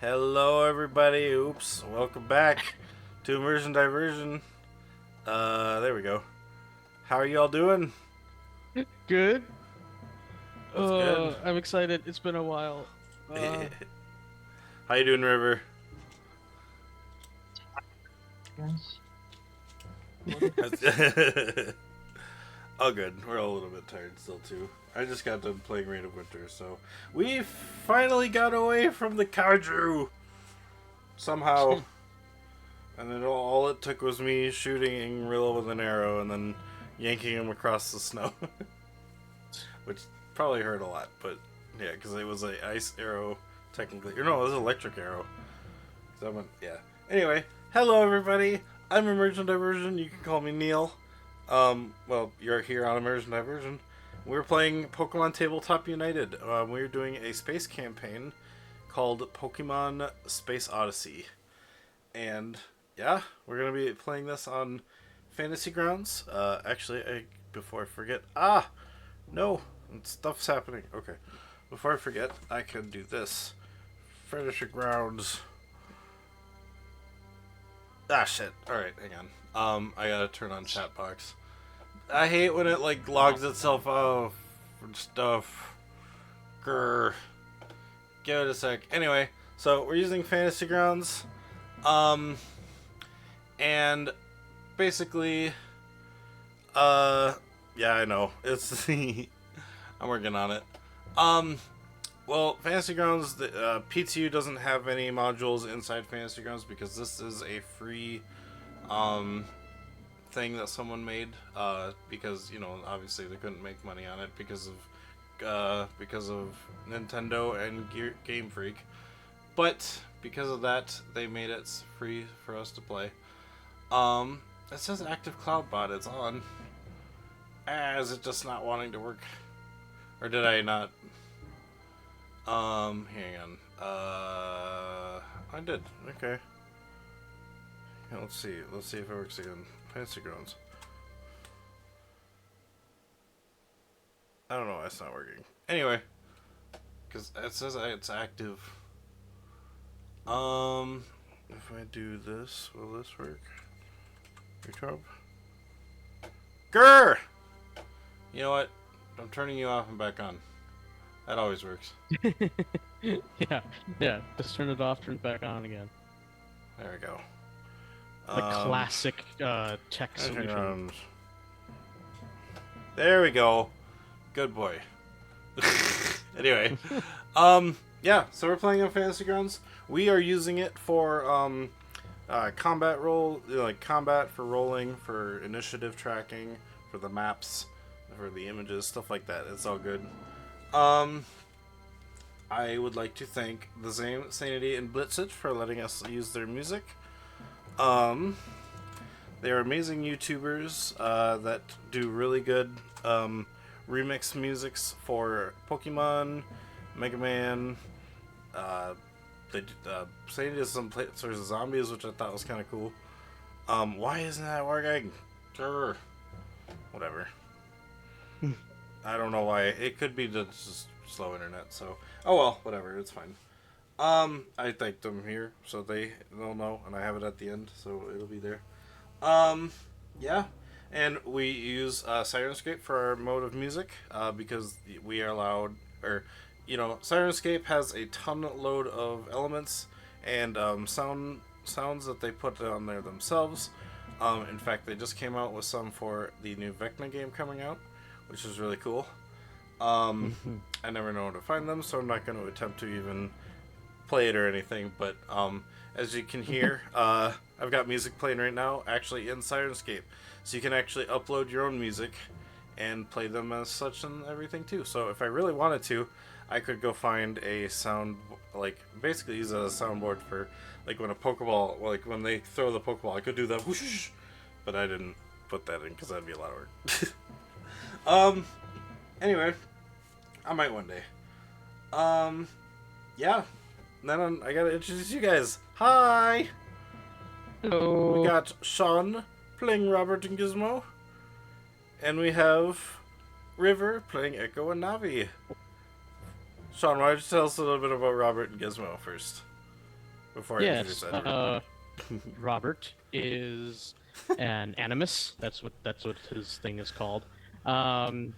Hello, everybody. Oops. Welcome back to Immersion Diversion. There we go. How are y'all doing? Good. That's good. I'm excited. It's been a while. How you doing, River? Yes. Oh, good. We're all a little bit tired still, too. I just got done playing Reign of Winter, so we finally got away from the kaiju somehow. And then all it took was me shooting Rilla with an arrow and then yanking him across the snow. Which probably hurt a lot, but yeah, because it was an ice arrow, technically. Or no, it was an electric arrow. So I went, yeah. Anyway, hello everybody. I'm Immersion Diversion. You can call me Neil. Well, you're here on Immersion Diversion. We're playing Pokemon Tabletop United. We're doing a space campaign called Pokemon Space Odyssey. And yeah, we're gonna be playing this on Fantasy Grounds. Actually, before I forget, no, stuff's happening. Okay, before I forget, I can do this. Fantasy Grounds. Shit. All right, hang on. I gotta turn on chat box. I hate when it like logs itself off and stuff. Grr. Give it a sec. Anyway, so we're using Fantasy Grounds. And basically, yeah, I know. It's I'm working on it. Well, Fantasy Grounds, the PTU doesn't have any modules inside Fantasy Grounds because this is a free, thing that someone made, because, you know, obviously they couldn't make money on it because of Nintendo and Game Freak. But because of that, they made it free for us to play. It says active cloud bot. It's on. Is it just not wanting to work? Or did I not? Hang on. I did. Okay. Yeah, let's see. Let's see if it works again. Fantasy Grounds. I don't know why it's not working. Anyway. Because it says it's active. If I do this, will this work? Retrop. Grr! You know what? I'm turning you off and back on. That always works. yeah. Just turn it off, turn it back on again. There we go. The classic tech solution. There we go. Good boy. Anyway, yeah. So we're playing on Fantasy Grounds. We are using it for combat roll, like combat for rolling, for initiative tracking, for the maps, for the images, stuff like that. It's all good. I would like to thank the Sanity and Blitzit for letting us use their music. They are amazing YouTubers that do really good remix musics for Pokemon, Mega Man. They Sanity does some sorts of zombies, which I thought was kind of cool. Why isn't that working? Sure. Whatever. I don't know why. It could be just slow internet, so... Oh well, whatever, it's fine. I thanked them here, so they'll know, and I have it at the end, so it'll be there. Yeah. And we use Sirenscape for our mode of music, because we are allowed... Or, you know, Sirenscape has a ton load of elements and sounds that they put on there themselves. In fact, they just came out with some for the new Vecna game coming out, which is really cool. I never know where to find them, so I'm not going to attempt to even play it or anything. But as you can hear, I've got music playing right now, actually in Sirenscape. So you can actually upload your own music and play them as such and everything too. So if I really wanted to, I could go find a sound, like basically use it as a soundboard for like when a Pokeball, like when they throw the Pokeball, I could do that whoosh, but I didn't put that in because that'd be a lot of work. Anyway, I might one day. Yeah. And then I gotta introduce you guys. Hi! Hello. We got Sean playing Robert and Gizmo. And we have River playing Echo and Navi. Sean, why don't you tell us a little bit about Robert and Gizmo first? before I introduce Yes. Edward. Robert is an animus. That's what his thing is called. Um,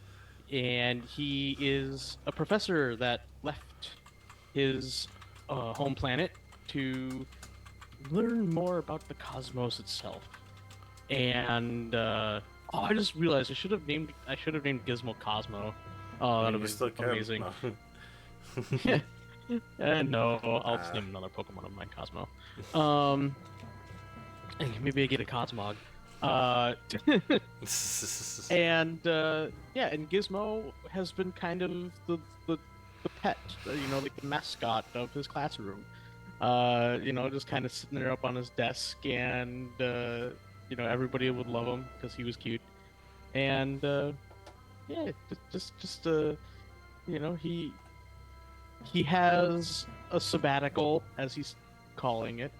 and he is a professor that left his home planet to learn more about the cosmos itself. And oh, I just realized I should have named Gizmo Cosmo. Oh, I that'd mean, you have been still can. amazing. No. No, I'll just uh, name another Pokemon of mine Cosmo. Um, maybe I get a Cosmog. Uh, and yeah, and Gizmo has been kind of the pet, like the mascot of his classroom. Just kind of sitting there up on his desk, and everybody would love him because he was cute. And yeah, you know, he he has a sabbatical, as he's calling it,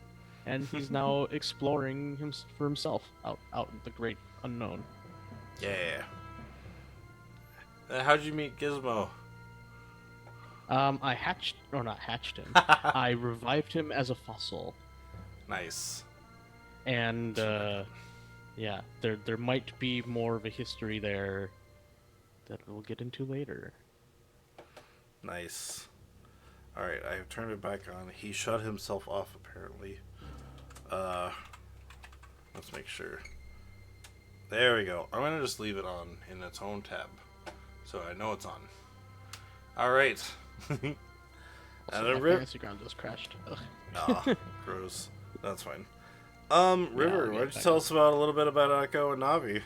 and he's now exploring for himself out in the great unknown. yeah. How'd you meet Gizmo? I hatched, or not hatched him. I revived him as a fossil, Nice. and yeah, there might be more of a history there that we'll get into later. Nice. Alright, I have turned it back on. He shut himself off, apparently. Uh, let's make sure. There we go. I'm going to just leave it on in its own tab, so I know it's on. Alright. And Also, then my River. fantasy ground just crashed. Ugh. Ah, gross. That's fine. River, I'll why get don't you back tell on. us about a little bit about Echo and Navi?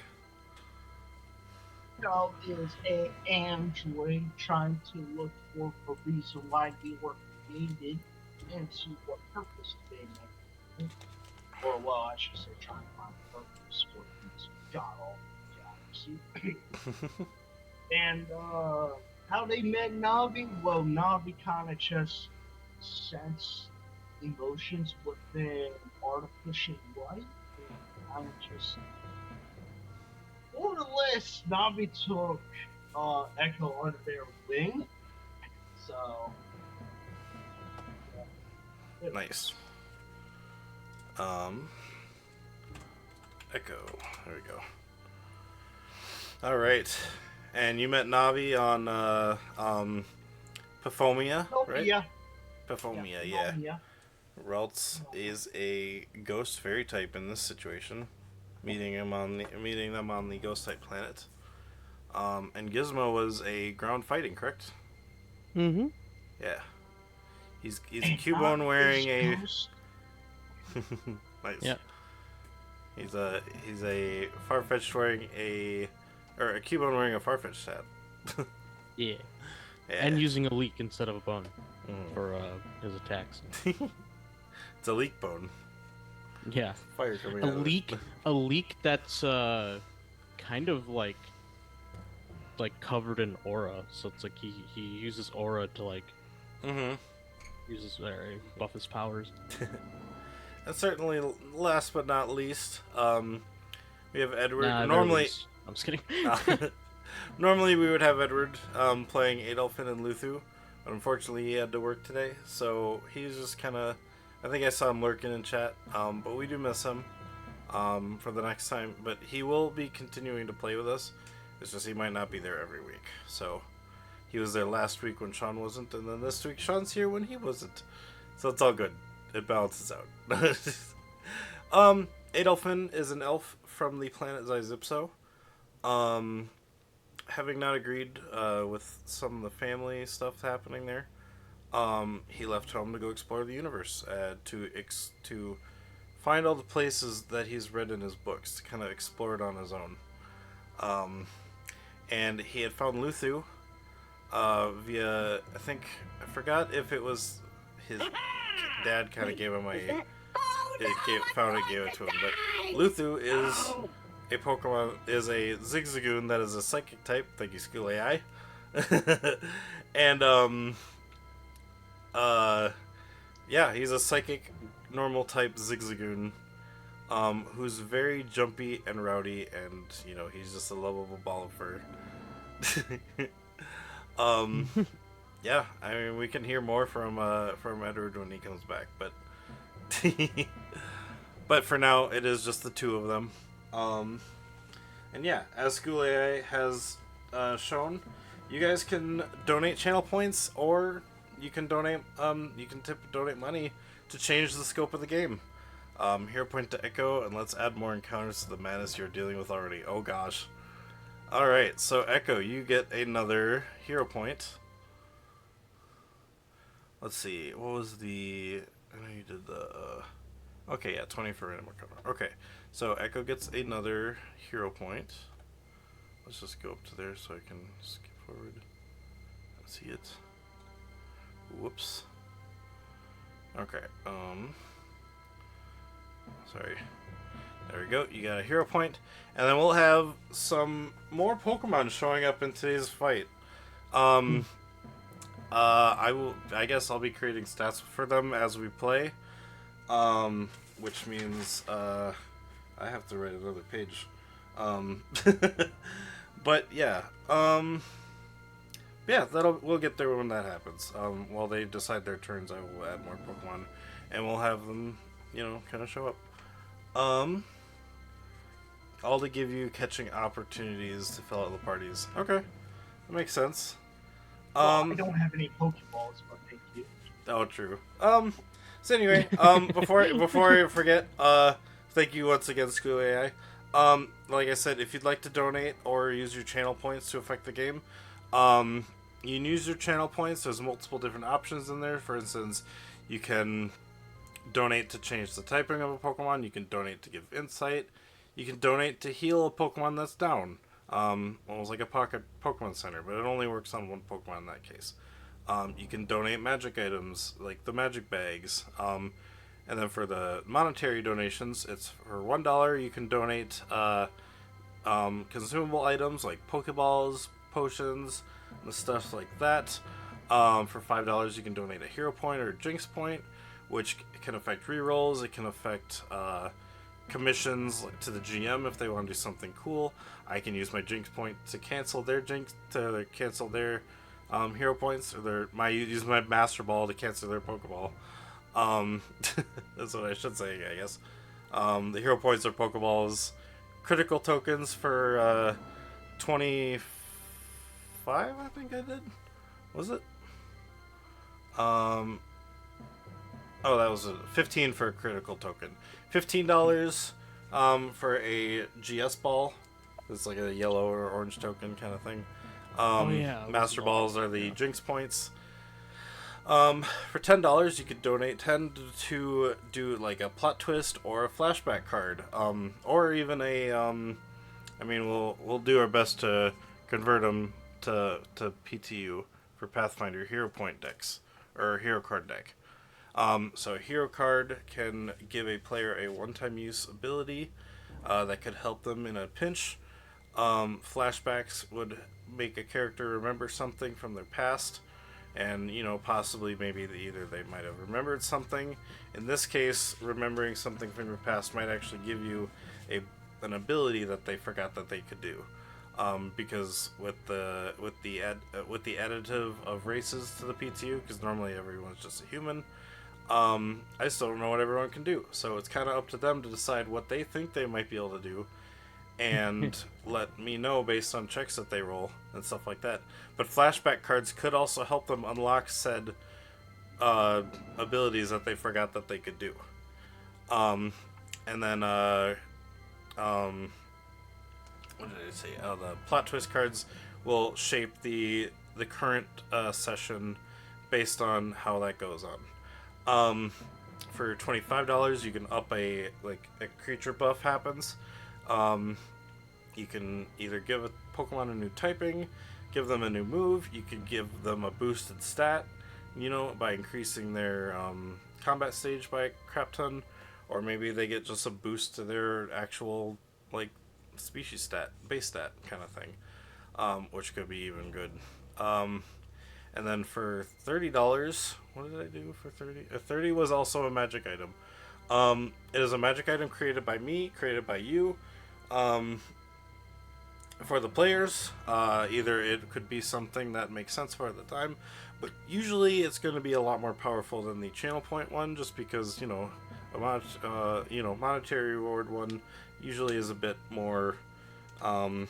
Dog is a android trying to look for the reason why they were created and to what purpose they made. Or, well, I should say, trying to find purpose for these god all galaxy. And, how they met Navi? Well, Navi kind of just sensed emotions within artificial life and kind of just more or less, Navi took Echo under their wing. So, yeah. Nice. Um, Echo. There we go. Alright. And you met Navi on, Paphomia, right? Yeah. Paphomia, yeah. Yeah. Ralts is a ghost fairy type in this situation, meeting them on the ghost type planet. And Gizmo was a ground fighting, correct? Mm-hmm. Yeah. He's a Cubone wearing a nice. Yeah. He's a Farfetch'd wearing a Cubone wearing a Farfetch'd hat. Yeah. Yeah. And using a leak instead of a bone Mm. for his attacks. It's a leak bone. Yeah. Fire coming A out of leak, it. a leak that's kind of like covered in aura. So it's like he uses aura to Mm-hmm. buff his powers. And certainly, last but not least, we have Edward. Nah, Normally, I'm just kidding. normally we would have Edward playing Adolphin and Luthu, but unfortunately he had to work today, so he's just kind of. I think I saw him lurking in chat, but we do miss him for the next time. But he will be continuing to play with us. It's just he might not be there every week. So he was there last week when Sean wasn't, and then this week Sean's here when he wasn't. So it's all good. It balances out. Adolphin is an elf from the planet Zyzipso. Having not agreed with some of the family stuff happening there, he left home to go explore the universe, to find all the places that he's read in his books, to kind of explore it on his own. And he had found Luthu via, I forgot if it was his dad kind of gave him gave it to him, but Luthu is a Pokemon, is a Zigzagoon that is a psychic type. Thank you, School AI. And yeah, he's a psychic normal type Zigzagoon, who's very jumpy and rowdy, and he's just a lovable ball of fur. Yeah, I mean, we can hear more from Edward when he comes back, but But for now, it is just the two of them. And yeah, as School AI has shown, you guys can donate channel points, or you can donate donate money to change the scope of the game. Hero point to Echo, and let's add more encounters to the madness you're dealing with already. Oh gosh. Alright, so Echo, you get another hero point. Let's see, what was the... I know you did the... Okay, yeah, 20 for random encounter. Okay, so Echo gets another hero point. Let's just go up to there so I can skip forward and see it. Whoops. Okay, sorry. There we go, you got a hero point. And then we'll have some more Pokemon showing up in today's fight. I guess I'll be creating stats for them as we play. Which means, I have to write another page. But yeah, yeah, we'll get there when that happens. While they decide their turns, I will add more Pokemon, and we'll have them, kind of show up. All to give you catching opportunities to fill out the parties. Okay, that makes sense. Well, I don't have any Pokeballs, but thank you. Oh, true. So anyway, before I forget, thank you once again, School AI. Like I said, if you'd like to donate or use your channel points to affect the game, you can use your channel points. There's multiple different options in there. For instance, you can donate to change the typing of a Pokemon. You can donate to give insight. You can donate to heal a Pokemon that's down. Almost like a pocket Pokemon Center, but it only works on one Pokemon in that case. You can donate magic items, like the magic bags. And then for the monetary donations, it's for $1, you can donate consumable items like Pokeballs, potions, and stuff like that. For $5, you can donate a hero point or a jinx point, which can affect rerolls. It can affect commissions to the GM if they want to do something cool. I can use my jinx point to cancel their hero points, or use my Master Ball to cancel their Pokeball. That's what I should say, I guess. The hero points are Pokeballs. Critical tokens for 25, I think I did. Was it? Oh, that was 15 for a critical token. $15 for a GS ball. It's like a yellow or orange token kind of thing. Master Balls are the Jinx points. For $10, you could donate 10 to do like a plot twist or a flashback card, or even a. We'll do our best to convert them to PTU for Pathfinder hero point decks or hero card deck. So a hero card can give a player a one-time use ability that could help them in a pinch. Flashbacks would make a character remember something from their past, and possibly maybe either they might have remembered something. In this case, remembering something from your past might actually give you an ability that they forgot that they could do. Because with the additive of races to the PTU, because normally everyone's just a human, I still don't know what everyone can do. So it's kind of up to them to decide what they think they might be able to do, and let me know based on checks that they roll and stuff like that. But flashback cards could also help them unlock said abilities that they forgot that they could do. And then what did I say? The plot twist cards will shape the current session based on how that goes on. For $25, you can up a creature buff happens. You can either give a Pokemon a new typing, give them a new move. You could give them a boosted stat, by increasing their combat stage by a crap ton, or maybe they get just a boost to their actual species stat, base stat kind of thing, which could be even good. And then for $30, what did I do for 30? 30 was also a magic item. It is a magic item created by me, created by you. For the players, either it could be something that makes sense for at the time, but usually it's going to be a lot more powerful than the channel point one, just because, monetary reward one usually is a bit more. I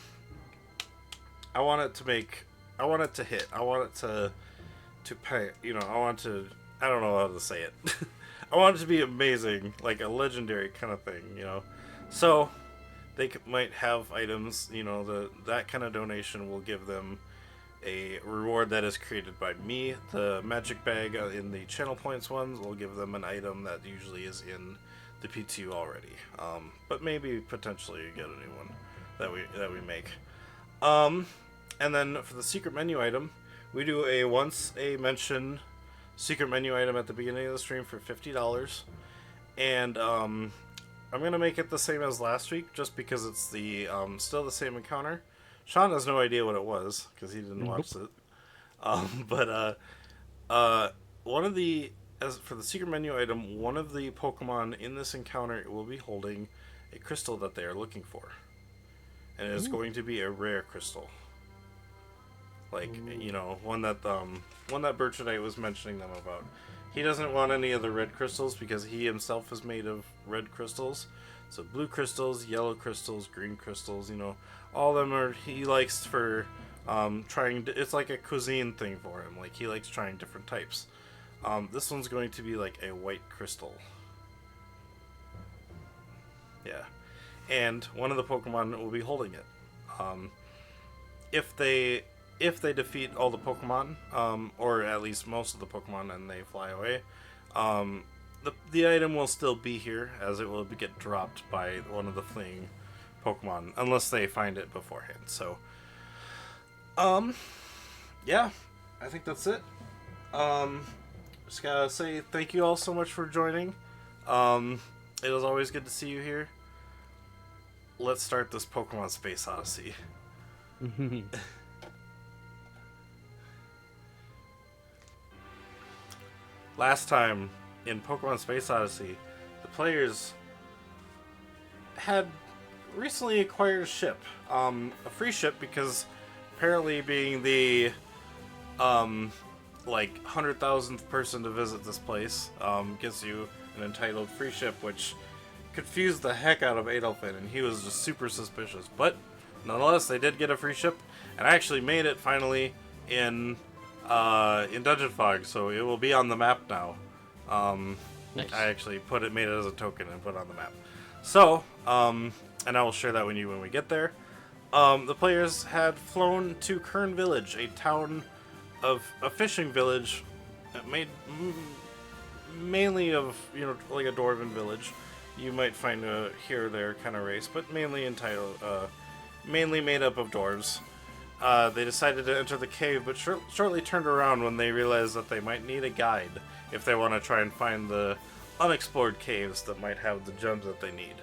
want it to make. I want it to hit. I want it to pay. I want to. I don't know how to say it. I want it to be amazing, like a legendary kind of thing. So they might have items. That kind of donation will give them a reward that is created by me. The magic bag in the channel points ones will give them an item that usually is in the P2 already. But maybe potentially get a new one that we make. And then for the secret menu item, we do a once a mention secret menu item at the beginning of the stream for $50. And I'm gonna make it the same as last week, just because it's the still the same encounter. Sean has no idea what it was because he didn't watch it. But one of the for the secret menu item, one of the Pokemon in this encounter will be holding a crystal that they are looking for, and it is going to be a rare crystal. Like one that Birchidite was mentioning them about. He doesn't want any of the red crystals because he himself is made of red crystals. So blue crystals, yellow crystals, green crystals, all of them are he likes for trying to, it's like a cuisine thing for him. Like he likes trying different types. This one's going to be like a white crystal. Yeah. And one of the Pokemon will be holding it. If they defeat all the Pokemon, or at least most of the Pokemon, and they fly away, the item will still be here, as it will get dropped by one of the fleeing Pokemon, unless they find it beforehand. So, yeah, I think that's it. Just gotta say thank you all so much for joining. It was always good to see you here. Let's start this Pokemon Space Odyssey. Last time in Pokemon Space Odyssey, the players had recently acquired a ship. A free ship because apparently being the 100,000th person to visit this place gives you an entitled free ship, which confused the heck out of Adelphin, and he was just super suspicious. But nonetheless, they did get a free ship, and I actually made it finally in Dungeon Fog, so it will be on the map now. Nice. I actually made it as a token and put it on the map. So, and I will share that with you when we get there. The players had flown to Kern Village, a town of a fishing village made mainly of, like a dwarven village. You might find a here or there kind of race, but mainly mainly made up of dwarves. They decided to enter the cave, but shortly turned around when they realized that they might need a guide if they want to try and find the unexplored caves that might have the gems that they need.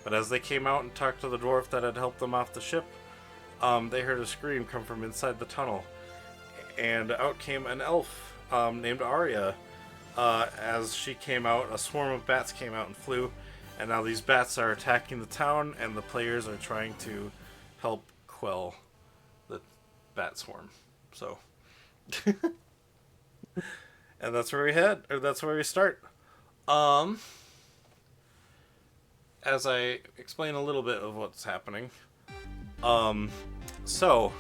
But as they came out and talked to the dwarf that had helped them off the ship, they heard a scream come from inside the tunnel. And out came an elf named Arya. As she came out, a swarm of bats came out and flew, and now these bats are attacking the town, and the players are trying to help quell the bat swarm. So, and that's where that's where we start. As I explain a little bit of what's happening. So,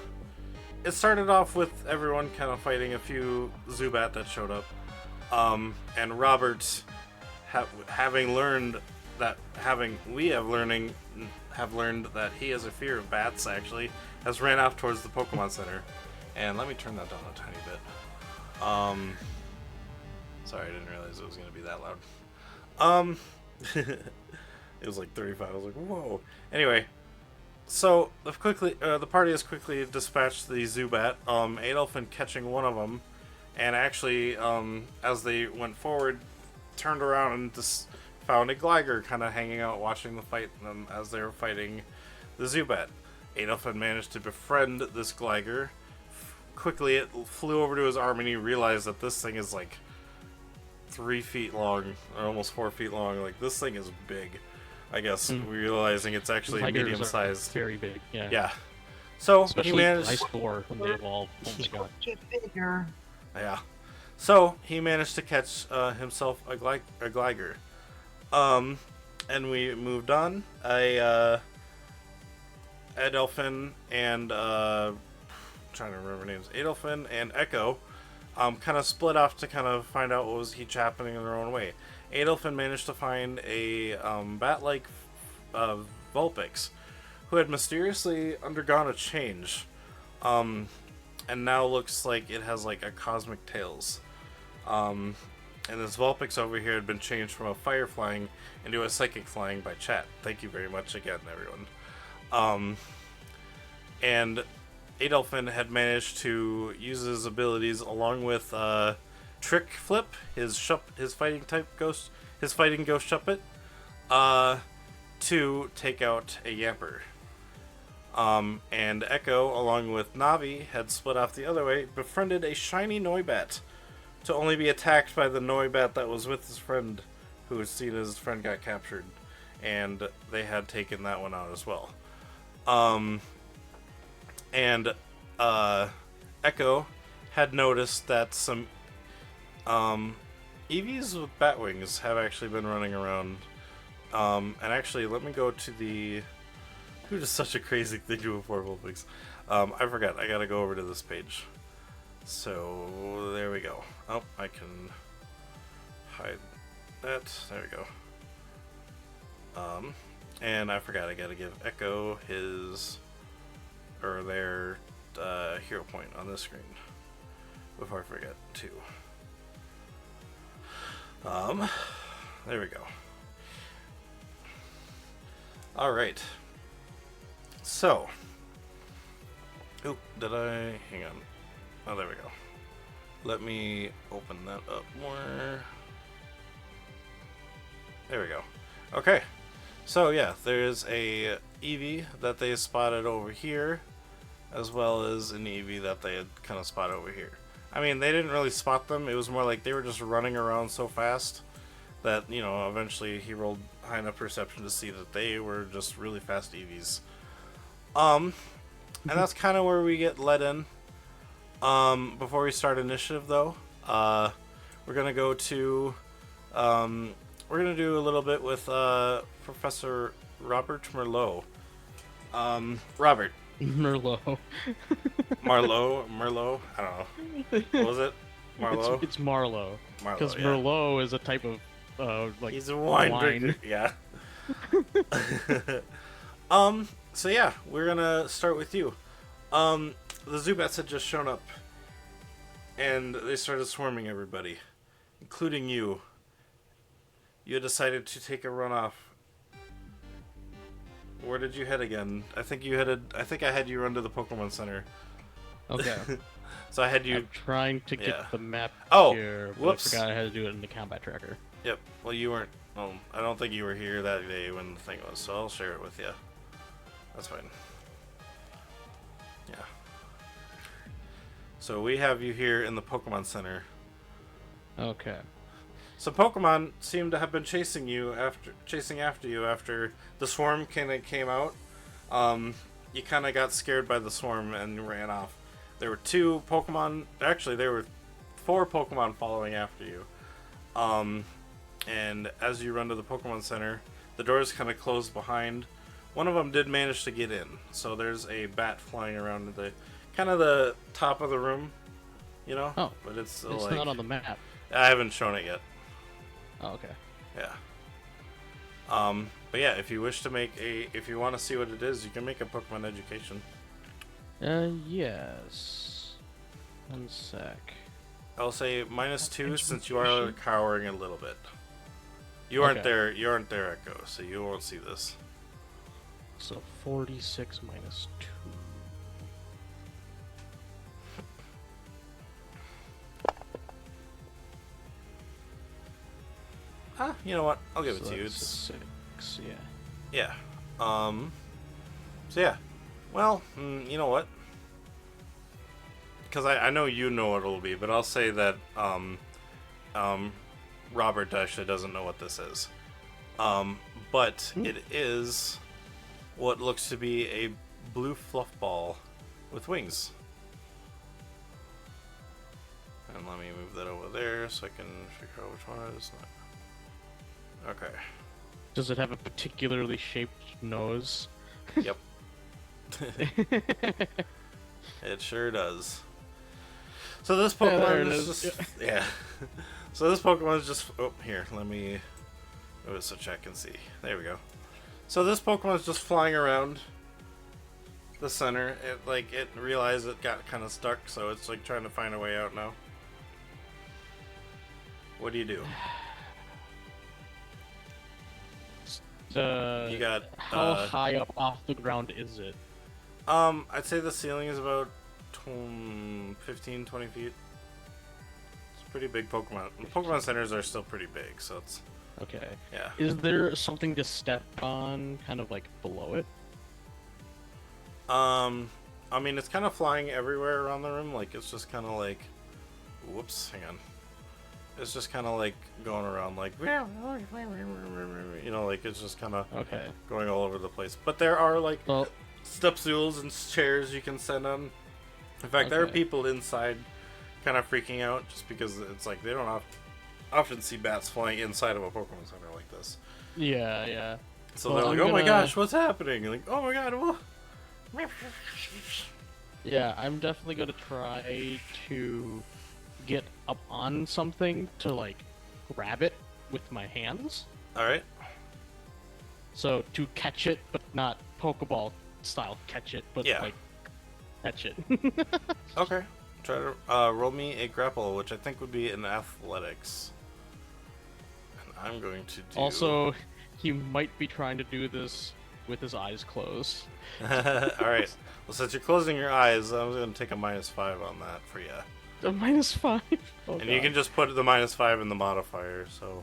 it started off with everyone kind of fighting a few Zubat that showed up. And Robert, having learned that he has a fear of bats, actually, has ran off towards the Pokemon Center. And let me turn that down a tiny bit. Sorry, I didn't realize it was going to be that loud. It was like 35. I was like, whoa. Anyway, so the party has quickly dispatched the Zubat. Adelphin catching one of them, and actually, as they went forward, turned around and just found a Gligar kind of hanging out, watching the fight as they were fighting the Zubat. Adelphin managed to befriend this Gligar. Quickly, it flew over to his arm, and he realized that this thing is like 3 feet long, or almost 4 feet long. Like, this thing is big. I guess realizing it's actually medium-sized. Very big, yeah. Yeah. So especially he managed. Ice Boar when they evolve. Oh my god. Get bigger. Yeah. So he managed to catch himself a Gligar. And we moved on. Adelphin and trying to remember names. Adelphin and Echo kind of split off to kind of find out what was each happening in their own way. Adelphin managed to find a bat-like Vulpix who had mysteriously undergone a change, and now looks like it has like a cosmic tails. And this Vulpix over here had been changed from a fire flying into a psychic flying by chat. Thank you very much again, everyone. And Adelphin had managed to use his abilities along with Trick Flip, his fighting ghost Shuppet, to take out a Yamper. And Echo, along with Navi, had split off the other way, befriended a shiny Noibat to only be attacked by the Noibat that was with his friend, who was seen as his friend got captured, and they had taken that one out as well. And Echo had noticed that some EVs with bat wings have actually been running around. And actually, let me go to the... Who does such a crazy thing to a portable Vulpix? I forgot. I gotta go over to this page. So, there we go. Oh, I can hide that. There we go. And I forgot. I gotta give Echo his... or their hero point on this screen. Before I forget, too. There we go. Alright. So. Oh, did I? Hang on. Oh, there we go. Let me open that up more. There we go. Okay. So, yeah, there's a Eevee that they spotted over here, as well as an Eevee that they had kind of spotted over here. I mean, they didn't really spot them. It was more like they were just running around so fast that, you know, eventually he rolled high enough perception to see that they were just really fast Eevees. And that's kind of where we get let in. Before we start initiative, though, we're gonna go to, we're gonna do a little bit with Professor Robert Merlot. Robert. Merlot. Merlot. I don't know. What was it? Marlowe. It's Marlowe. Because yeah. Merlot is a type of like. He's a wine drinker. Yeah. So yeah, we're gonna start with you. The Zubats had just shown up, and they started swarming everybody, including you. You decided to take a run off. Where did you head again? I think I had you run to the Pokemon Center. Okay. So I had you. I'm trying to get the map here, but whoops. I forgot I had to do it in the combat tracker. Yep. Well, you weren't. Well, I don't think you were here that day when the thing was, so I'll share it with you. That's fine. Yeah. So we have you here in the Pokemon Center. Okay. Some Pokemon seem to have been chasing after you after the swarm kind of came out. You kind of got scared by the swarm and ran off. There were 2 Pokemon. Actually, there were 4 Pokemon following after you. And as you run to the Pokemon Center, the doors kind of closed behind. One of them did manage to get in. So there's a bat flying around the kind of the top of the room, you know. Oh, but it's like, not on the map. I haven't shown it yet. Oh, okay. Yeah. But yeah, if you wish to if you want to see what it is, you can make a Pokemon education. Yes. 1 sec. I'll say -2 since you are cowering a little bit. You aren't there. You aren't there, Echo, so you won't see this. So 46 minus 2. You know what? I'll give it So to you. that's It's 6, yeah. yeah. So yeah. Well, you know what? Because I know you know what it'll be, but I'll say that Robert actually doesn't know what this is. But it is what looks to be a blue fluff ball with wings. And let me move that over there so I can figure out which one it is. Okay. Does it have a particularly shaped nose? Yep. It sure does. So this Yeah, there Pokemon it is is. just yeah. So this Pokemon is just here. Let me move it so chat can see. There we go. So this Pokemon is just flying around the center. It realized it got kind of stuck, so it's like trying to find a way out now. What do you do? You got How high up off the ground is it? I'd say the ceiling is about 15, 20 feet. It's a pretty big Pokemon. Pokemon centers are still pretty big, so it's Okay. yeah. Is there something to step on, kind of like below it? I mean, it's kind of flying everywhere around the room. Like, it's just kind of like, whoops, hang on. It's just kind of like going around, like, you know, like it's just kind of Okay. going all over the place. But there are like Well, step stools and chairs you can send on. In fact, there are Okay. people inside kind of freaking out just because it's like they don't often see bats flying inside of a Pokemon Center like this. yeah. So Well, they're like, I'm oh my gonna- gosh, what's happening? Like, oh my god, whoa. Yeah, I'm definitely gonna try to get up on something to like grab it with my hands. Alright. So to catch it, but not Pokeball style catch it, but Yeah. like catch it. Okay. Try to roll me a grapple, which I think would be in athletics. And I'm going to do... Also, he might be trying to do this with his eyes closed. Alright. Well, since you're closing your eyes, I'm going to take a -5 on that for you. A -5. Oh, And you can just put the -5 in the modifier, so...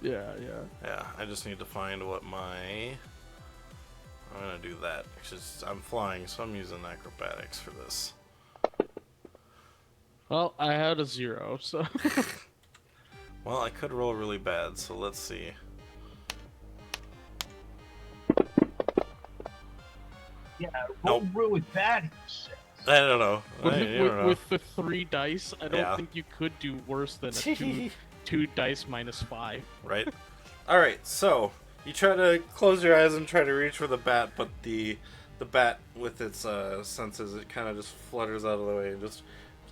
Yeah. Yeah, I just need to find what my... I'm going to do that, because I'm flying, so I'm using acrobatics for this. Well, I had a 0, so. Well, I could roll really bad, so let's see. Yeah, roll Nope. really bad, he says. I don't know. You don't know. With the 3 dice, I don't Yeah. think you could do worse than a 2 dice -5. Right? Alright, so you try to close your eyes and try to reach for the bat, but the bat with its senses, it kind of just flutters out of the way, and just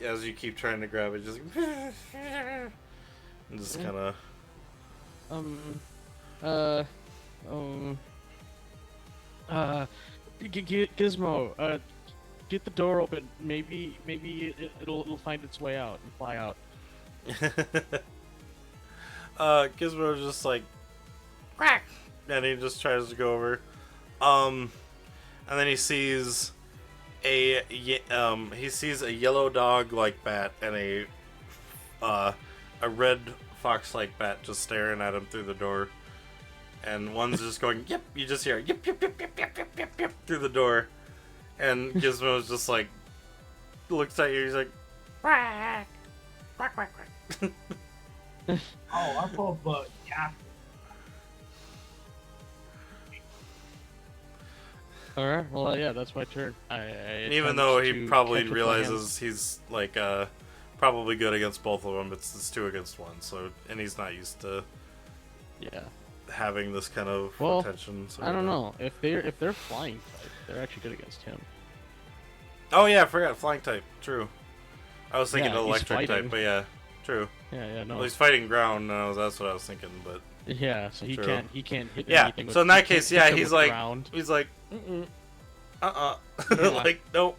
as you keep trying to grab it, just and just kind of Gizmo, get the door open. Maybe it'll find its way out and fly out. Gizmo's just like quack, and he just tries to go over, and then he sees a yellow dog like bat and a red fox like bat just staring at him through the door, and one's just going yep. You just hear yep yep yep yep yep yep yep yep through the door, and Gizmo's just like looks at you. He's like quack quack quack quack. Oh, I thought, yeah. Alright, well, yeah, that's my turn. And even though he probably realizes he's like probably good against both of them, it's 2 against 1. So, and he's not used to having this kind of attention. So I don't know if they're flying type, they're actually good against him. Oh yeah, I forgot flying type. True. I was thinking Yeah, he's electric type, fighting. but yeah, true. Yeah, no. Well, he's fighting ground. No, that's what I was thinking, but Yeah, so he True. can't hit yeah. anything. So in with, that he can't case, hit yeah, them he's with like, ground. Yeah. Like nope.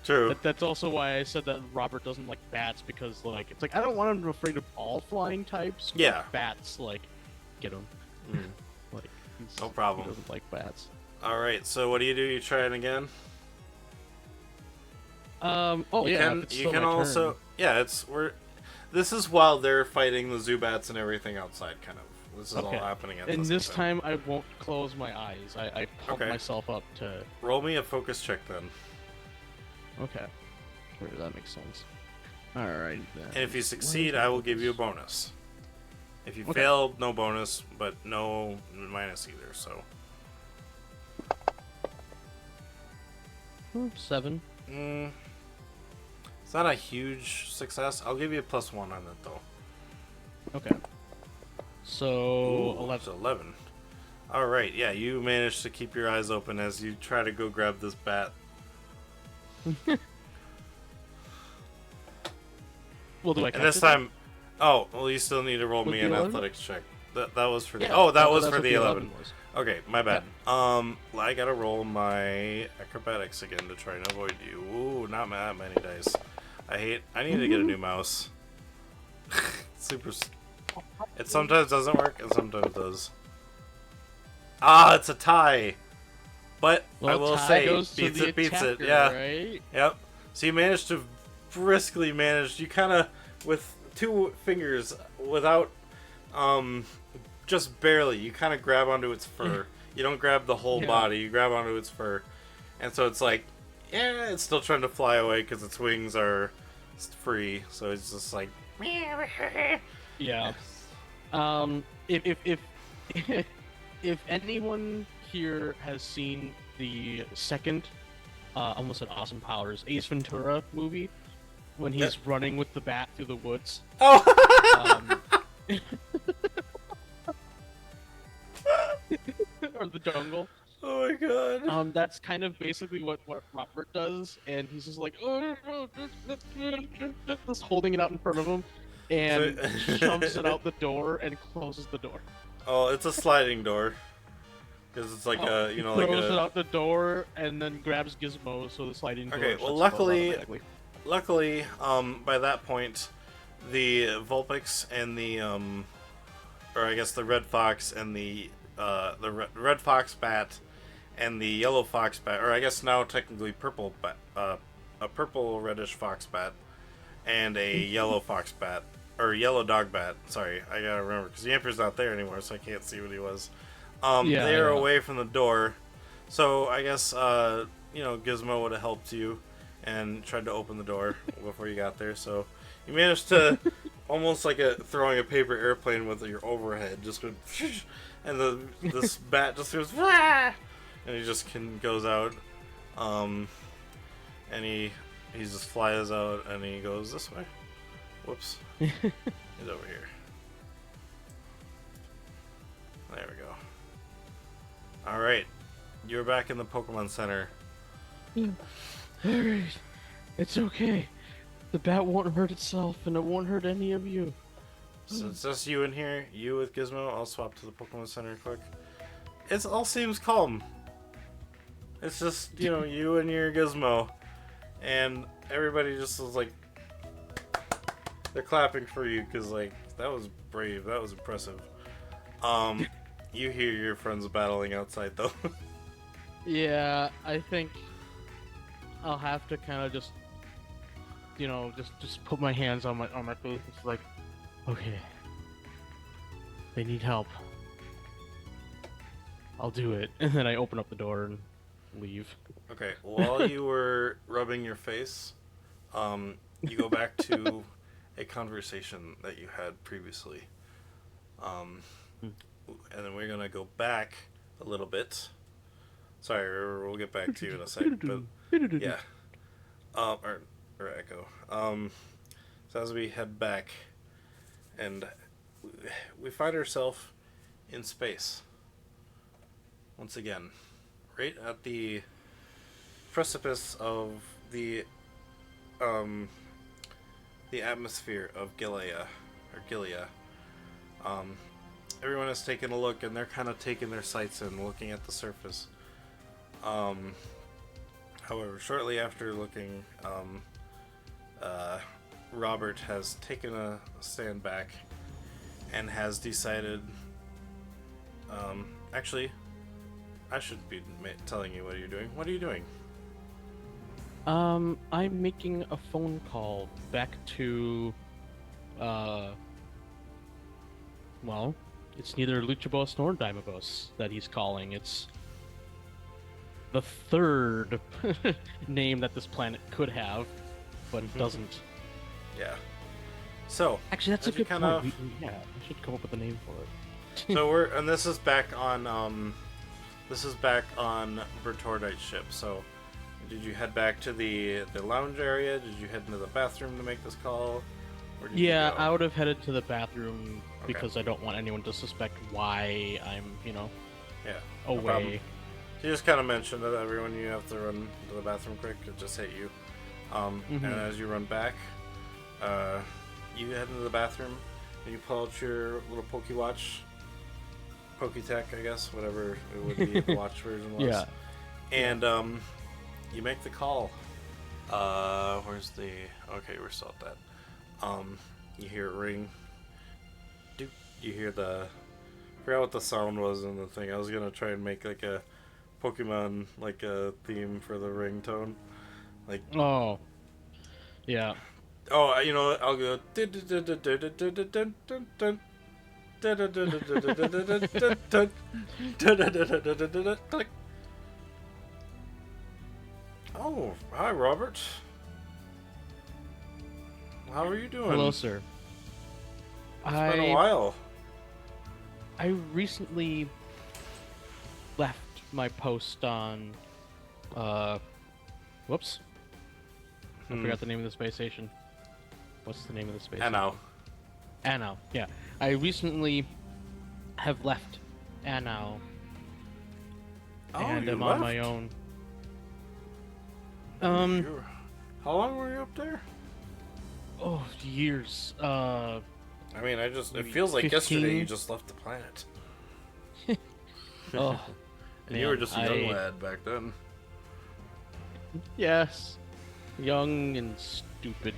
True. That's also why I said that Robert doesn't like bats, because like it's like I don't want him to be afraid of all flying types. But Yeah. bats like get him. Mm. Like No problem. He doesn't like bats. All right. So what do? You try it again? Oh You yeah. can, if it's you still can my also turn. yeah. This is while they're fighting the Zubats and everything outside. Kind of. This is all Okay. happening at And the same this time I won't close my eyes. I pump Okay. myself up to. Roll me a focus check then. Okay. Sure, that makes sense. All right then. And if you succeed, I will give you a bonus. If you Okay. fail, no bonus, but no minus either. So 7. it's not a huge success. I'll give you a +1 on it though. Okay. So Ooh, 11. it's 11. All right, yeah, you managed to keep your eyes open as you try to go grab this bat. Well, do I And catch this it then? time, oh, well, you still need to roll With me the an 11? athletics check. That was for the. Yeah, Oh, that was that's for what the 11. was. Okay, my bad. I gotta roll my acrobatics again to try and avoid you. Ooh, not that many dice. I need to get a new mouse. Super. It sometimes doesn't work and sometimes does. Ah, it's a tie. But Well, I will tie say, goes to beats the it, beats it. attacker, Yeah. right? Yep. So you managed to briskly manage. You kind of with two fingers without, just barely. You kind of grab onto its fur. You don't grab the whole Yeah. body. You grab onto its fur, and so it's like, yeah, it's still trying to fly away because its wings are free. So it's just like, Yeah. If if anyone here has seen the second, almost an Awesome Powers Ace Ventura movie, when he's running with the bat through the woods, oh. um, or the jungle, Oh my god. that's kind of basically what Robert does, and he's just like, oh, just holding it out in front of him, and jumps it out the door and closes the door. Oh, it's a sliding door. Because it's like a, you know, like throws it a. out the door and then grabs Gizmo, so the sliding door. Okay, shuts well, closed luckily, automatically. luckily, by that point, the Vulpix and the, or I guess the Red Fox and the Red Fox bat and the Yellow Fox bat, or I guess now technically purple bat, a purple reddish fox bat and a yellow fox bat, or yellow dog bat. Sorry, I gotta remember because the Emperor's not there anymore, so I can't see what he was. Yeah, they are yeah. away from the door, so I guess you know, Gizmo would have helped you and tried to open the door before you got there. So you managed to almost like throwing a paper airplane with your overhead, just went, and this bat just goes, "Wah!" And he just goes out, and he just flies out and he goes this way. Whoops, he's over here. There we go. All right, you're back in the Pokemon Center. Alright. It's okay. The bat won't hurt itself, and it won't hurt any of you. So it's just you in here, you with Gizmo. I'll swap to the Pokemon Center quick. It all seems calm. It's just, you know, you and your Gizmo. And everybody just was like, they're clapping for you because, like, that was brave. That was impressive. You hear your friends battling outside, though. Yeah, I think I'll have to kind of just, you know, just put my hands on my face. It's like, okay, they need help. I'll do it, and then I open up the door and leave. Okay, while you were rubbing your face, you go back to a conversation that you had previously. And then we're gonna go back a little bit. Sorry, we'll get back to you in a second, but yeah. Or Echo. So as we head back, and we find ourselves in space once again, right at the precipice of the atmosphere of Gilead. Everyone has taken a look, and they're kind of taking their sights in, looking at the surface. However, shortly after looking, Robert has taken a stand back and has decided. Actually, I should be telling you what you're doing. What are you doing? I'm making a phone call back to, well, it's neither Luchabos nor Dimabos that he's calling. It's the third name that this planet could have, but it doesn't. Yeah. So Actually, that's a as you good kind point. of- Yeah, I should come up with a name for it. so and this is back on Bertordite's ship. So did you head back to the lounge area? Did you head into the bathroom to make this call? Where did you Yeah, go? I would have headed to the bathroom Okay. because I don't want anyone to suspect why I'm, Yeah. No problem. away. So you just kind of mentioned that everyone you have to run to the bathroom quick. It just hit you. And as you run back, you head into the bathroom and you pull out your little Poke Watch, Poketech, I guess, whatever it would be if the watch version was. Yeah. And you make the call. Where's the? Okay, we're still at that. You hear it ring. Doop. You hear the. I forgot what the sound was in the thing. I was gonna try and make like a Pokemon like a theme for the ringtone, like. Oh. Yeah. Oh, you know what? I'll go. Click. Oh, hi, Robert. How are you doing? Hello, sir. It's been a while. I recently left my post on whoops. I forgot the name of the space station. What's the name of the space station? Anno. Yeah. I recently have left Anno and you I'm on left? my own. How long were you up there? Oh, years. I mean, it maybe feels like yesterday 15? you just left the planet. Oh, And you were man, just a young lad back then. Yes. Young and stupid.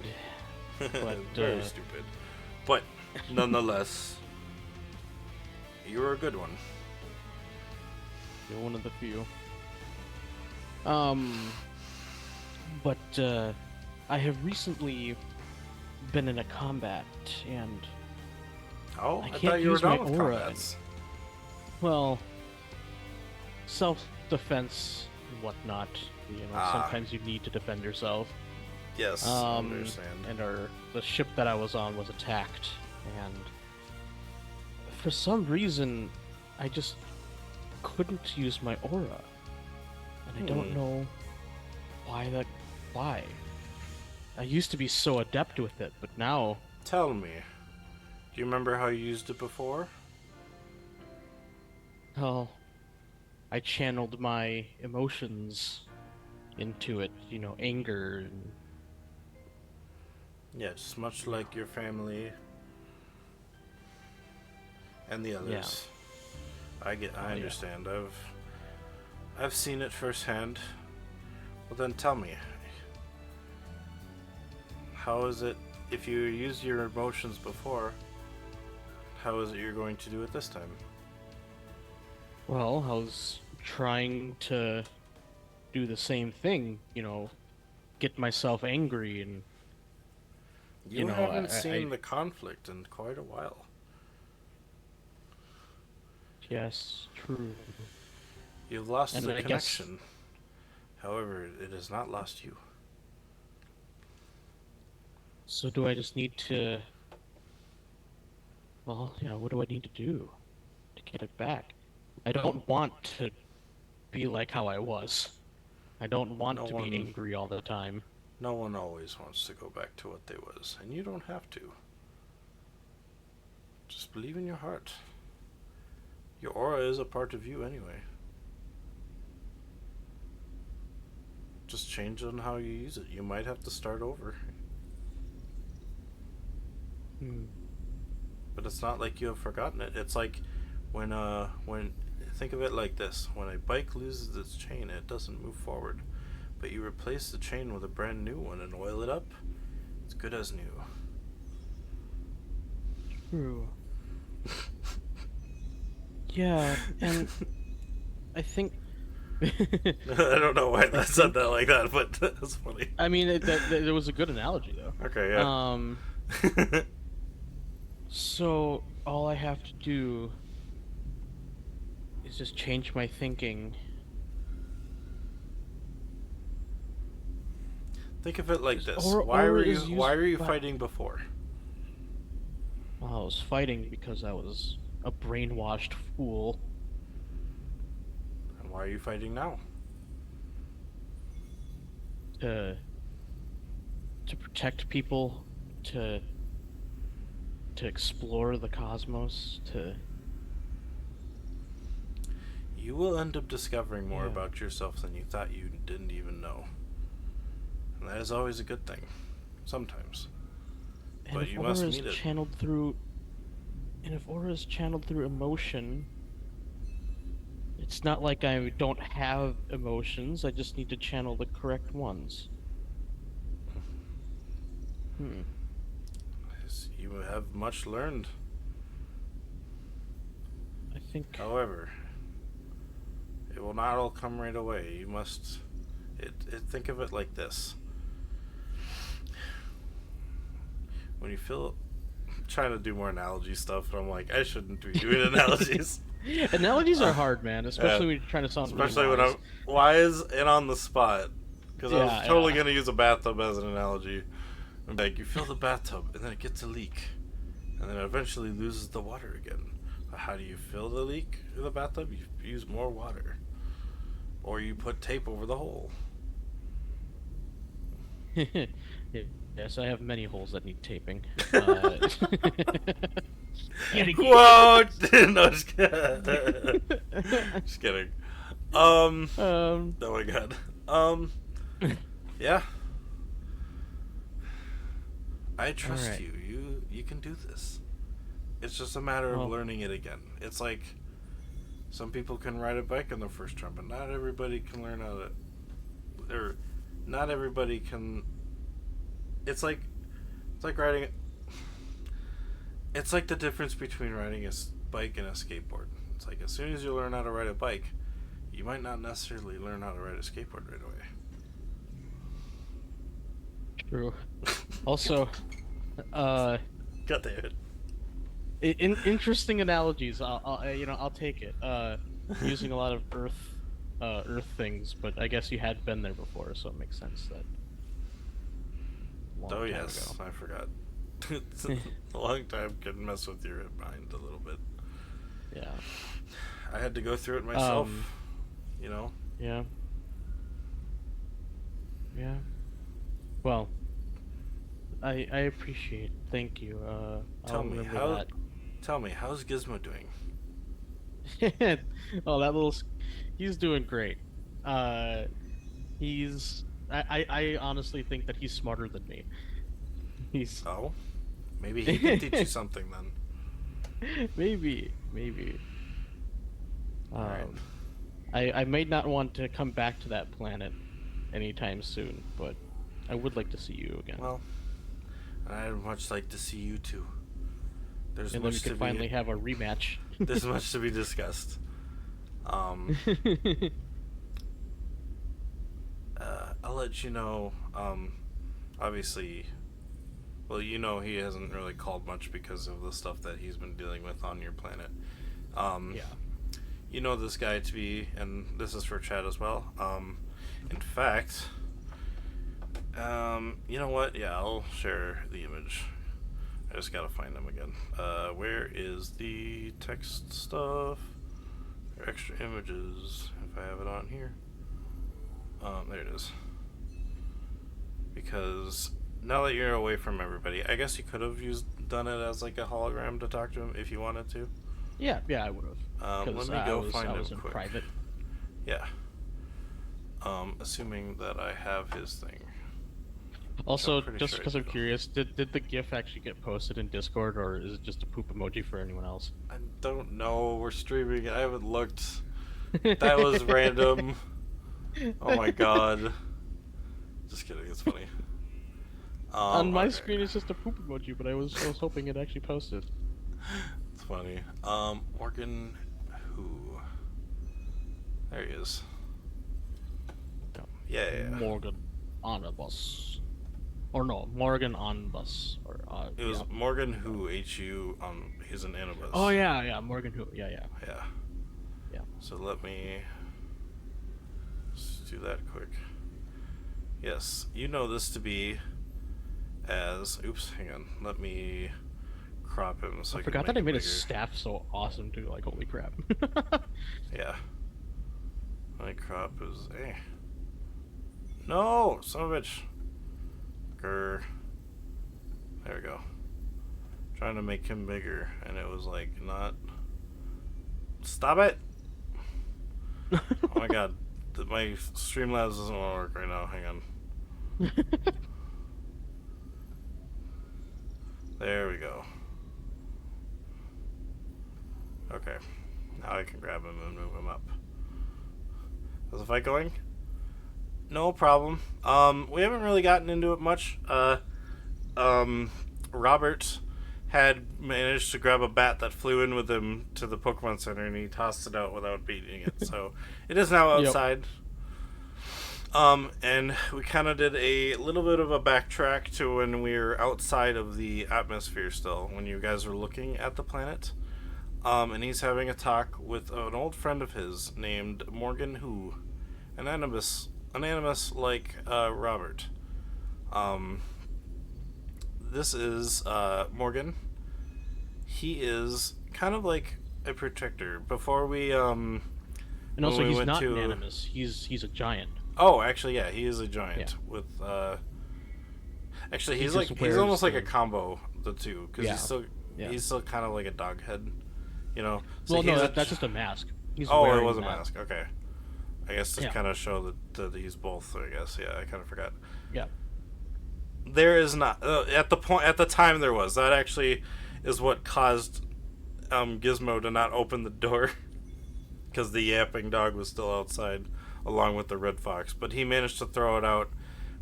But, Very stupid. But, nonetheless, you were a good one. You're one of the few. But I have recently been in a combat, and Oh, I I can't thought you were use my done with aura combats. well, self-defense and whatnot. Sometimes you need to defend yourself. Yes, I understand. And the ship that I was on was attacked, and for some reason, I just couldn't use my aura, and I don't know why. Why? I used to be so adept with it, but now. Tell me, do you remember how you used it before? Oh, I channeled my emotions into it, anger and Yes, much like your family and the others. I understand. I've seen it firsthand. Well, then tell me, how is it if you used your emotions before? How is it you're going to do it this time? Well, I was trying to do the same thing, get myself angry and You haven't seen the conflict in quite a while. Yes, true. You've lost And the I guess- connection. However, it has not lost you. So do I just need to well, what do I need to do to get it back? I don't want to be like how I was. I don't want No to one- be angry all the time. No one always wants to go back to what they was, and you don't have to. Just believe in your heart. Your aura is a part of you anyway. Just change on how you use it. You might have to start over. But it's not like you have forgotten it. It's like when think of it like this. When a bike loses its chain, it doesn't move forward. But you replace the chain with a brand new one and oil it up, it's good as new. True. Yeah, and I think I don't know why I said that like that, but that's funny. I mean, it was a good analogy though. Okay, yeah. So all I have to do is just change my thinking. Think of it like this. Or- why or were is you why used were you by- fighting before? Well, I was fighting because I was a brainwashed fool. And why are you fighting now? To protect people, to to explore the cosmos, to... You will end up discovering more Yeah. about yourself than you thought you didn't even know. And that is always a good thing. Sometimes. And But if you aura must is meet it. channeled through... And if aura is channeled through emotion... It's not like I don't have emotions, I just need to channel the correct ones. Yes, you have much learned. I think... However, it will not all come right away. You must think of it like this. When you feel... I'm trying to do more analogy stuff, but I'm like, I shouldn't be doing analogies. Analogies are hard, man, especially when you're trying to sound Especially really when wise. I'm wise and on the spot. Because I was Yeah, totally yeah. going to use a bathtub as an analogy. I'm like, you fill the bathtub, and then it gets a leak. And then it eventually loses the water again. But how do you fill the leak in the bathtub? You use more water. Or you put tape over the hole. Yes, I have many holes that need taping. Quote! No, just kidding. Just kidding. Oh my god. Yeah. I trust Alright. you. You can do this. It's just a matter of learning it again. It's like some people can ride a bike on their first time, but not everybody can learn how to. Or not everybody can. It's like riding. It's like the difference between riding a bike and a skateboard. It's like as soon as you learn how to ride a bike, you might not necessarily learn how to ride a skateboard right away. True. Also, God damn it. interesting analogies. I'll take it. Using a lot of Earth things, but I guess you had been there before, so it makes sense that. Oh yes, I forgot. It's a long time can mess with your mind a little bit. Yeah. I had to go through it myself. You know. Yeah. Yeah. Well, I appreciate it. Thank you. Tell me how's Gizmo doing? Oh, that little... He's doing great. He's... I honestly think that he's smarter than me. He's... Oh? Maybe he can teach you something then. Maybe. Alright. I may not want to come back to that planet anytime soon, but I would like to see you again. Well, I'd much like to see you too. There's and then we much could finally have a rematch. There's much to be discussed. I'll let you know. Obviously, well, you know he hasn't really called much because of the stuff that he's been dealing with on your planet. Yeah. You know this guy to be, and this is for Chad as well. In fact, you know what? Yeah, I'll share the image. I just gotta find him again. Where is the text stuff? Or extra images, if I have it on here. There it is. Because now that you're away from everybody, I guess you could have done it as like a hologram to talk to him if you wanted to. Yeah, I would have. Let me go find him in quick. Private. Yeah. Assuming that I have his thing. Also, pretty just sure I because I'm do. curious, did the GIF actually get posted in Discord, or is it just a poop emoji for anyone else? I don't know. We're streaming. I haven't looked. That was random. Oh my god. Just kidding. It's funny. On my okay. screen, it's just a poop emoji, but I was hoping it actually posted. It's funny. Morgan, who? There he is. Yeah. Morgan on a bus. Or no, Morgan on bus. Or It was Morgan who HU. He's an Anubis. Oh yeah, Morgan who? Yeah. Yeah. So let me just do that quick. Yes, you know this to be as. Oops, hang on. Let me crop him so I I forgot can that I make made it his staff so awesome too. Like, holy crap. Yeah. My crop is No, son of a bitch. Grr. There we go. trying to make him bigger, and it was like not. Stop it! Oh my god, my Streamlabs doesn't want to work right now. Hang on. There we go. Okay, now I can grab him and move him up. How's the fight going? No problem. We haven't really gotten into it much. Robert had managed to grab a bat that flew in with him to the Pokemon Center, and he tossed it out without beating it. So it is now outside. And we kind of did a little bit of a backtrack to when we were outside of the atmosphere still, when you guys were looking at the planet. And he's having a talk with an old friend of his named Morgan Who, an animus like Robert. This is Morgan. He is kind of like a protector. Before we And also, we he's went not to- an animus. He's a giant. Oh, actually, yeah, he is a giant Yeah. with. Actually, he's just he's wears almost like the- a combo the two because Yeah. he's still kind of like a dog head, you know. Well, no, he's a- that's just a mask. He's Oh, it wearing was a that. mask. Okay, I guess to Yeah. kind of show that he's both. I guess I kind of forgot. Yeah. There is not at the time there was that actually is what caused Gizmo to not open the door because the yapping dog was still outside along with the red fox, but he managed to throw it out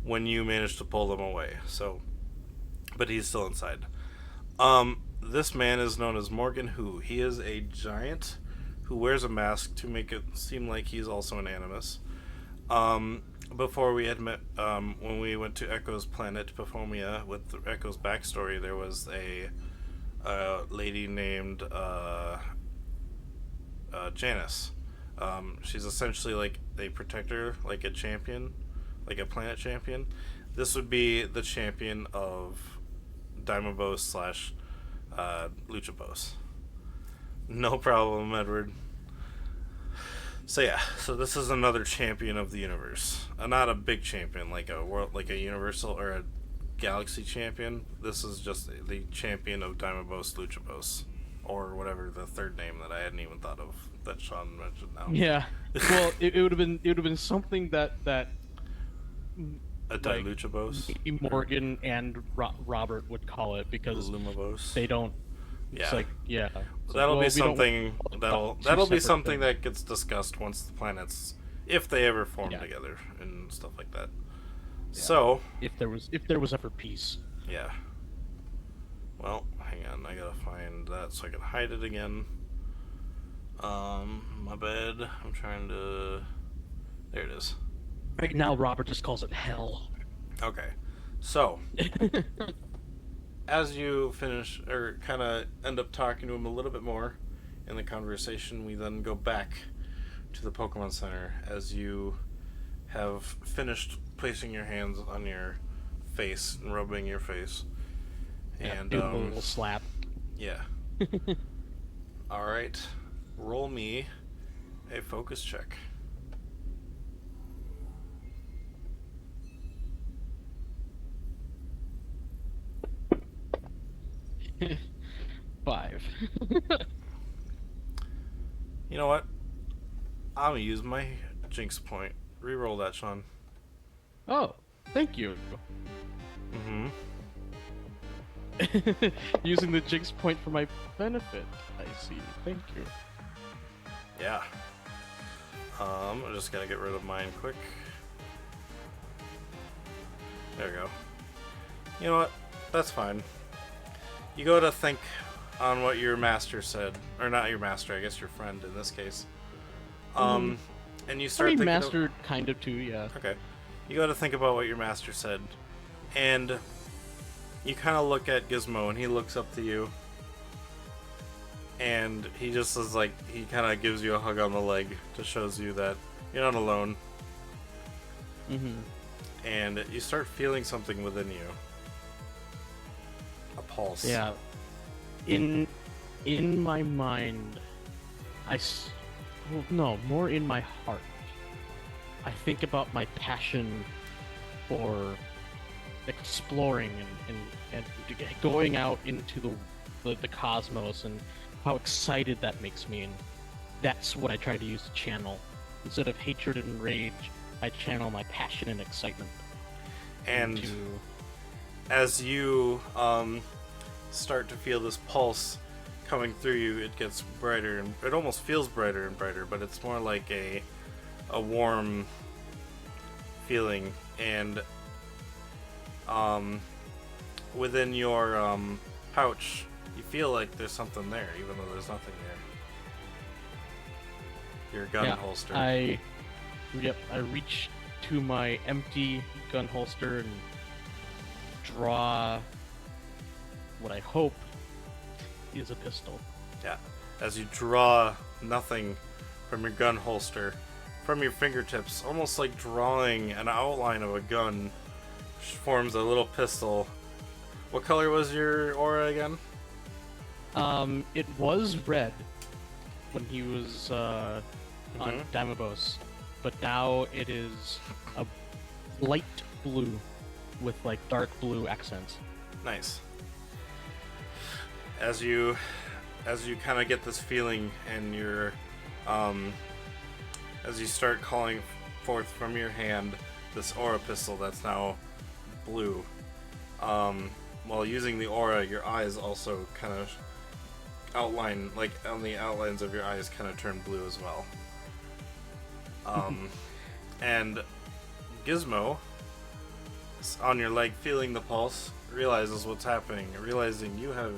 when you managed to pull them away. So, but he's still inside. This man is known as Morgan Who. He is a giant who wears a mask to make it seem like he's also an animus. Before we had met, when we went to Echo's planet, Paphomia, with Echo's backstory, there was a lady named Janice. She's essentially like a protector, like a champion, like a planet champion. This would be the champion of Dimebos slash Luchabos. No problem, Edward. So yeah, so this is another champion of the universe. Not a big champion, like a world, like a universal or a galaxy champion. This is just the champion of Dimebos Luchabos, or whatever the third name that I hadn't even thought of that Sean mentioned now. Yeah. Well, it would have been something that A like, Diluchabos, Morgan and Robert would call it because Lumabos. they don't. Yeah. It's like yeah. It's That'll like, be well, we don't something want that'll two that'll be separate something things. that gets discussed once the planets, if they ever form Yeah. together and stuff like that. So If there was ever peace. yeah. Well, hang on, I gotta find that so I can hide it again. My bad. I'm trying to. There it is. Right now, Robert just calls it hell. Okay, so as you finish or kind of end up talking to him a little bit more in the conversation, we then go back to the Pokemon Center as you have finished placing your hands on your face and rubbing your face. And do a little slap. yeah. All right, roll me a focus check. Five. You know what? I'm gonna use my Jinx point. Reroll that, Sean. Oh, thank you. Mm-hmm. Using the Jinx point for my benefit. I see. Thank you. Yeah. I just gotta get rid of mine quick. There we go. You know what? That's fine. You go to think on what your master said, or not your master, I guess your friend in this case. And you start I mean, thinking of- master kind of too, yeah. Okay. You got to think about what your master said. And you kind of look at Gizmo, and he looks up to you. And he just is like, he kind of gives you a hug on the leg to shows you that you're not alone. Mm-hmm. And you start feeling something within you. A pulse. Yeah. In my mind, well, no, more in my heart. I think about my passion for exploring and going out into the the cosmos and how excited that makes me, and that's what I try to use to channel. Instead of hatred and rage, I channel my passion and excitement. And into... as you start to feel this pulse coming through you, it gets brighter, and it almost feels brighter and brighter, but it's more like a warm feeling. And within your pouch, you feel like there's something there, even though there's nothing there. Your gun holster. I reach to my empty gun holster and draw what I hope is a pistol. Yeah. As you draw nothing from your gun holster, from your fingertips, almost like drawing an outline of a gun, forms a little pistol. What color was your aura again? It was red when he was on Dimebos, but now it is a light blue with like dark blue accents. Nice. As you kind of get this feeling, and you're as you start calling forth from your hand this aura pistol that's now blue, while using the aura, your eyes also kind of outline, like on the outlines of your eyes, kind of turn blue as well. And Gizmo, on your leg, feeling the pulse, realizes what's happening, realizing you have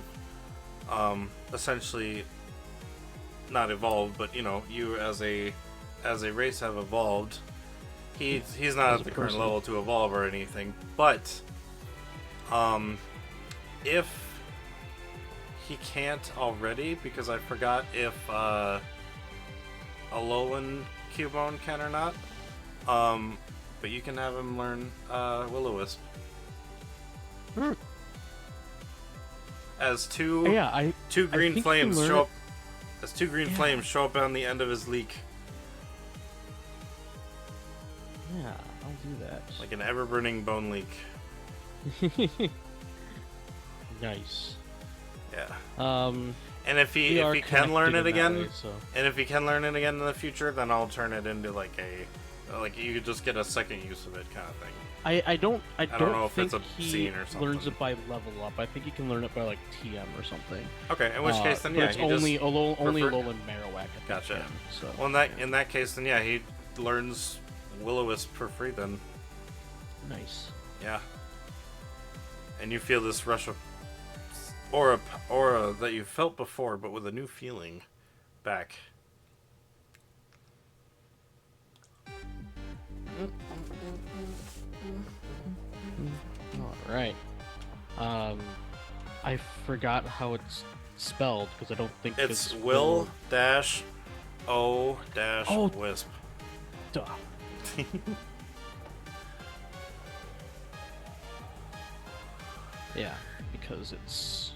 essentially not evolved, but you as a race have evolved. He's not at the current level to evolve or anything, but if he can't already, because I forgot if Alolan Cubone can or not, but you can have him learn Will-O-Wisp. As two green flames show up. As two green flames show up on the end of his leak. Yeah, I'll do that. Like an ever-burning bone leak. Nice. Yeah. And if he can learn it again, and if he can learn it again in the future, then I'll turn it into like you could just get a second use of it kind of thing. I don't know if think it's a he scene or something. learns it by level up. I think he can learn it by like TM or something. Okay, in which case then it's only Alolan Marowak. Gotcha. So well, in that case then he learns Will-O-Wisp for free then. Nice. Yeah. And you feel this rush of aura that you felt before, but with a new feeling back. All right. I forgot how it's spelled because I don't think it's Wisp. Duh. Yeah, because it's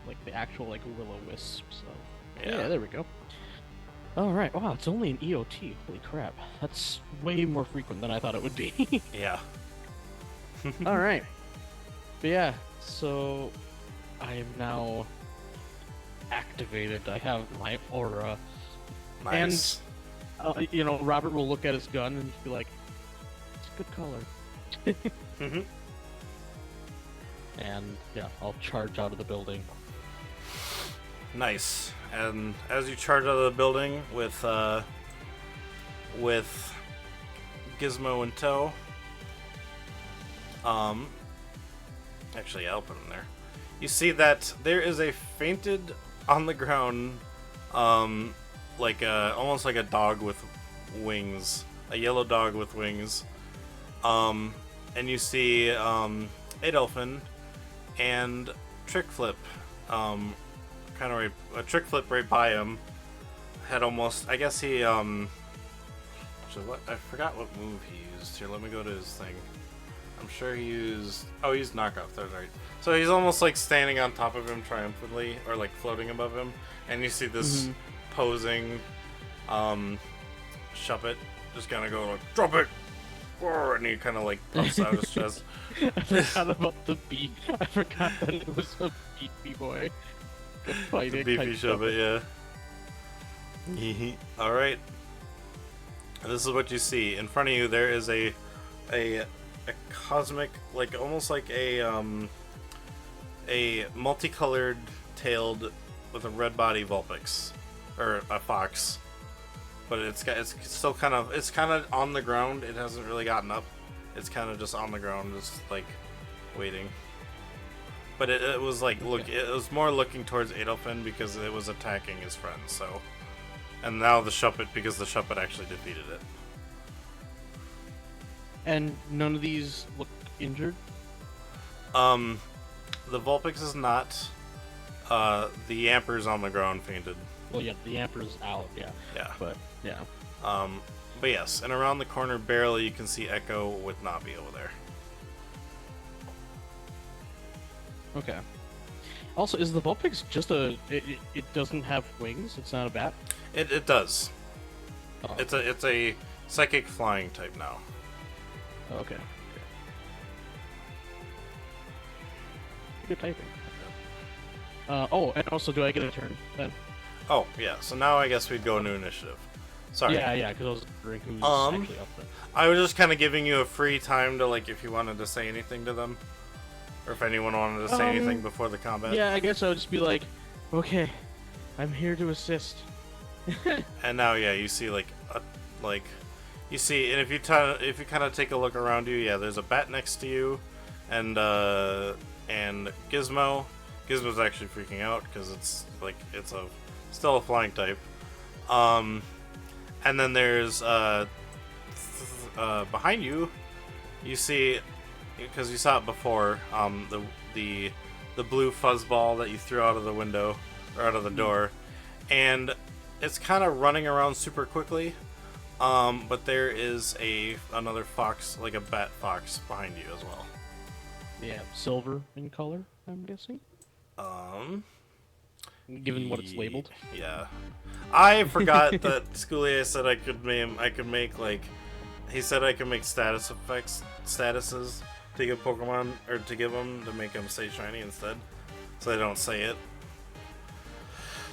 like the actual like Will-O-Wisp. So yeah, there we go. All right. Wow, it's only an EOT. Holy crap, that's way more frequent than I thought it would be. Yeah. All right. But yeah, so I am now activated. I have my aura. Nice. And Robert will look at his gun and be like, "It's a good color." And yeah, I'll charge out of the building. Nice. And as you charge out of the building with Gizmo in tow, actually I'll put him there. You see that there is a fainted on the ground, almost like a dog with wings, a yellow dog with wings, and you see Adolphin and Trick Flip, kind of a Trick Flip right by him. Had almost, I guess he so what, I forgot what move he used. Here, let me go to his thing. I'm sure he used knockoff. That's right. So he's almost like standing on top of him triumphantly, or like floating above him, and you see this posing Shuppet just kind of go like, drop it, "Roar," and he kind of like puffs out his chest. I forgot about the beat. I forgot that it was a beefy boy. The Fighting beefy type shove it, yeah. All right. This is what you see in front of you. There is a cosmic, like almost like a multicolored tailed with a red body Vulpix, or a fox. But it's still kind of on the ground. It hasn't really gotten up. It's kind of just on the ground, just like waiting. But it was like it was more looking towards Adolfin because it was attacking his friend. So, and now the Shuppet because the Shuppet actually defeated it. And none of these look injured? The Vulpix is not. The Yamper's on the ground fainted. Well, yeah, the Amper's out, yeah. Yeah. But, yeah. But yes, and around the corner barely you can see Echo with Navi over there. Okay. Also, is the Vulpix just it doesn't have wings? It's not a bat? It does. Oh. It's a psychic flying type now. Okay. Good typing. Oh, and also, do I get a turn then? Oh yeah, so now I guess we'd go into initiative. Sorry. Yeah, because I was wondering who's actually up there. I was just kind of giving you a free time to, like, if you wanted to say anything to them, or if anyone wanted to say anything before the combat. Yeah, I guess I would just be like, okay, I'm here to assist. And now, yeah, you see you see, and if you kind of take a look around you, yeah, there's a bat next to you, and Gizmo. Gizmo's actually freaking out because it's still a flying type. And then there's behind you, you see, because you saw it before, the blue fuzzball that you threw out of the window or out of the door, and it's kind of running around super quickly. But there is another fox, like a bat fox, behind you as well. Yeah, silver in color, I'm guessing. Given what it's labeled. Yeah, I forgot that Schoolie said I could make like, he said I could make status effects, statuses to give Pokemon, or to give them to make them say shiny instead, so they don't say it.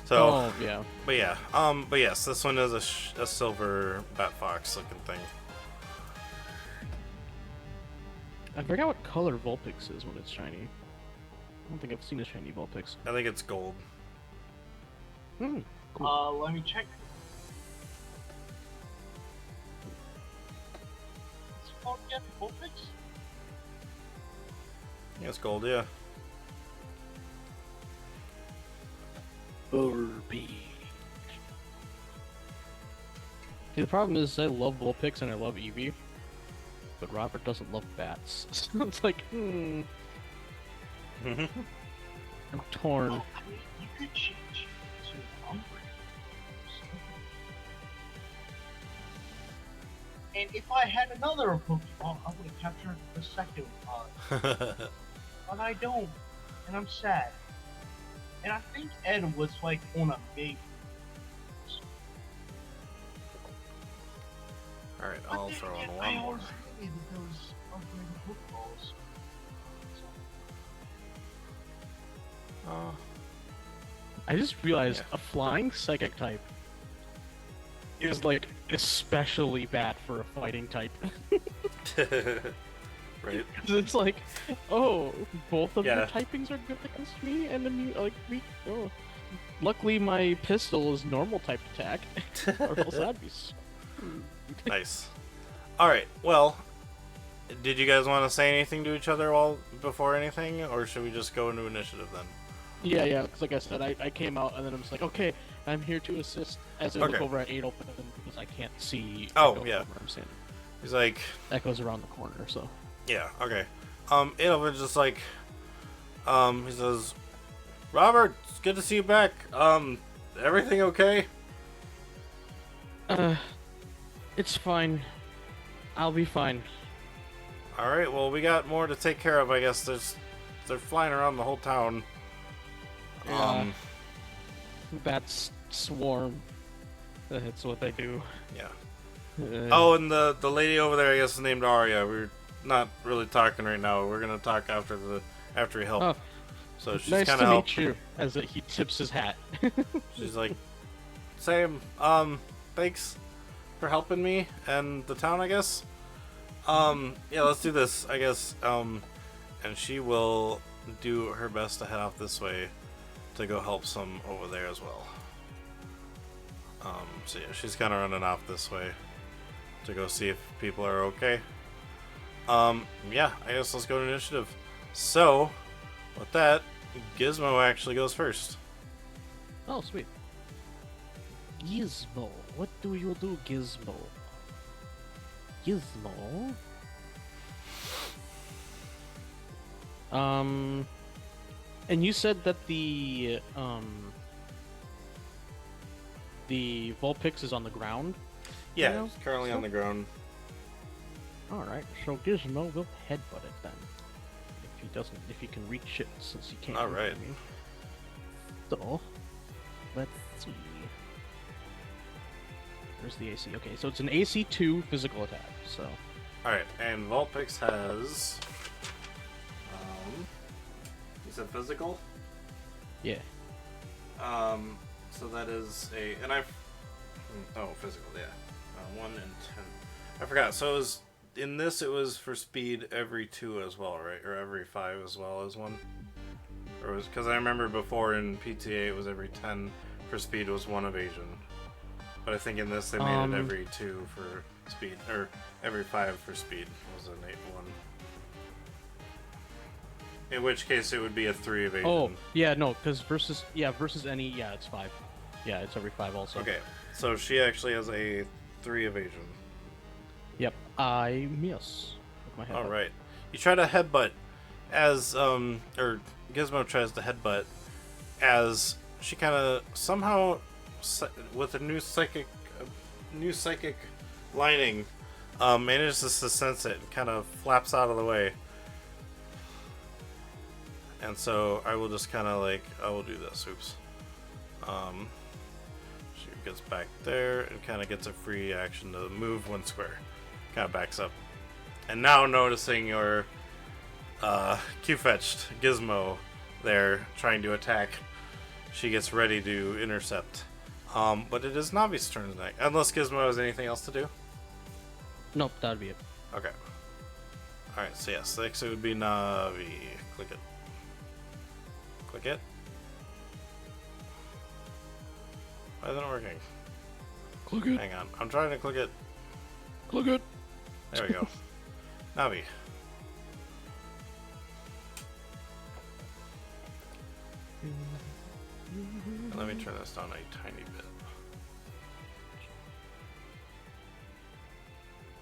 So, oh yeah. But yes, this one is a silver bat fox looking thing. I forgot what color Vulpix is when it's shiny. I don't think I've seen a shiny Vulpix. I think it's gold. Cool. Let me check. What's it called again? Vulpix? Yeah, it's gold, yeah. See, the problem is I love Vulpix and I love Eevee, but Robert doesn't love bats. So it's like, I'm torn. Well, I mean, you could change it to Umbreon. And if I had another Pokemon, I would have captured the second one. But I don't, and I'm sad. And I think Ed was like on a maybe. Alright, But I'll then throw in again, one I more. always hated those upgraded Pokeballs. Oh. I just realized a flying psychic type is like especially bad for a fighting type. Right. Because it's like, oh, both of Yeah. your typings are good against me, and oh. Luckily, my pistol is normal type attack, or else that'd be screwed. Nice. Alright, well, did you guys want to say anything to each other before anything, or should we just go into initiative then? Yeah, because like I said, I came out, and then I'm just like, okay, I'm here to assist as I look Okay. over at Adolfin, because I can't see Oh, Echo yeah. from where I'm standing. He's like, Echo's around the corner, so. yeah, okay. Adolfin's just like, he says, Robert, it's good to see you back. Everything okay? It's fine. I'll be fine. Alright, well, we got more to take care of, I guess. They're flying around the whole town. Yeah. Bats swarm. That's what they do. Yeah. Oh, and the lady over there, I guess, is named Arya. We're not really talking right now. We're gonna talk after we help. Oh, So she's nice kind to of help. meet you. As he tips his hat. She's like, Sam, thanks for helping me and the town, I guess. Yeah, let's do this, I guess. And she will do her best to head off this way to go help some over there as well. So yeah, she's kind of running off this way to go see if people are okay. Yeah, I guess let's go to initiative. So, with that, Gizmo actually goes first. Oh, sweet. Gizmo. What do you do, Gizmo? Gizmo? And you said that the Vulpix is on the ground? Yeah, You know, it's currently on the ground. Alright, so Gizmo will headbutt it then. If he can reach it, since he can't. Alright. So, let's see. Where's the AC? Okay, so it's an AC 2 physical attack, so. Alright, and Vulpix has. You said physical? Yeah. So that is a. And I've. Oh, physical, yeah. 1 and 10. I forgot. So it was. In this, it was for speed every 2 as well, right? Or every 5 as well as 1? Or was. Because I remember before in PTA it was every 10 for speed was 1 evasion. But I think in this they made it every 2 for speed. Or every 5 for speed was an 8-1. In which case it would be a 3 evasion. Oh, yeah, no, because versus any, yeah, it's 5. Yeah, it's every 5 also. Okay, so she actually has a 3 evasion. Yep, I miss with my head. All right, you try to headbutt as or Gizmo tries to headbutt as she kind of somehow with a new psychic lining manages to sense it and kind of flaps out of the way. And so I will just kind of like I will do this. Oops. She gets back there and kind of gets a free action to move 1 square. Kind of backs up. And now noticing your Q-fetched Gizmo there trying to attack, she gets ready to intercept. But it is Navi's turn next. Unless Gizmo has anything else to do? Nope, that'd be it. Okay. Alright, so yes, next it would be Navi. Click it. Click it. Why isn't it working? Click it. Hang on. I'm trying to click it. Click it. There we go. Navi. Let me turn this down a tiny bit.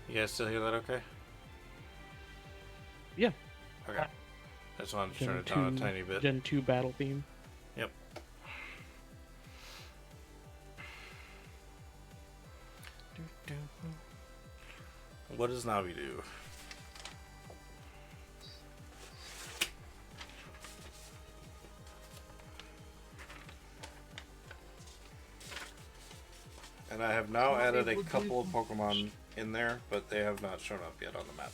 You guys still hear that okay? Yeah. Okay. I just wanted to turn it down a tiny bit. Gen 2 battle theme. Yep. What does Navi do? And I have now added a couple of Pokemon in there, but they have not shown up yet on the map.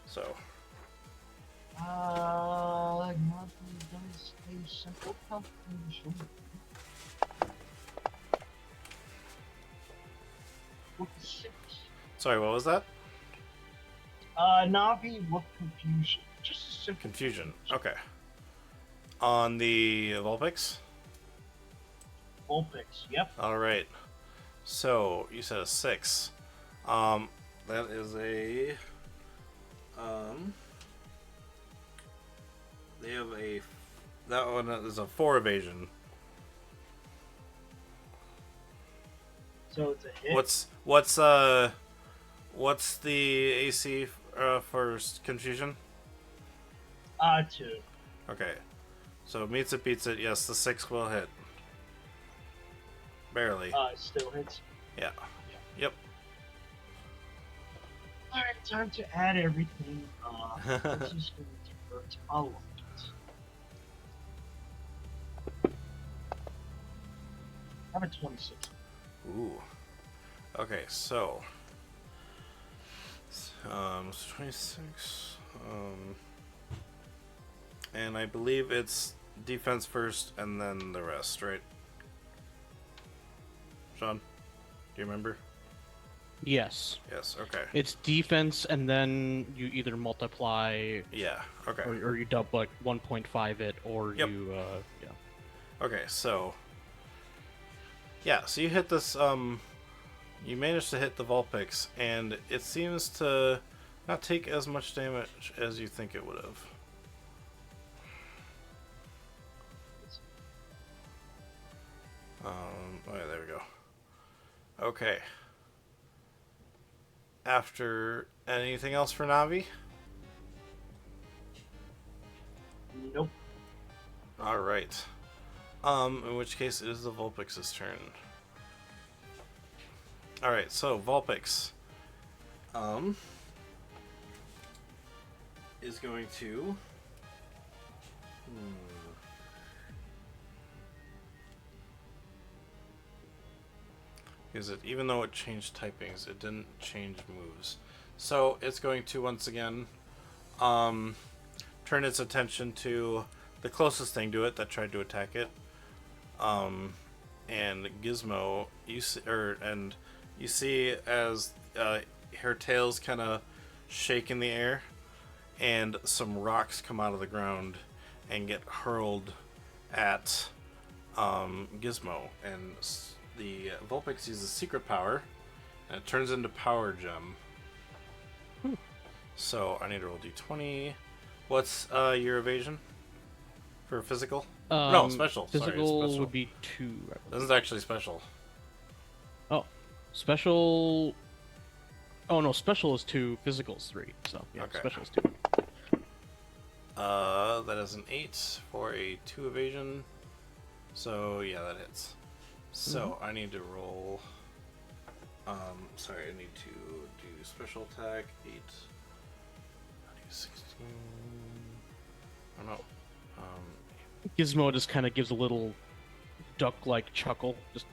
So. Nothing does a simple calculation. With 6. Sorry, what was that? Navi with confusion. Just a simple Confusion. Okay. On the Vulpix? Vulpix, yep. Alright. So, you said a 6. That is a... They have a... That one is a 4 evasion. So it's a hit. What's the AC for confusion? 2. Okay. So meets it, beats it. Yes, the 6 will hit. Barely. It still hits. Yeah. Yep. Alright, time to add everything. This is going to hurt a lot. I have a 26. Ooh. Okay, so So 26. And I believe it's defense first and then the rest, right? Sean, do you remember? Yes. Yes, okay. It's defense, and then you either multiply, Yeah, okay. or you double like 1.5 it, or Yep. you yeah. Okay, so yeah, so you hit this you managed to hit the Vulpix, and it seems to not take as much damage as you think it would have. Oh yeah, there we go. Okay. After anything else for Navi? Nope. Alright. In which case it is the Vulpix's turn. Alright, so Vulpix is going to Is it, even though it changed typings, it didn't change moves. So it's going to once again turn its attention to the closest thing to it that tried to attack it. And Gizmo, you see as her tail's kind of shake in the air, and some rocks come out of the ground and get hurled at Gizmo, and the Vulpix uses secret power, and it turns into Power Gem. So I need to roll d20. What's your evasion for physical? No, special. Physical, Sorry, special would be 2. This is actually special. Oh, special. Oh no, special is 2, physical is 3. So yeah, Okay. special is 2. That is an 8 for a 2 evasion. So yeah, that hits. So I need to roll. Sorry, I need to do special attack 8. I do 16. Oh no. Gizmo just kind of gives a little duck-like chuckle, just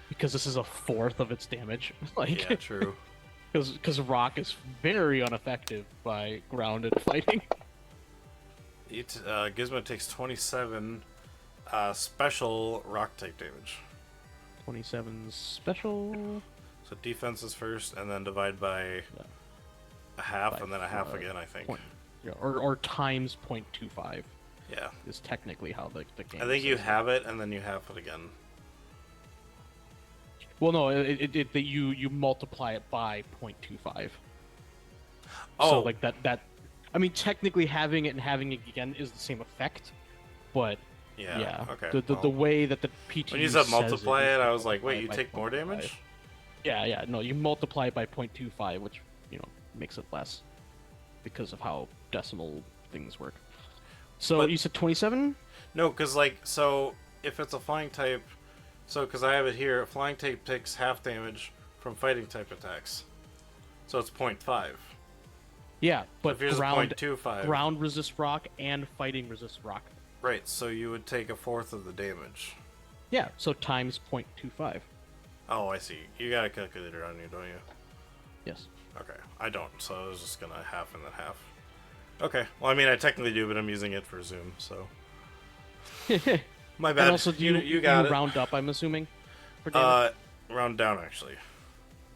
because this is a fourth of its damage. Like, Yeah, true. because rock is very ineffective by grounded fighting. Gizmo takes 27 special rock type damage. 27 special. So defense is first, and then divide by a half, and then a half again, I think. Yeah, or times 0.25 Yeah. is technically how the game. I think you says it. have it, and then you half it again. Well, no, you multiply it by 0.25. Oh, So like that. I mean, technically having it and having it again is the same effect, but yeah. Okay. The well, way that the PTU when you said says multiply is it, I was like, wait, you by take more 0.25. damage? Yeah. No, you multiply it by 0.25, which makes it less because of how decimal things work. So But- you said 27? No, because so if it's a flying type, because I have it here, flying type takes half damage from fighting type attacks, so it's 0.5. Yeah, but if yours is ground 0.25, ground resist rock and fighting resist rock. right? So you would take a fourth of the damage. Yeah, so times 0.25. Oh, I see. You got a calculator on you, don't you? Yes. Okay, I don't, so I was just gonna half and then half. Okay, well, I mean, I technically do, but I'm using it for Zoom, so my bad. And also, do you got it. round up? I'm assuming. For damage? Round down actually.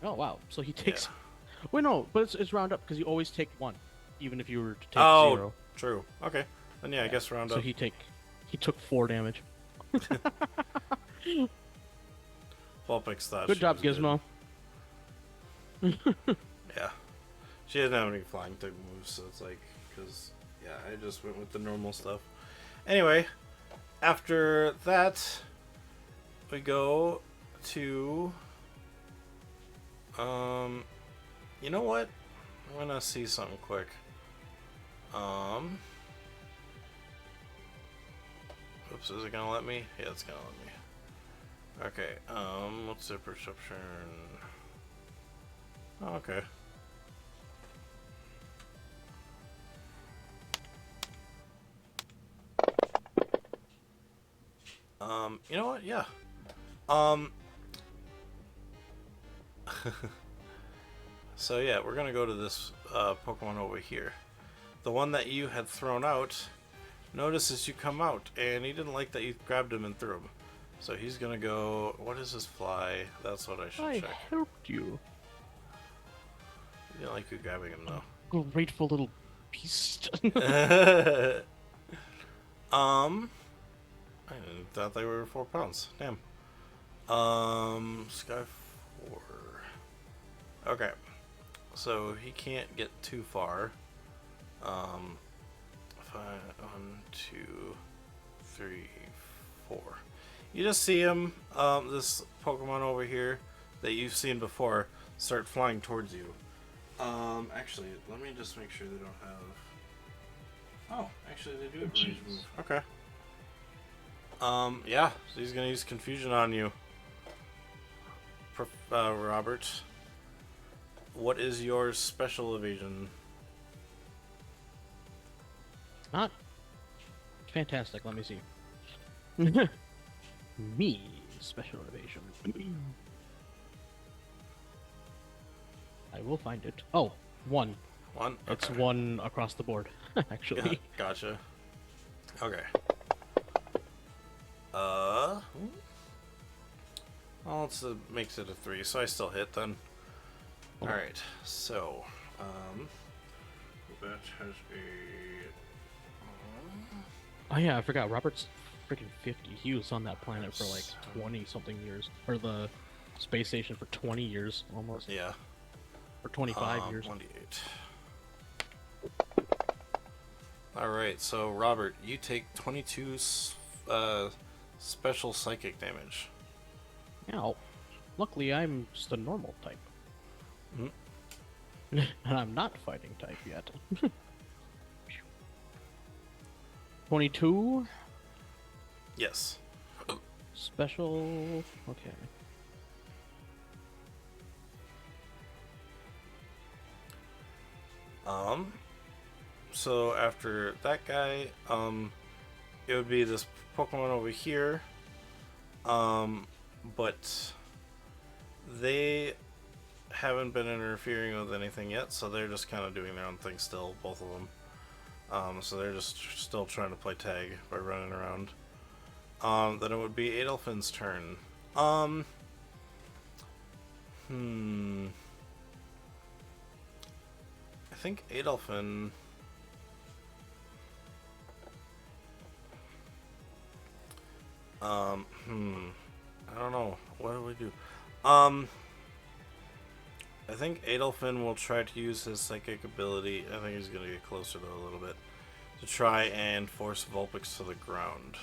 Oh wow! So he takes. Yeah. Wait, no, but it's round up because you always take 1, even if you were to take Oh, 0. true. Okay, then yeah, I guess round So up. he took 4 damage. Vulpix thought. Good she job, was Gizmo. Yeah, she didn't have any flying type moves, so it's like, because yeah, I just went with the normal stuff. Anyway, after that, we go to you know what? I'm gonna see something quick. Oops, is it gonna let me? Yeah, it's gonna let me. Okay, what's the perception? Oh, okay. You know what? Yeah. So yeah, we're gonna go to this Pokemon over here. The one that you had thrown out notices you come out, and he didn't like that you grabbed him and threw him. So he's gonna go. What is his fly? That's what I should I check. helped you. He didn't like you grabbing him Grateful little beast. though. I didn't thought they were 4 pounds. Damn. Sky 4. Okay. So he can't get too far. 5, 1, 2, 3, 4. You just see him, this Pokemon over here that you've seen before, start flying towards you. Actually, let me just make sure they don't have. Oh, actually, they do have a range move. Okay. Yeah, so he's gonna use Confusion on you. Robert, what is your special evasion? Not fantastic. Let me see. Me special evasion. I will find it. Oh, 1. 1? It's Okay. 1 across the board, actually. Gotcha. Okay. Well, makes it a 3, so I still hit then. Okay. Alright, so, that has a... Oh yeah, I forgot. Robert's freaking 50. He was on that planet for like 20-something years. Or the space station for 20 years, almost. Yeah. Or 25 years. 1d8. Alright, so Robert, you take 22 special psychic damage. Now, luckily I'm just a normal type. Mhm. And I'm not fighting type yet. 22 Yes. special. Okay. So after that guy, it would be this Pokemon over here. But they haven't been interfering with anything yet, so they're just kind of doing their own thing still, both of them. So they're just still trying to play tag by running around. Then it would be Adelphin's turn. I think Adelphin... I don't know. What do we do? I think Adelphin will try to use his psychic ability. I think he's going to get closer though a little bit to try and force Vulpix to the ground.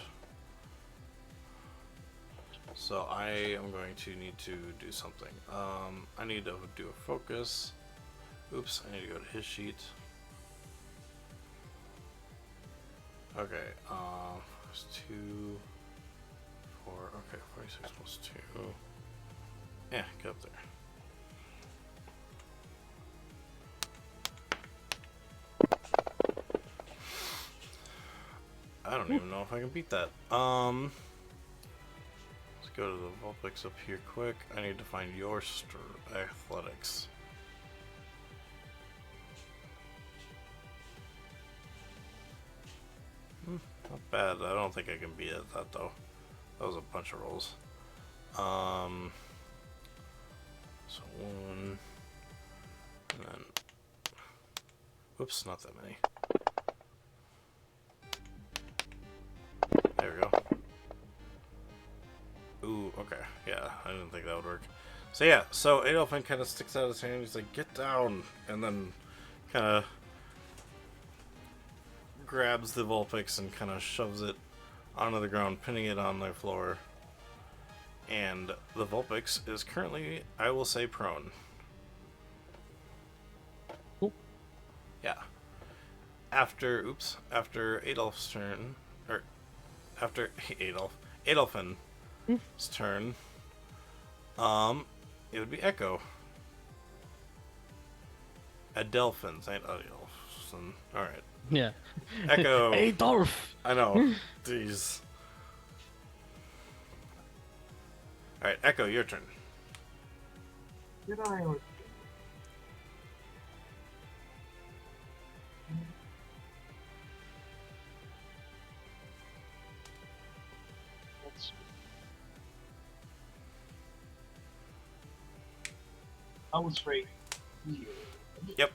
So I am going to need to do something. I need to do a focus. Oops, I need to go to his sheet. Okay, plus 2, 4, okay, 46 plus 2. Yeah, get up there. I don't even know if I can beat that. Let's go to the Vulpix up here quick. I need to find your athletics. Not bad. I don't think I can beat it that though. That was a bunch of rolls. So 1, and then, whoops, not that many. There we go. Ooh, okay. Yeah, I didn't think that would work. So yeah, so Adelphin kind of sticks out his hand. He's like, "Get down!" and then kind of grabs the Vulpix and kind of shoves it onto the ground, pinning it on the floor. And the Vulpix is currently, I will say, prone. Cool. Yeah. After Adolf's turn, or after Adelphin's turn, it would be Echo. Adelphins, ain't Adelphins. Alright. Yeah. Echo. Adolf! I know. Jeez. Alright, Echo, your turn. Did I or I was right here. Yep.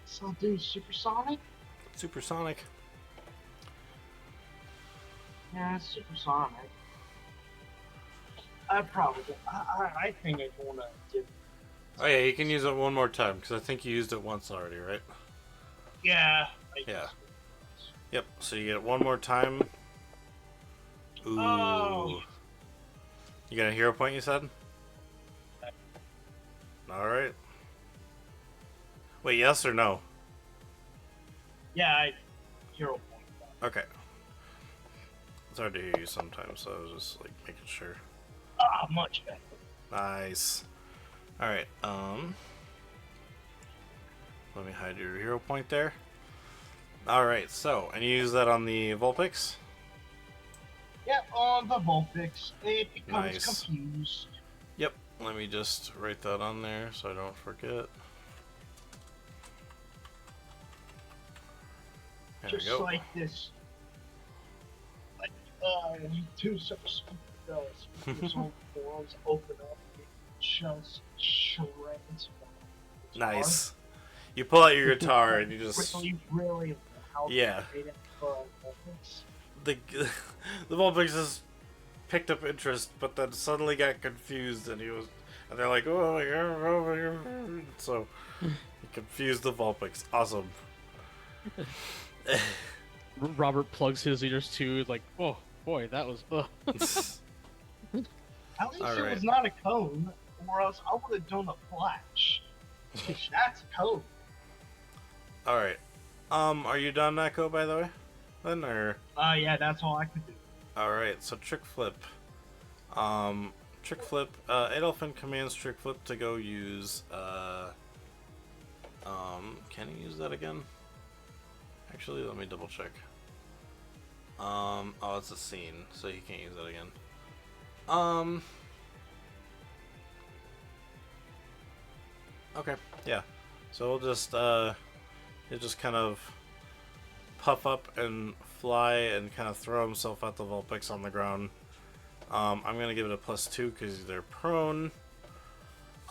So I'll do Supersonic? Supersonic. Yeah, Supersonic. I think I want to do. Oh yeah, you can use it one more time because I think you used it once already, right? Yeah. Yeah. Yep. So you get it one more time. Ooh. Oh. You got a hero point, you said? All right. Wait, yes or no? Yeah, hero point. Okay. It's hard to hear you sometimes, so I was just like making sure. Ah, much better. Nice. All right. Let me hide your hero point there. All right. So, and you use that on the Vulpix? Yeah, on the Vulpix, it becomes Nice. confused. Yep. Let me just write that on there so I don't forget. There Just we go. like this. Like, you two separate speakers on forums open up, it just shreds. Nice. You pull out your guitar and you just really loud. yeah. Vulpix. The the Vulpix just picked up interest, but then suddenly got confused, and they're like, oh, yeah, so he confused the Vulpix. Awesome. Robert plugs his ears too, like, oh boy, that was. At least All it right. was not a cone, or else I would have done a flash. That's a cone. All right. Are you done, Echo? By the way, then or Yeah, that's all I could do. all right. So trick flip. Trick flip. Adolphin commands trick flip to go use. Can he use that again? Actually, let me double check. Oh, it's a scene, so he can't use that again. Okay, yeah. So we'll just, he'll just kind of puff up and fly and kind of throw himself at the Vulpix on the ground. I'm gonna give it a +2 because they're prone.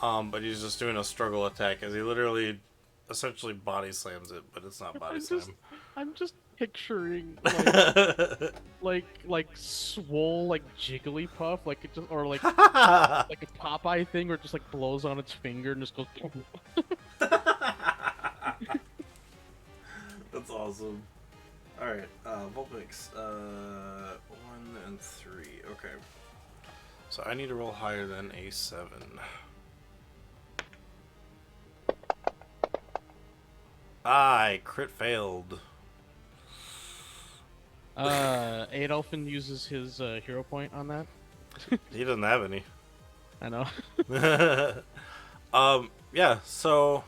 But he's just doing a struggle attack as he literally, essentially body slams it, but it's not body slam. I'm just picturing like swole like Jigglypuff, like it just or like a Popeye thing, where it just like blows on its finger and just goes. That's awesome. Alright, Vulpix, 1 and 3. Okay. So I need to roll higher than a 7. I crit failed. Adolphin uses his hero point on that. He doesn't have any. I know. Yeah, so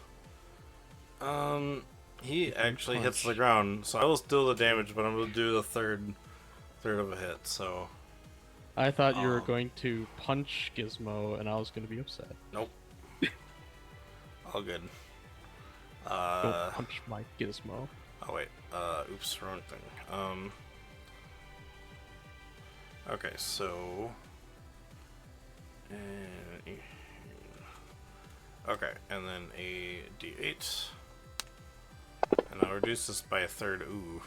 he actually hits the punch. ground, so I will steal the damage, but I'm gonna do the third of a hit, so I thought you were going to punch Gizmo, and I was going to be upset. nope. All good. Don't punch my Gizmo. Oh wait, oops, wrong thing. Okay, so okay, and then a D8, and I'll reduce this by a third. Ooh,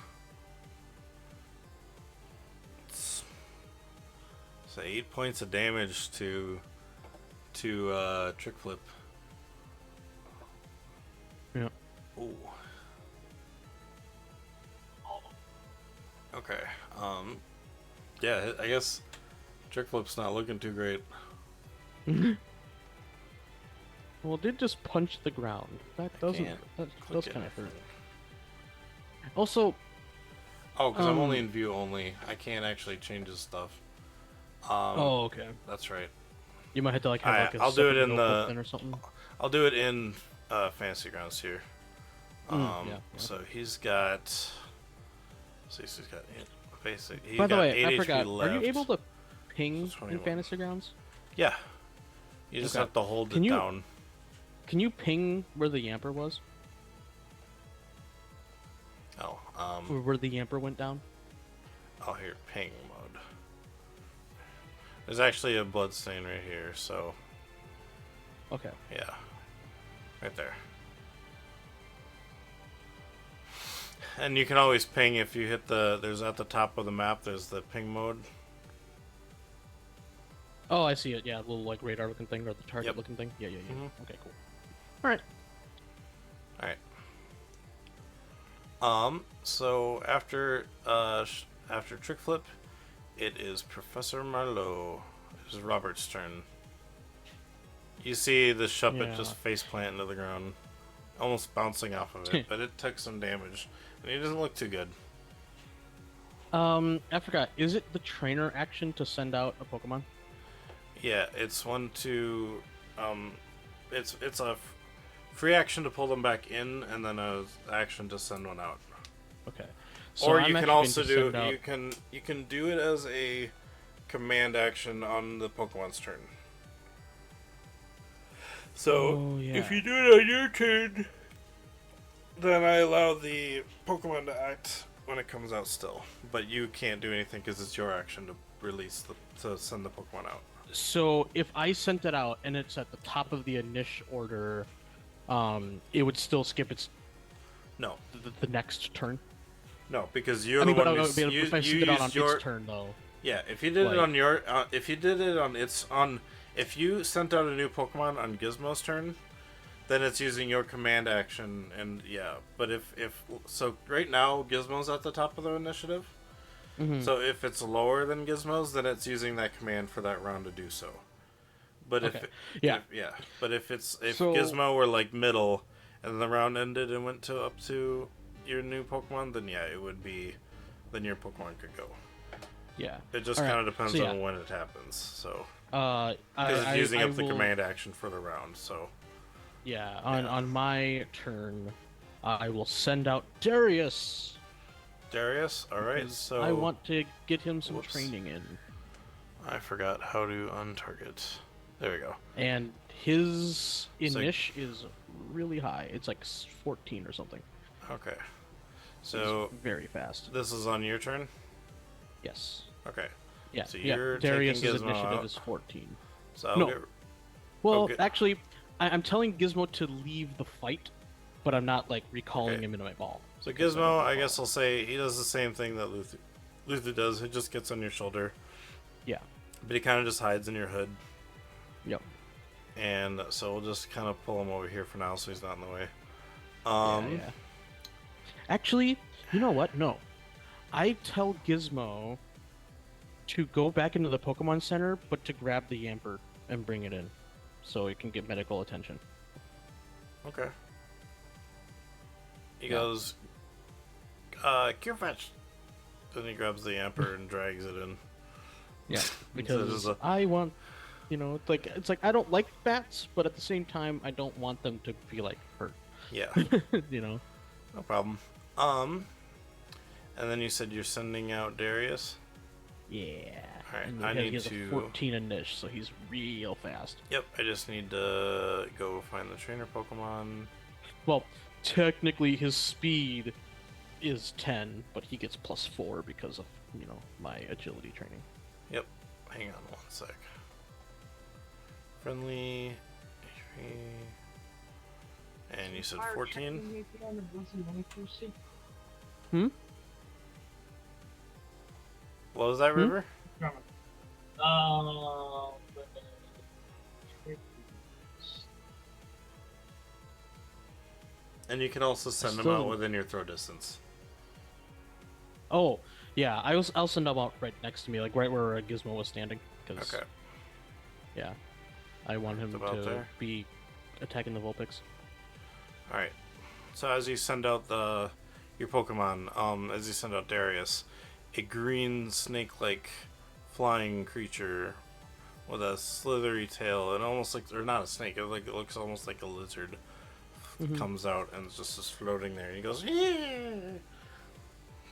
so 8 points of damage to trick flip. Yeah. Ooh. Okay. Yeah, I guess trick flip's not looking too great. Well, it did just punch the ground. That doesn't. That does it. kind of hurt. Also. Oh, because I'm only in view only. I can't actually change his stuff. Oh, okay. That's right. You might have to like have like a I'll do it separate in notebook the. then or something. I'll do it in Fantasy Grounds here. So he's got. See, so he's got basic. He's By the got way, 8 I HP forgot. left. Are you able to ping So in 21. Fantasy Grounds? Yeah. You just Okay. have to hold Can it you- down. Can you ping where the Yamper was? Oh, Or where the Yamper went down? oh, here, ping mode. There's actually a bloodstain right here, so Okay. yeah, right there. And you can always ping if you hit there's at the top of the map, there's the ping mode. Oh, I see it. Yeah, little like radar looking thing or the target Yep. looking thing. Yeah. Mhm. Okay, cool. All right. So after Trick Flip, it is Professor Marlowe. It is Robert's turn. You see the Shuppet Yeah. just face plant into the ground, almost bouncing off of it, but it took some damage, and he doesn't look too good. I forgot. Is it the trainer action to send out a Pokemon? Yeah, it's one to, it's a free action to pull them back in, and then a action to send one out. Okay. Or I'm you can actually also going to do send out- you can do it as a command action on the Pokemon's turn. So Oh, yeah. if you do it on your turn, then I allow the Pokemon to act when it comes out still, but you can't do anything because it's your action to to send the Pokemon out. So if I sent it out and it's at the top of the initial order, it would still skip its No, the next turn. no, because you're I mean, the but one I- who if I sent it out on its turn though. Yeah, if you did it Like- on your, if you did it on if you sent out a new Pokemon on Gizmo's turn, then it's using your command action, and yeah. But if so, right now Gizmo's at the top of the initiative. Mhm. So if it's lower than Gizmo's, then it's using that command for that round to do so. But Okay. if Yeah. but if So- Gizmo were like middle, and the round ended and went to up to your new Pokemon, then yeah, it would be, then your Pokemon could go. Yeah. It just All right, kind of depends so yeah. on when it happens. So Because because it's using up the will, command action for the round. So Yeah. On my turn, I will send out Darius. Darius, all right. because So I want to get him some Whoops. training in, I forgot how to untarget. There we go. and his So- initial is really high. It's like 14 or something. Okay. He's So very fast. this is on your turn. Yes. Okay. Yeah. So yeah. you're Darius's taking Gizmo initiative out. is 14. So I'll No. get. Well, Okay. actually, I'm telling Gizmo to leave the fight, but I'm not like recalling Okay. him into my ball. So because I Gizmo, don't I recall. guess I'll say he does the same thing that Luther does. He just gets on your shoulder, Yeah. but he kind of just hides in your hood. Yep. And so we'll just kind of pull him over here for now, so he's not in the way. Yeah. Actually, you know what? No. I tell Gizmo to go back into the Pokemon Center, but to grab the Yamper and bring it in, so it can get medical attention. Okay. He Yeah. goes, Cure Fetch. Then he grabs the Yamper and drags it in. Yeah. So Because there's a- I want, it's like I don't like bats, but at the same time, I don't want them to be like hurt. Yeah, you know. no problem. And then you said you're sending out Darius. Yeah. Alright, And I he need has to- a 14 initial, so he's real fast. Yep, I just need to go find the trainer Pokemon. Well, technically his speed is 10, but he gets +4 because of, my agility training. Yep, hang on one sec. Friendly, HP. And you said 14? Hmm? What was that, Hmm? River? And you can also send them out Still- within your throw distance. Oh, yeah, I'll send him out right next to me, like right where Gizmo was standing. Cause, Okay. Yeah. I want him About to there? be attacking the Vulpix. Alright. So as you send out your Pokemon, as you send out Darius, a green snake-like flying creature with a slithery tail and almost like, or not a snake, it looks almost like a lizard, comes out and just floating there. And he goes, yeah.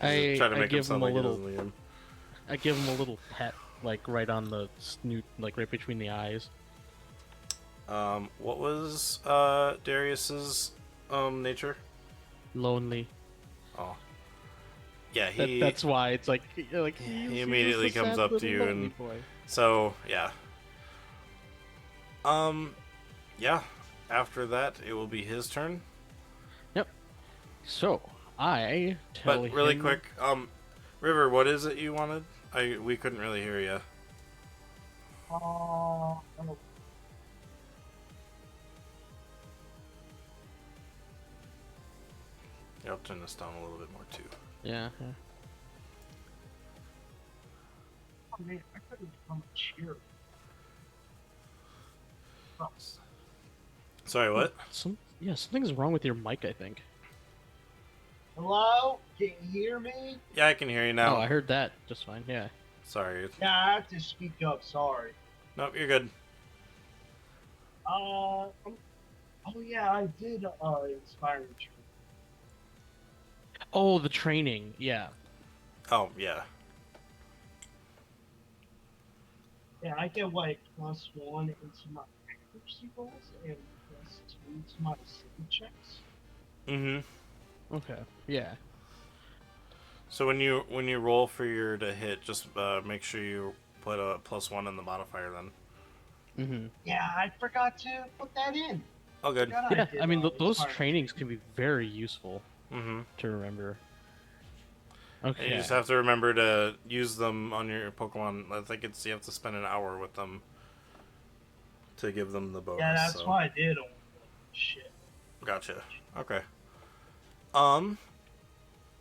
I Try to make him give him sound a like little. he doesn't Liam. I give him a little pet, like right on the snoot, like right between the eyes. What was Darius's nature? Lonely. Oh, yeah. He That's why it's like he immediately he's a comes sad up to little you lonely and boy. so yeah. Yeah. After that, it will be his turn. Yep. So I tell But really him. quick, River, what is it you wanted? We couldn't really hear you. Oh, Yeah, I'll turn this down a little bit more too. Yeah. man, I could have become a cheer. Sorry, what? Something's wrong with your mic, I think. Hello? Can you hear me? Yeah, I can hear you now. Oh, I heard that just fine. Yeah. Sorry. Yeah, I have to speak up. Sorry. Nope, you're good. Oh yeah, I did inspiring training. Oh, the training. Yeah. Oh, yeah. Yeah, I get like +1 into my accuracy rolls and +2 to my save checks. Mm-hmm. Okay. Yeah. So when you roll for your to hit, just make sure you put a +1 in the modifier then. Mm-hmm. Yeah, I forgot to put that in. Oh, good. Forgot Yeah. did, I mean, those inspiring trainings training. can be very useful Mm-hmm. to remember. And Okay. you just have to remember to use them on your Pokemon. I think you have to spend an hour with them to give them the bonus. Yeah, that's so. what I did. Shit. Gotcha. Okay.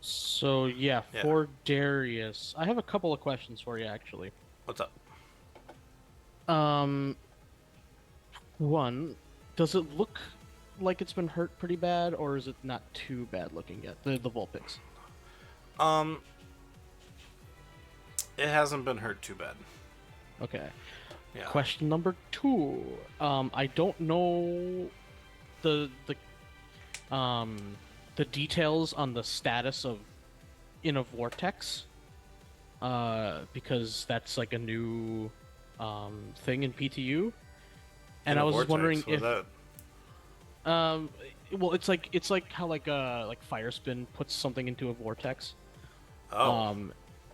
So yeah, Yeah. for Darius, I have a couple of questions for you actually. What's up? One, does it look like it's been hurt pretty bad, or is it not too bad looking yet? The Vulpix. It hasn't been hurt too bad. Okay. Yeah. Question number 2. I don't know the details on the status of in a vortex. Because that's like a new thing in PTU. And I was just wondering if that... well, it's like how like Fire Spin puts something into a vortex. Oh.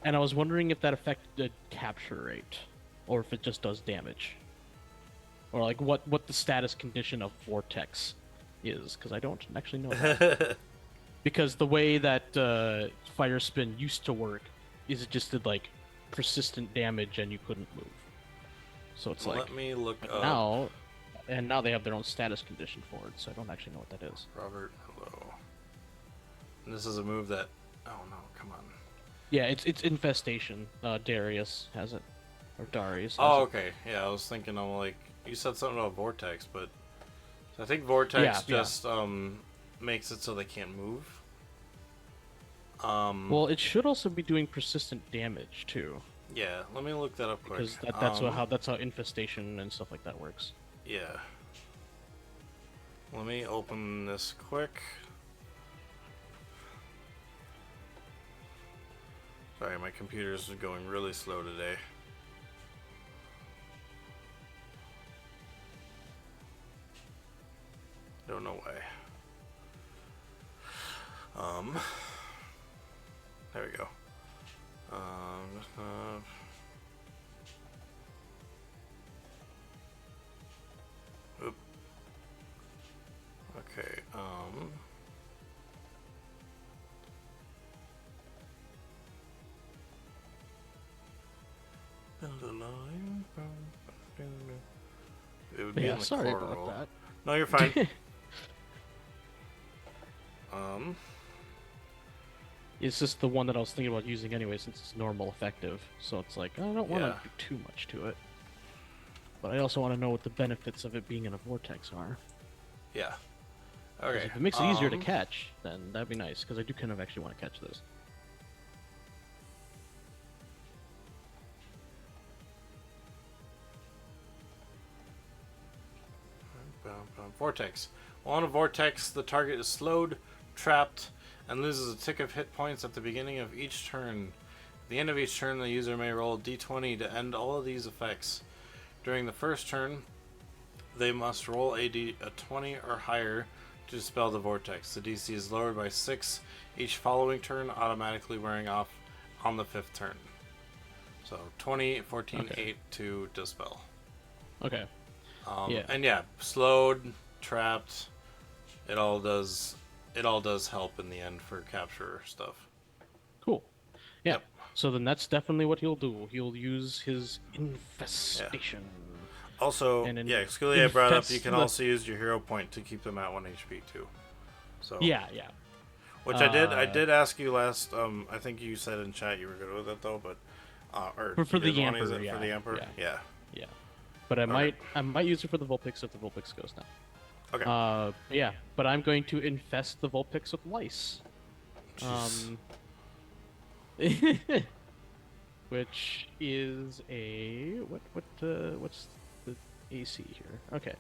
And I was wondering if that affected capture rate, or if it just does damage, or like what the status condition of vortex is, because I don't actually know that. Because the way that Fire Spin used to work is it just did like persistent damage and you couldn't move. So it's like Let me look up. Now they have their own status condition for it, so I don't actually know what that is. Robert, hello. And this is a move that... Oh no, come on. Yeah, it's Infestation. Darius has it, or Darius. Oh, Has okay. Yeah, I was thinking, I'm like, you said something about Vortex, but I think Vortex just makes it so they can't move. Well, it should also be doing persistent damage too, Yeah, let me look that up quick. because that's how Infestation and stuff like that works. Yeah. Let me open this quick. Sorry, my computer's going really slow today. Don't know why. There we go. Oop. Okay, build a line. It would be in the sorry coral. about that. No, you're fine. It's just the one that I was thinking about using anyway, since it's normal effective. So it's like, I don't want to Yeah. do too much to it. But I also want to know what the benefits of it being in a vortex are. Yeah. 'Cause Okay. if it makes it easier to catch, then that'd be nice, because I do kind of actually want to catch this. Vortex. While on a vortex, the target is slowed, trapped, and loses a tick of hit points at the beginning of each turn. At the end of each turn, the user may roll a d20 to end all of these effects. During the first turn, they must roll a 20 or higher to dispel the vortex. The DC is lowered by 6 each following turn, automatically wearing off on the 5th turn. So 20, 14, Okay. 8 to dispel. Okay. Yeah. And yeah, slowed, trapped, it all does help in the end for capture stuff. Cool. Yeah. Yep. So then that's definitely what he'll do. He'll use his infestation. Also, And Skilly, I brought up, you infest can the- also use your hero point to keep them at 1 HP too. So Yeah. which I did ask you last. I think you said in chat you were good with it though, but For you the didn't wanna use Emperor, it for the Emperor. Yeah. Yeah. But I might use it for the Vulpix if the Vulpix goes now. Okay. Yeah. But I'm going to infest the Vulpix with lice. Jeez. Which is a what's the AC here? Okay.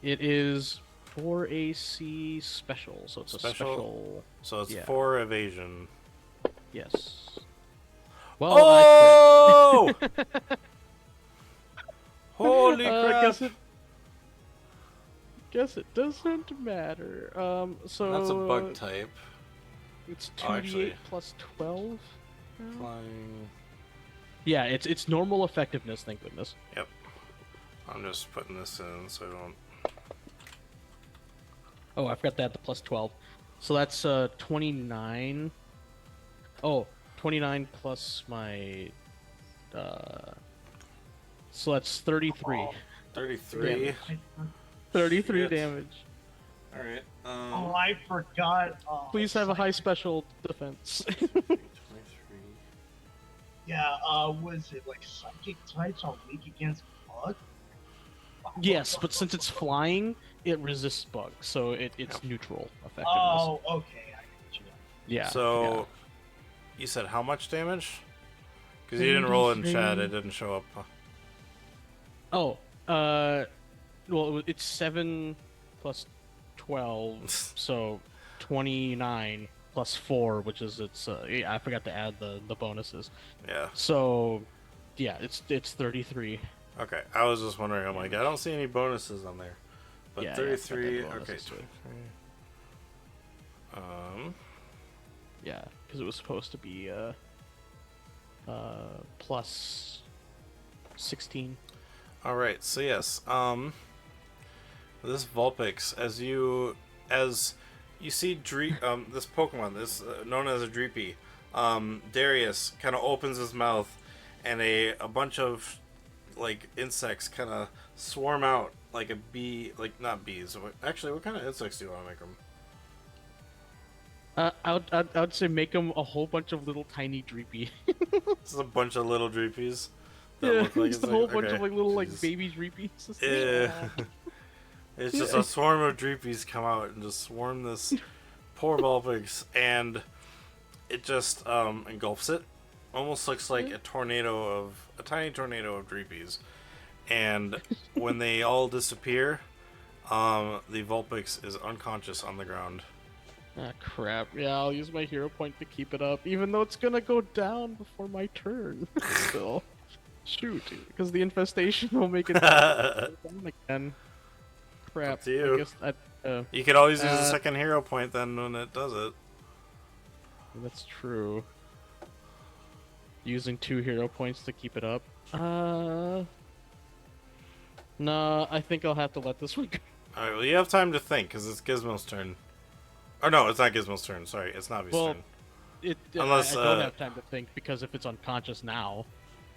It is 4 AC special, so it's a special. So it's yeah. 4 evasion. Yes. Well, Oh! I crit. Holy crap! Guess it doesn't matter. So That's a bug type. It's Oh, 2d8 actually. plus 12. Flying. Yeah, it's normal effectiveness. Thank goodness. Yep. I'm just putting this in so I don't. Oh, I forgot to add the plus 12. So that's 29. Oh, 29 plus my. So that's 33. 33. Damage. 33 Shit. damage. Alright. Oh, I forgot. Please have a high special defense. 23. Yeah, was it like psychic types are weak against bug? Yes, but since it's flying, it resists bugs, so it's neutral effectiveness. Oh, okay, I get you. Yeah. So, you said how much damage? Because you didn't roll in chat, it didn't show up. Oh, well, it's 7 plus 12, so 29 plus 4, which is I forgot to add the bonuses. Yeah. So, yeah, it's 33. Okay, I was just wondering. I'm like, I don't see any bonuses on there. But Yeah, 33. yeah, Okay. 23. Yeah, because it was supposed to be plus 16. All right. So yes. This Vulpix, as you see, this Pokemon, this known as a Dreepy, Darius kind of opens his mouth, and a bunch of like insects kind of swarm out like a bee, like not bees. Actually, what kind of insects do you want to make them? I would say make them a whole bunch of little tiny Dreepy. This is a bunch of little Dreepies that Yeah, look like just a whole bunch okay, of like little like jeez. baby Dreepies. Yeah. It's just a swarm of Dreepies come out and just swarm this poor Vulpix, and it just engulfs it. Almost looks like a tiny tornado of Dreepies. And when they all disappear, the Vulpix is unconscious on the ground. Ah, crap. Yeah, I'll use my hero point to keep it up, even though it's gonna go down before my turn. Still. Shoot, because the infestation will make it down again. Crap. Up to you. I guess You could always use a second hero point then when it does it. that's true. Using 2 hero points to keep it up. Nah, I think I'll have to let this one go. Alright, well, you have time to think, because it's Gizmo's turn. Or no, it's not Gizmo's turn. Sorry, it's Navi's turn. Unless, I don't have time to think, because if it's unconscious now...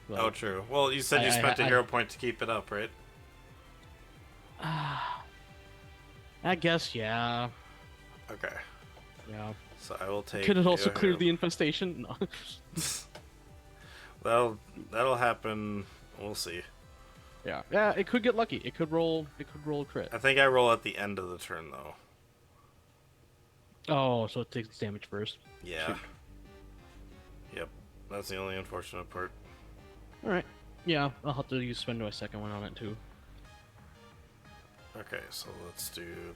Like, Oh, true. Well, you said you spent a hero point to keep it up, right? I guess, yeah. Okay. Yeah. So I will take... Could it also a clear hero- the infestation? No. That'll happen. We'll see. Yeah. Yeah, it could get lucky. It could roll a crit. I think I roll at the end of the turn, though. Oh, so it takes damage first. Yeah. Shoot. Yep. That's the only unfortunate part. Alright. Yeah, I'll have to spend my second one on it too. Okay, so let's do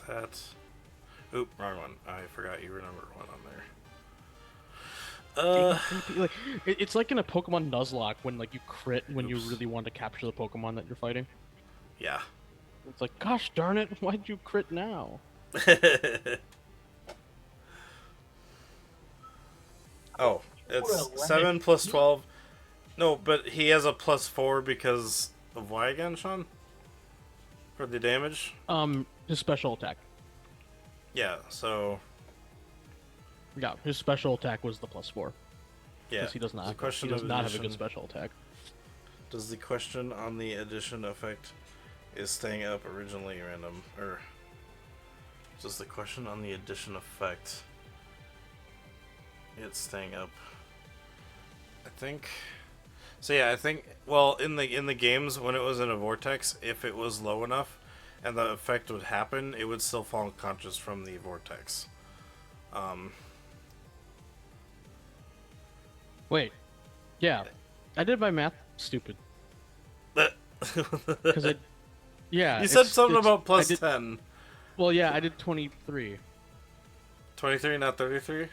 that. Oop, wrong one. I forgot you remember one on there. Like, it's like in a Pokemon Nuzlocke when like you crit when you really want to capture the Pokemon that you're fighting. Yeah. It's like, gosh darn it, why'd you crit now? Oh, it's 7 plus 12. No, but he has a +4 because of why again, Sean? For the damage? His special attack. Yeah, so... Yeah, his special attack was the +4. Yeah. Because he does not. Question He does of not have a addition- good special attack. Does the question on the addition effect is staying up originally random? Or does the question on the addition effect it's staying up? I think so. Yeah, I think. Well, in the games when it was in a vortex, if it was low enough and the effect would happen, it would still fall unconscious from the vortex. Wait. Yeah. I did my math stupid. Because I... Yeah. You said something about I plus did, 10. Well, yeah, I did 23. 23, not 33?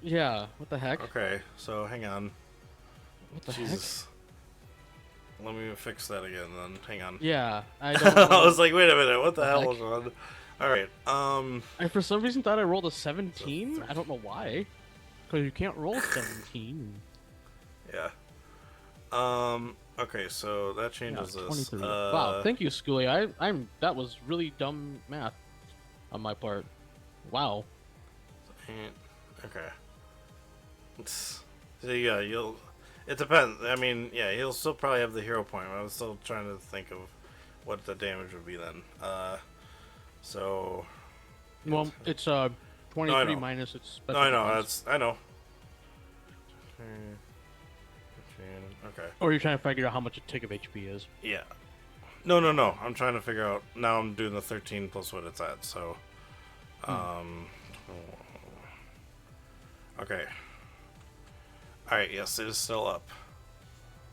Yeah, what the heck? Okay, so hang on. What the Jesus. Let me fix that again then. Hang on. heck? Yeah, I don't I was like, wait a minute, what the hell heck? was on? Alright, I for some reason thought I rolled a 17. I don't know why. Because you can't roll 17. yeah. Okay, so that changes Yeah, this. 23. Wow, thank you, Schoolie. That was really dumb math on my part. Wow. Okay. So yeah, it depends. I mean, yeah, he'll still probably have the hero point. I was still trying to think of what the damage would be then. So... Well, it's 23 minus its special No, I know, defense. I know. Okay. Or you're trying to figure out how much a tick of HP is. Yeah. No. I'm trying to figure out. Now I'm doing the 13 plus what it's at. So, okay. All right. Yes, it is still up.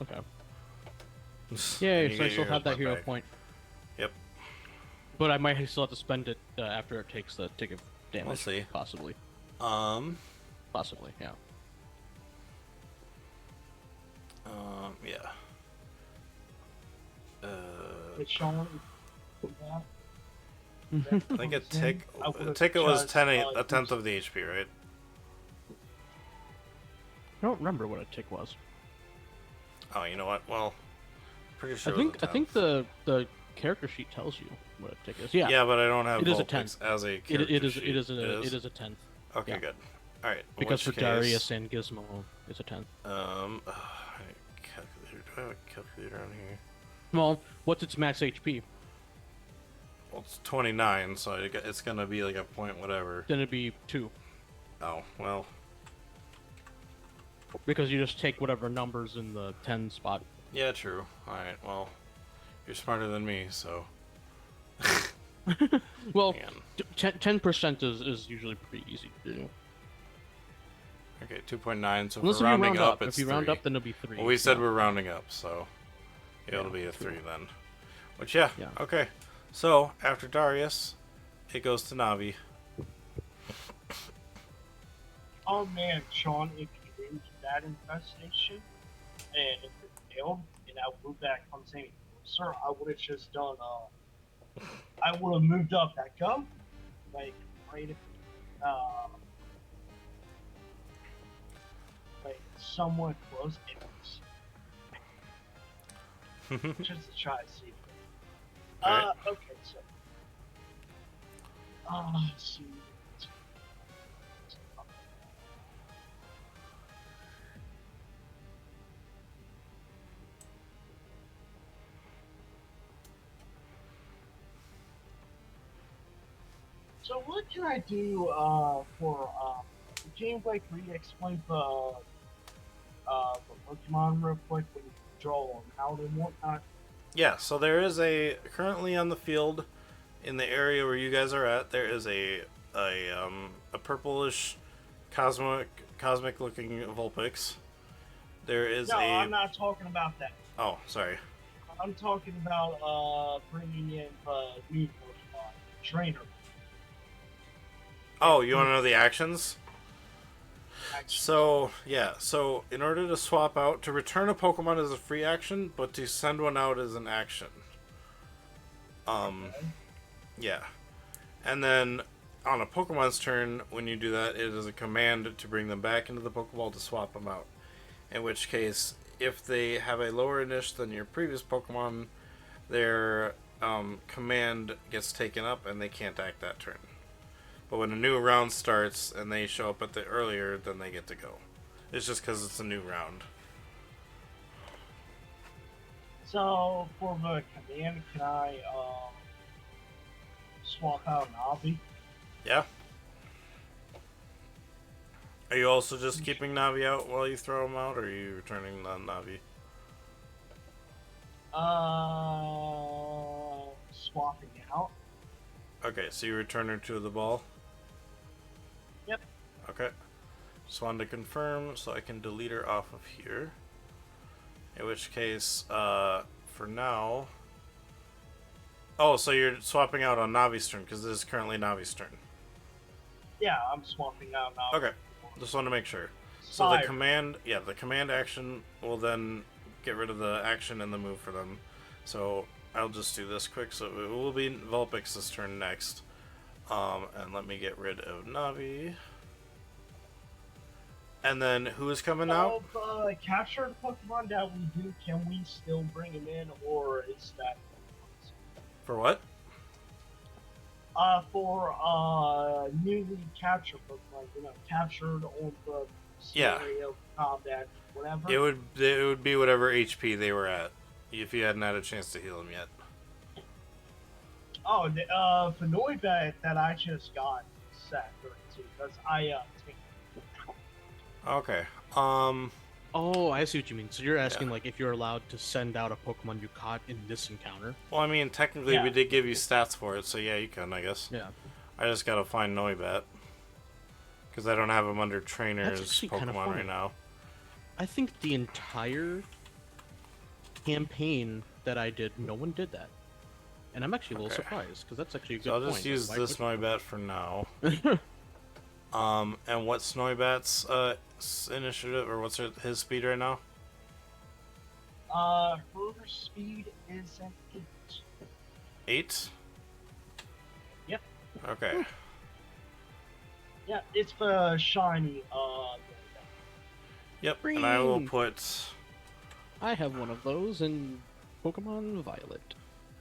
Okay. And Yeah, you so I get still your have that hero back. point. Yep. But I might still have to spend it after it takes the tick of damage. We'll see. Possibly. Possibly, yeah. Yeah. It's showing that. I think a tick. I A would've tick was just, 10 uh, a tenth of the HP, right? I don't remember what a tick was. Oh, you know what? Well, pretty sure. I it was a think 10th. the character sheet tells you what a tick is. Yeah. Yeah, but I don't have It is a Vulpix 10th. as a It character is sheet. it is a 10th. Okay, yeah. good. All right. in Because for which case, Darius and Gizmo, it's a 10th. Calculator. Do I have a calculator on here? Well, what's its max HP? Well, it's 29, so it's gonna be like a point whatever. Then it'd be 2. Oh, well. Because you just take whatever numbers in the 10 spot. Yeah, true. Alright, well. You're smarter than me, so. Well, Man. 10% is usually pretty easy to do. Okay, 2.9, so if Unless we're you rounding round up, it's If you round 3. up, then it'll be 3. Well, we said yeah. we're rounding up, so. Yeah, it'll be a 3 then. Which, yeah, Yeah. okay. So, after Darius, it goes to Navi. Oh man, Sean, if you didn't do that infestation, and if it failed, and I moved that comes any closer, I would have just done, I would have moved up that go, like, right, like, somewhat close, just to try to see. Alright. Okay, so, let's see. So what can I do for gameplay? Can you explain the Pokemon real quick when you draw them out and whatnot? Yeah, so there is currently on the field in the area where you guys are at, there is a purplish cosmic looking Vulpix. There is No, I'm not talking about that. Oh, sorry. I'm talking about bringing in new Pokemon trainer Oh, you want to know the actions? actions. So, yeah. So, in order to swap out, to return a Pokemon is a free action, but to send one out is an action. Okay. Yeah. And then on a Pokemon's turn, when you do that, it is a command to bring them back into the Pokeball to swap them out. In which case, if they have a lower initiative than your previous Pokemon, their command gets taken up and they can't act that turn. But when a new round starts and they show up at the earlier, then they get to go. It's just because it's a new round. So for the command, can I swap out an Navi? Yeah. Are you also just keeping Navi out while you throw them out, or are you returning the Navi? Swapping out. Okay, so you return her to the ball? Yep. Okay. Just wanted to confirm so I can delete her off of here. In which case, for now... Oh, so you're swapping out on Navi's turn, because this is currently Navi's turn. Yeah, I'm swapping out Navi. Okay, just wanted to make sure. So Sire. the command action will then get rid of the action and the move for them. So I'll just do this quick. So it will be Vulpix's turn next. And let me get rid of Navi. And then who is coming out? Captured Pokemon that we do, can we still bring him in, or is that For what? for newly captured Pokemon, captured on the story of combat, whatever? It would be whatever HP they were at, if you hadn't had a chance to heal them yet. Oh, for Noibat that I just got set 32, because I take Okay. Oh, I see what you mean. So you're asking like if you're allowed to send out a Pokemon you caught in this encounter? Well, I mean, technically Yeah. we did give you stats for it, so yeah, you can, I guess. Yeah. I just gotta find Noibat. Because I don't have him under That's trainers actually kinda Pokemon funny. right now. I think the entire campaign that I did, no one did that. And I'm actually a little Okay. surprised, because that's actually a good So I'll point. just use Why this would- Noibat for now. And what's Noibat's initiative, or what's his speed right now? her speed is an 8. 8? Yep. Okay. Yeah, it's the shiny, Yep, and I will Green. put... I have one of those in Pokemon Violet.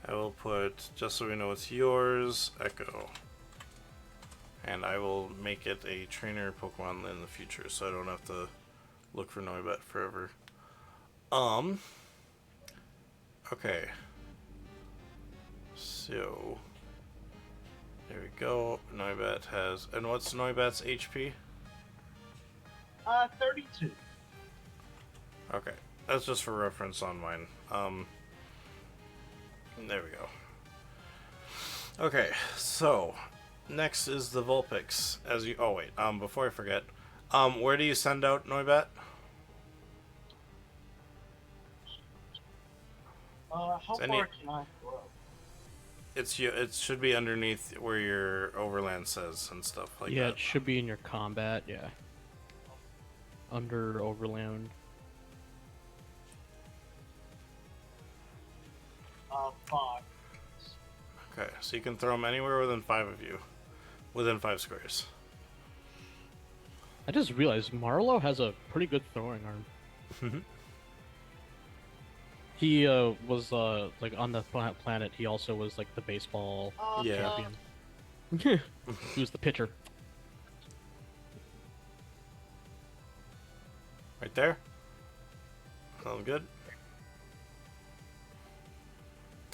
I will put, just so we know it's yours, Echo. And I will make it a trainer Pokemon in the future, so I don't have to look for Noibat forever. Okay. So, there we go. Noibat has, and what's Noibat's HP? 32. Okay, that's just for reference on mine. There we go. Okay, so next is the Vulpix. As you, oh wait, before I forget, where do you send out Noibat? How Is any- far can I throw? It should be underneath where your overland says and stuff like Yeah, that. it should be in your combat, yeah. Under Overland. 5. Okay, so you can throw them anywhere within 5 of you, within 5 squares. I just realized Marlo has a pretty good throwing arm. He was like on the planet. He also was like the baseball Yeah. champion. He was the pitcher. Right there. Sounds good.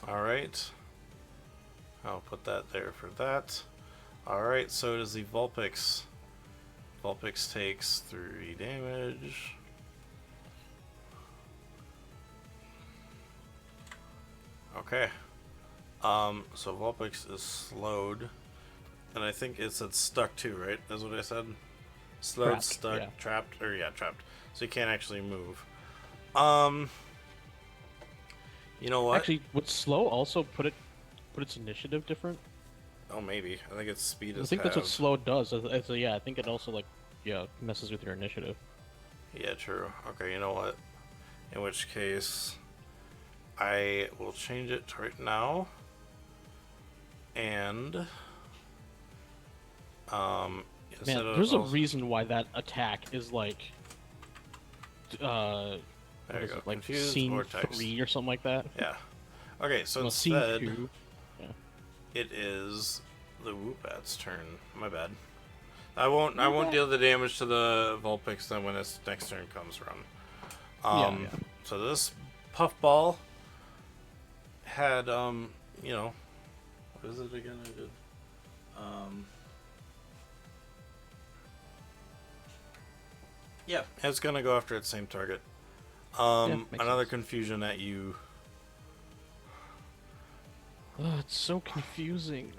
Alright. I'll put that there for that. Alright, so does the Vulpix. Vulpix takes 3 damage. Okay. So Vulpix is slowed. And I think it said stuck too, right? That's what I said? Slowed, Trapped, stuck, yeah. trapped, or yeah, trapped. So you can't actually move. You know what? Actually, would slow also put its initiative different? Oh, maybe. I think its speed I is think that's what halved. slow does. Yeah, I think it also like messes with your initiative. Yeah, true. Okay, you know what? In which case, I will change it right now. And instead Man, of there's a also, reason why that attack is like uh there what you is go, it, like confused scene vortex. 3 or something like that? Yeah. Okay, so No, scene instead, 2. Yeah. it is the Woobat's turn. My bad. I won't Okay. deal the damage to the Vulpix then when its next turn comes around. Yeah, yeah. So this puffball had you know, what is it again? I did yeah, it's gonna go after its same target. Yeah, makes Another sense. confusion at you. Oh, it's so confusing.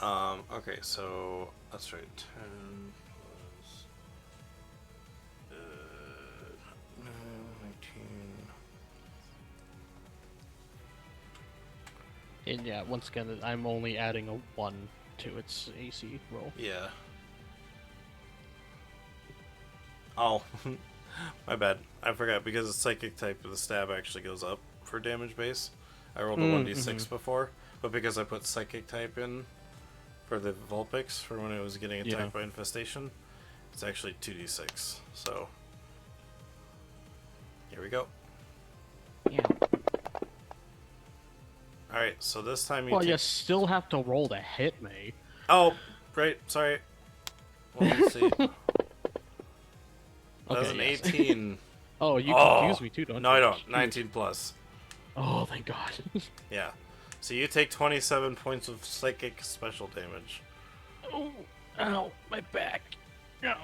Okay, so that's right. 10 plus 19. And yeah, once again, I'm only adding a 1 to its AC roll. Yeah. Oh, my bad. I forgot because it's psychic type, the stab actually goes up for damage base. I rolled a 1d6 before, but because I put psychic type in for the Vulpix for when it was getting attacked Yeah. by infestation, it's actually 2d6. So here we go. Yeah. All right, so this time Well, you still have to roll to hit me. Oh, right. Sorry. Well, let's see. That was Okay, an yes. 18. Oh, you Oh! confuse me too, don't No, you? I don't. Shoot. 19 plus. Oh, thank God. Yeah. So you take 27 points of psychic special damage. Oh, ow, my back. Ow.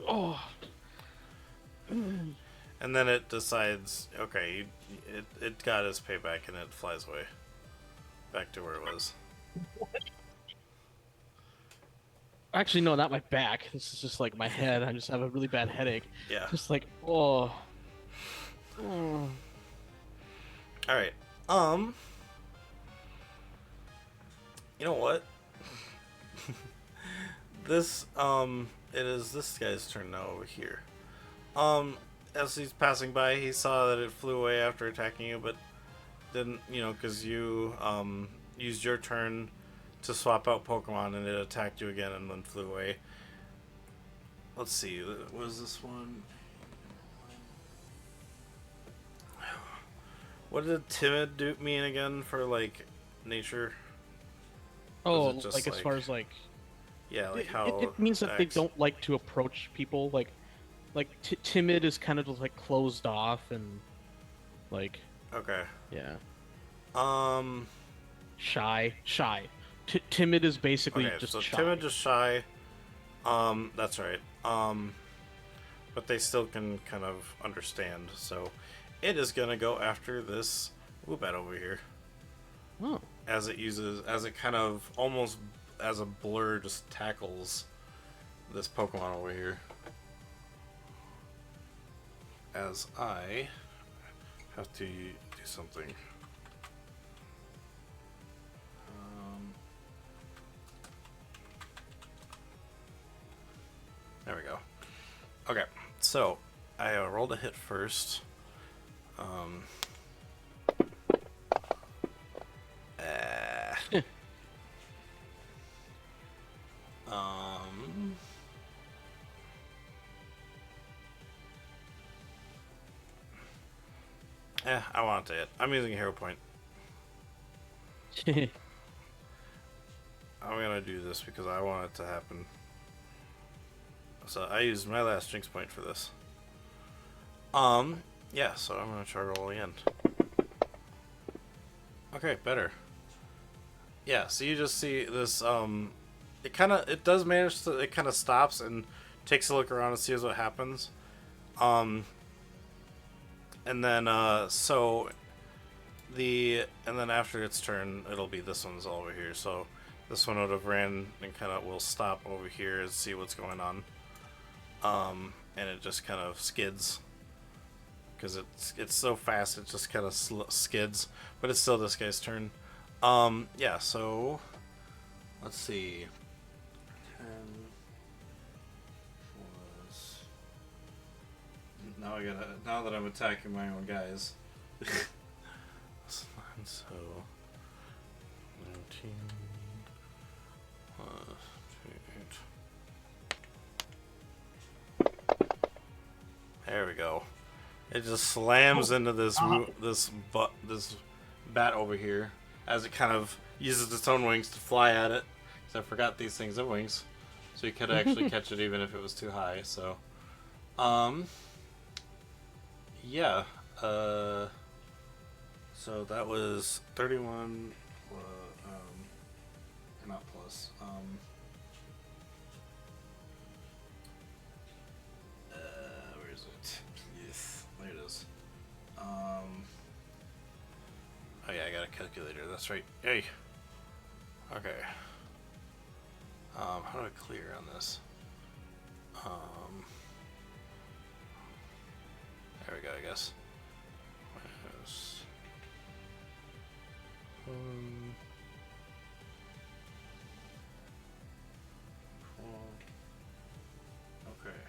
Oh. And then it decides, okay, it got its payback and it flies away. Back to where it was. Actually, no, not my back. This is just like my head. I just have a really bad headache. Yeah. Just like, oh. Oh. Alright. You know what? This, it is this guy's turn now over here. As he's passing by, he saw that it flew away after attacking you, but didn't, because you, used your turn to swap out Pokemon and it attacked you again and then flew away. Let's see, what is this one? What did timid mean again for, like, nature? Oh, it just like as far as like, Yeah, like it, how it means that they acts. don't like to approach people. Like timid is kind of just like closed off and like, Okay. yeah, Um. shy. Timid is basically Okay, just so shy. timid, just shy. That's right. But they still can kind of understand. So, it is gonna go after this Woobat over here. Oh. As it kind of almost as a blur just tackles this Pokemon over here. As I have to do something. There we go. Okay, so I rolled a hit first. Uh, um, I want to hit. I'm using a hero point. I'm gonna do this because I want it to happen. So I used my last Jinx point for this. Yeah, so I'm gonna try to roll again. Okay, better. Yeah, so you just see this, it does manage to, it kind of stops and takes a look around and sees what happens. And then, and then after its turn, it'll be this one's all over here. So this one would have ran and kind of will stop over here and see what's going on. And it just kind of skids because it's so fast it just kind of skids. But it's still this guy's turn. Yeah. So let's see. 10 was. Now that I'm attacking my own guys. So 19 plus 8. There we go. It just slams into this bat over here as it kind of uses its own wings to fly at it. Because I forgot these things have wings, so you could actually catch it even if it was too high. So, yeah. So that was 31. Not plus. Where is it? Yes, there it is. Oh yeah, I got a calculator. That's right. Hey. Okay. How do I clear on this? There we go. I guess. Minus. Okay.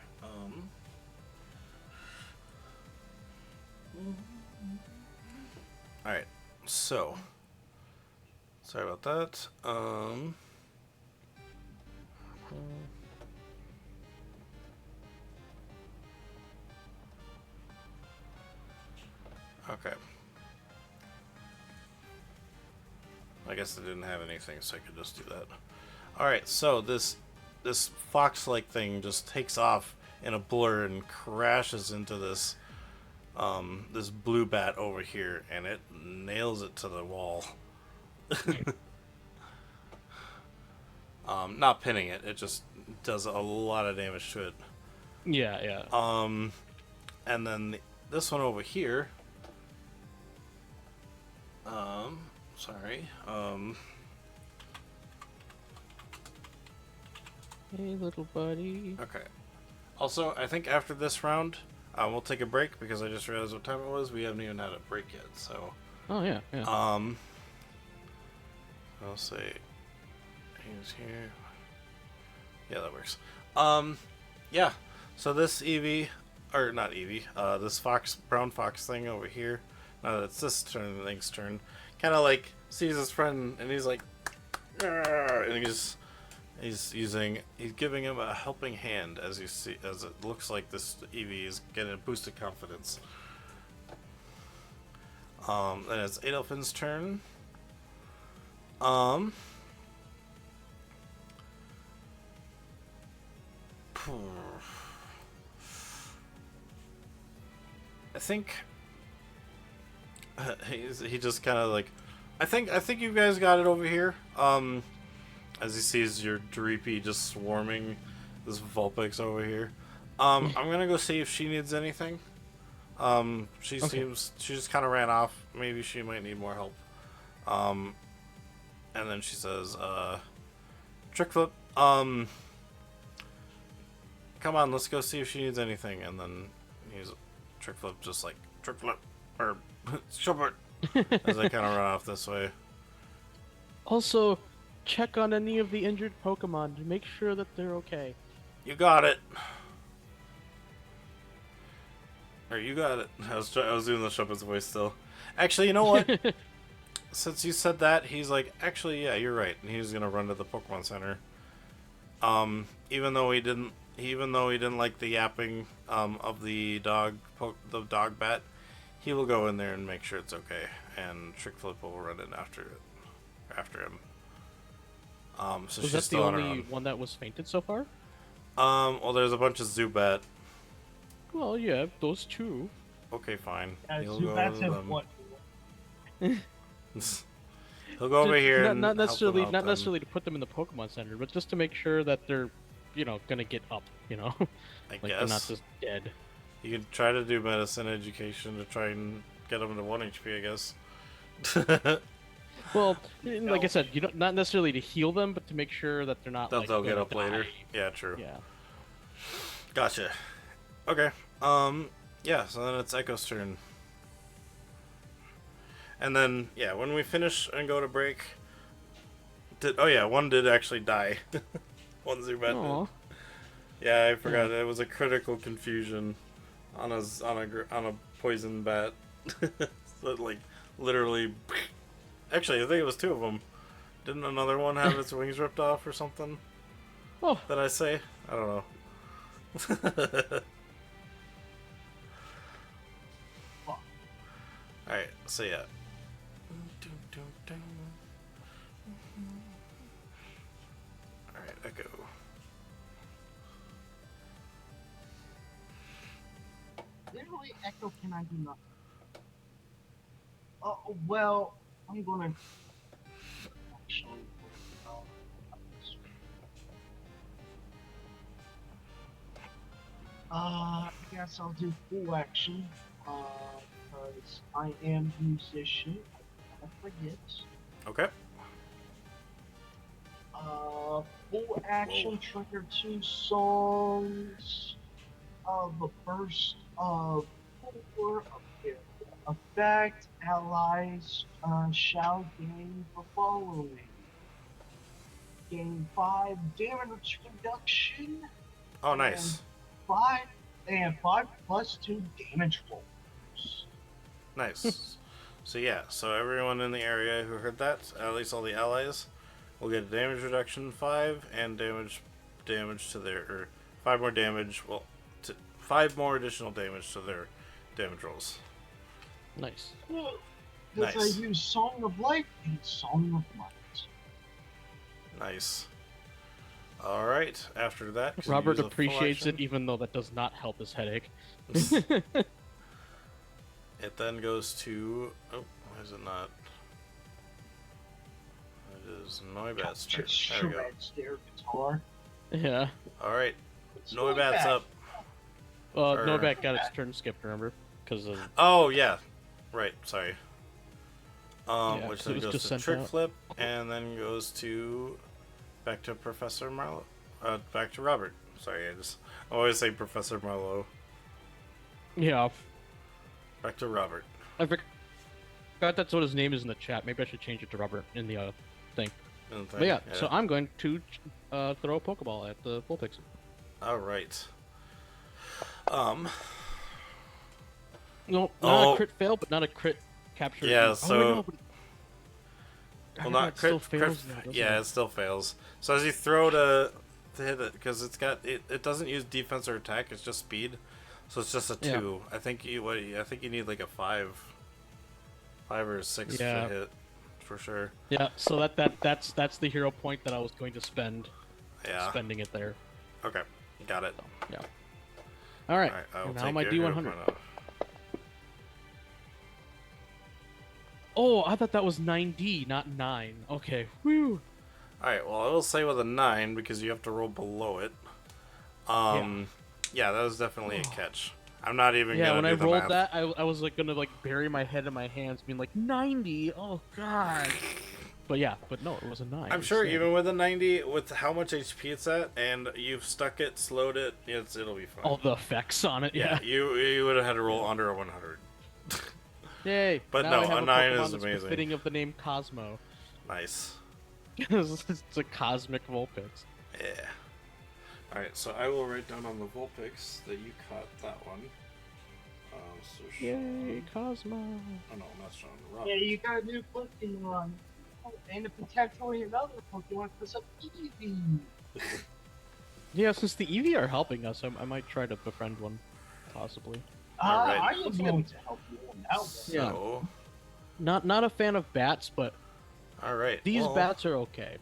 All right. So, sorry about that. Okay. I guess I didn't have anything, so I could just do that. All right. So this fox-like thing just takes off in a blur and crashes into this this blue bat over here, and it nails it to the wall. Not pinning it; it just does a lot of damage to it. Yeah. And then this one over here. Sorry. Hey, little buddy. Okay. Also, I think after this round, we'll take a break because I just realized what time it was. We haven't even had a break yet, so. Oh yeah. I'll say he's here. Yeah, that works. Yeah. So this Eevee, or not Eevee, this brown fox thing over here. Now that it's this thing's turn, kind of like sees his friend and he's like, "Arr!" and he's giving him a helping hand as you see, as it looks like this Eevee is getting a boosted confidence. Then it's Adolphin's turn. I think he just kind of like, I think you guys got it over here. As he sees your Dreepy just swarming this Vulpix over here. I'm gonna go see if she needs anything. She just kind of ran off. Maybe she might need more help. And then she says, Trick Flip, come on, let's go see if she needs anything. And then he's Trick Flip, just like, Trick Flip, or Shubert, as they kind of run off this way. Also, check on any of the injured Pokemon to make sure that they're okay. You got it. Or you got it. I was doing the Shubbert's voice still. Actually, you know what? Since you said that, he's like, actually, yeah, you're right. And he's gonna run to the Pokemon Center. Even though he didn't like the yapping of the dog bat, he will go in there and make sure it's okay. And Trick Flip will run in after him. So Was she's that the still on her only own. one that was fainted so far? Well, there's a bunch of Zubat. Well, yeah, those two. Okay, fine. That's He'll go that's to him. them. What? He'll go over here and not necessarily help not them. necessarily to put them in the Pokemon Center, but just to make sure that they're, gonna get up. I Like they're not guess just dead. you can try to do medicine education to try and get them to 1 HP. I guess. Well, like I said, not necessarily to heal them, but to make sure that they're not. They'll get gonna up later. die. Yeah, true. Yeah. Gotcha. Okay. Yeah, so then it's Echo's turn. And then, yeah, when we finish and go to break... one did actually die. One Zubat Aw. did. Yeah, I forgot. It was a critical confusion on a poison bat. So it, like, literally... Actually, I think it was two of them. Didn't another one have its wings ripped off or something? Oh. Did I say? I don't know. Alright, so yeah. Alright, Echo. Literally, Echo cannot do nothing. Oh, well, I'm gonna actually. I guess I'll do full action. Because I am a musician. I forget. Okay. Full action trigger 2 songs of a burst of 4 effect. Allies shall gain the following: gain 5 damage reduction. Oh, nice. 5 plus 2 damage rolls. Nice. So yeah, so everyone in the area who heard that, at least all the allies, will get a damage reduction 5 and damage to their, or 5 more damage. Well, 5 more additional damage to their damage rolls. Nice. Because Nice. I use Song of Life and Song of Might. Nice. All right. After that, 'cause you Robert use a full appreciates it, action, even though that does not help his headache. It then goes to. Oh, why is it not? It is Noibat's turn. Just There we go. shreds their guitar. Yeah. All right. It's Noibat's up. Well, Or- Novak got its turn skipped, remember? Because of... Oh yeah, right. Sorry. Yeah, Which 'cause it then was goes just to sent Trick out. Flip, and then goes to back to Professor Marlowe. Back to Robert. Sorry, I always say Professor Marlowe. Yeah. Back to Robert. I forgot that's what his name is in the chat. Maybe I should change it to Robert in the thing. And But yeah, so I'm going to throw a Pokeball at the Vulpix. All right. No, not Oh. a crit fail, but not a crit capture. Yeah, Oh, so- wait, no, but... Well, I not it still crit. fails now, doesn't Yeah, it? it still fails. So as you throw to hit it, because it's got it doesn't use defense or attack. It's just speed. So it's just a 2. Yeah. I think you need like a 5 or a 6 Yeah. to hit for sure. Yeah, so that's the hero point that I was going to spend. Yeah. Spending it there. Okay. Got it. Yeah. All right. All right. I will And now take my your hero D100. point off. Oh, I thought that was 9D, not 9. Okay. Whew. Alright, well, I will say with a 9 because you have to roll below it. Yeah, that was definitely a catch. I'm not even Yeah, gonna when do I the rolled math. that, I was like gonna like bury my head in my hands, being like 90. Oh god. But yeah, but no, it was a 9. I'm sure even with a 90, with how much HP it's at, and you've stuck it, slowed it, it'll be fine. all the effects on it. yeah, Yeah. you would have had to roll under a 100. Yay. But now no, I have a 9 Pokemon is that's amazing. befitting of the name Cosmo. Nice. It's a cosmic Vulpix. Yeah. Alright, so I will write down on the Vulpix that you caught that one. So Yay, Sean... Cosmo. Oh no, not Sean. Rob. Yeah, you got a new Pokemon. And potentially another Pokemon because of Eevee. Yeah, since the Eevee are helping us, I might try to befriend one, possibly. Alright. I am going to help you on that one. So, Not a fan of bats, but alright. these well, bats are okay.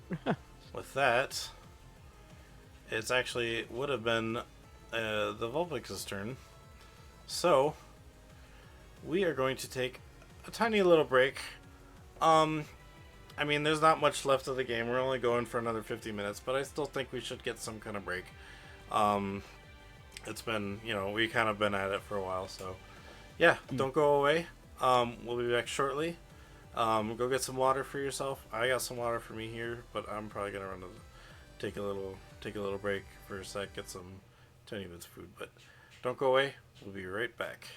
With that, it's actually would have been the Vulpix's turn. So, we are going to take a tiny little break. I mean, there's not much left of the game. We're only going for another 50 minutes, but I still think we should get some kind of break. It's been, we kind of been at it for a while, so yeah, don't go away. We'll be back shortly. Go get some water for yourself. I got some water for me here, but I'm probably gonna take a little break for a sec, get some tiny bits of food. But don't go away. We'll be right back.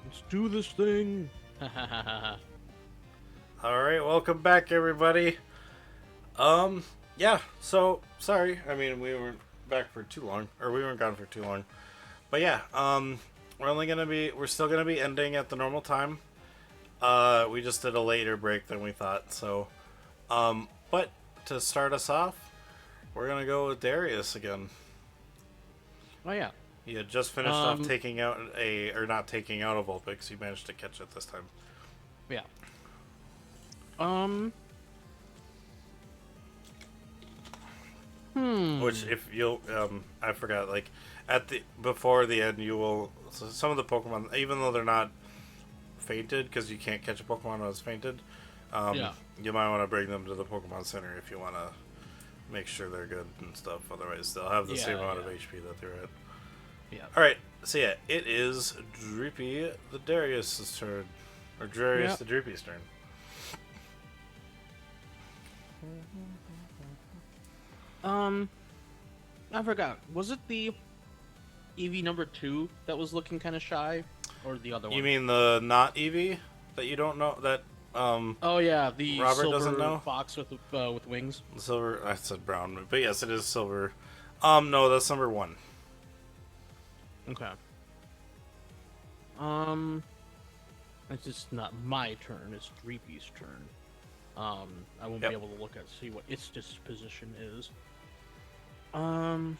Let's do this thing. All right, welcome back, everybody. Yeah. So sorry. I mean, we weren't back for too long, or we weren't gone for too long. But yeah, we're still gonna be ending at the normal time. We just did a later break than we thought. So, but to start us off, we're gonna go with Darius again. Oh yeah. He had just finished off taking out not taking out a Vulpix. He managed to catch it this time. Yeah. Which, if you'll, I forgot. Like before the end, you will. So some of the Pokemon, even though they're not fainted, because you can't catch a Pokemon when it's fainted. You might want to bring them to the Pokemon Center if you want to make sure they're good and stuff. Otherwise, they'll have the same amount of HP that they're at. Yeah. All right. So yeah, it is Dreepy the Darius's turn, or Darius the Dreepy's turn. I forgot. Was it the EV number 2 that was looking kind of shy, or the other one? You mean the not Eevee that you don't know that? Oh yeah, the Robert silver doesn't know? fox with wings. Silver. I said brown, but yes, it is silver. No, that's number 1. Okay. It's just not my turn. It's Dreepy's turn. I won't be able to see what its disposition is. I'll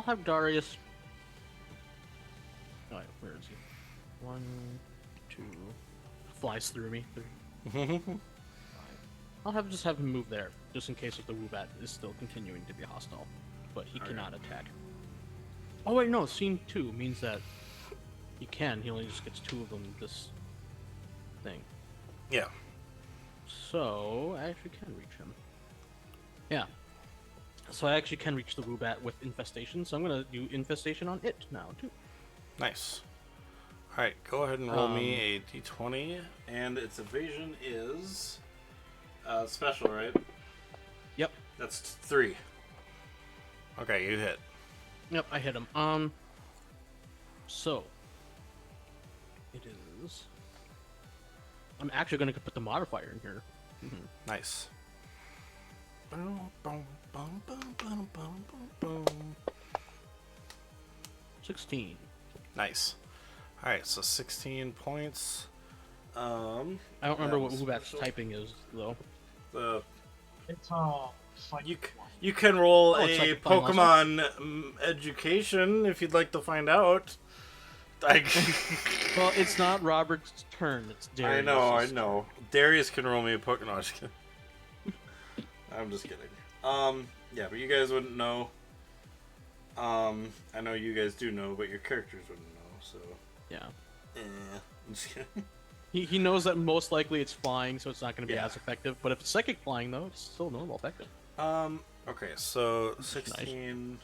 have Darius. Oh, where is he? 1, 2. Flies through me. 3, 5. I'll just have him move there, just in case if the Woobat is still continuing to be hostile, but he cannot attack. Oh wait, no. Scene 2 means that he can. He only just gets 2 of them. This thing. Yeah. So I actually can reach him. Yeah. So I actually can reach the Woobat with Infestation, so I'm going to do Infestation on it now, too. Nice. Alright, go ahead and roll me a d20, and its evasion is special, right? Yep. That's 3. Okay, you hit. Yep, I hit him. So it is... I'm actually going to put the modifier in here. Nice. 16. Nice. Alright, so 16 points. I don't remember what Woobat's typing is, though. It's you can roll it's a like a flying Pokemon education if you'd like to find out. Well, it's not Robert's turn. It's Darius'. I know. Darius can roll me a Pokemon. No, I'm just kidding. I'm just kidding. Yeah, but you guys wouldn't know. I know you guys do know, but your characters wouldn't know, so... Yeah. I'm just kidding. He knows that most likely it's flying, so it's not going to be as effective. But if it's psychic flying, though, it's still normal effective. Okay, so 16...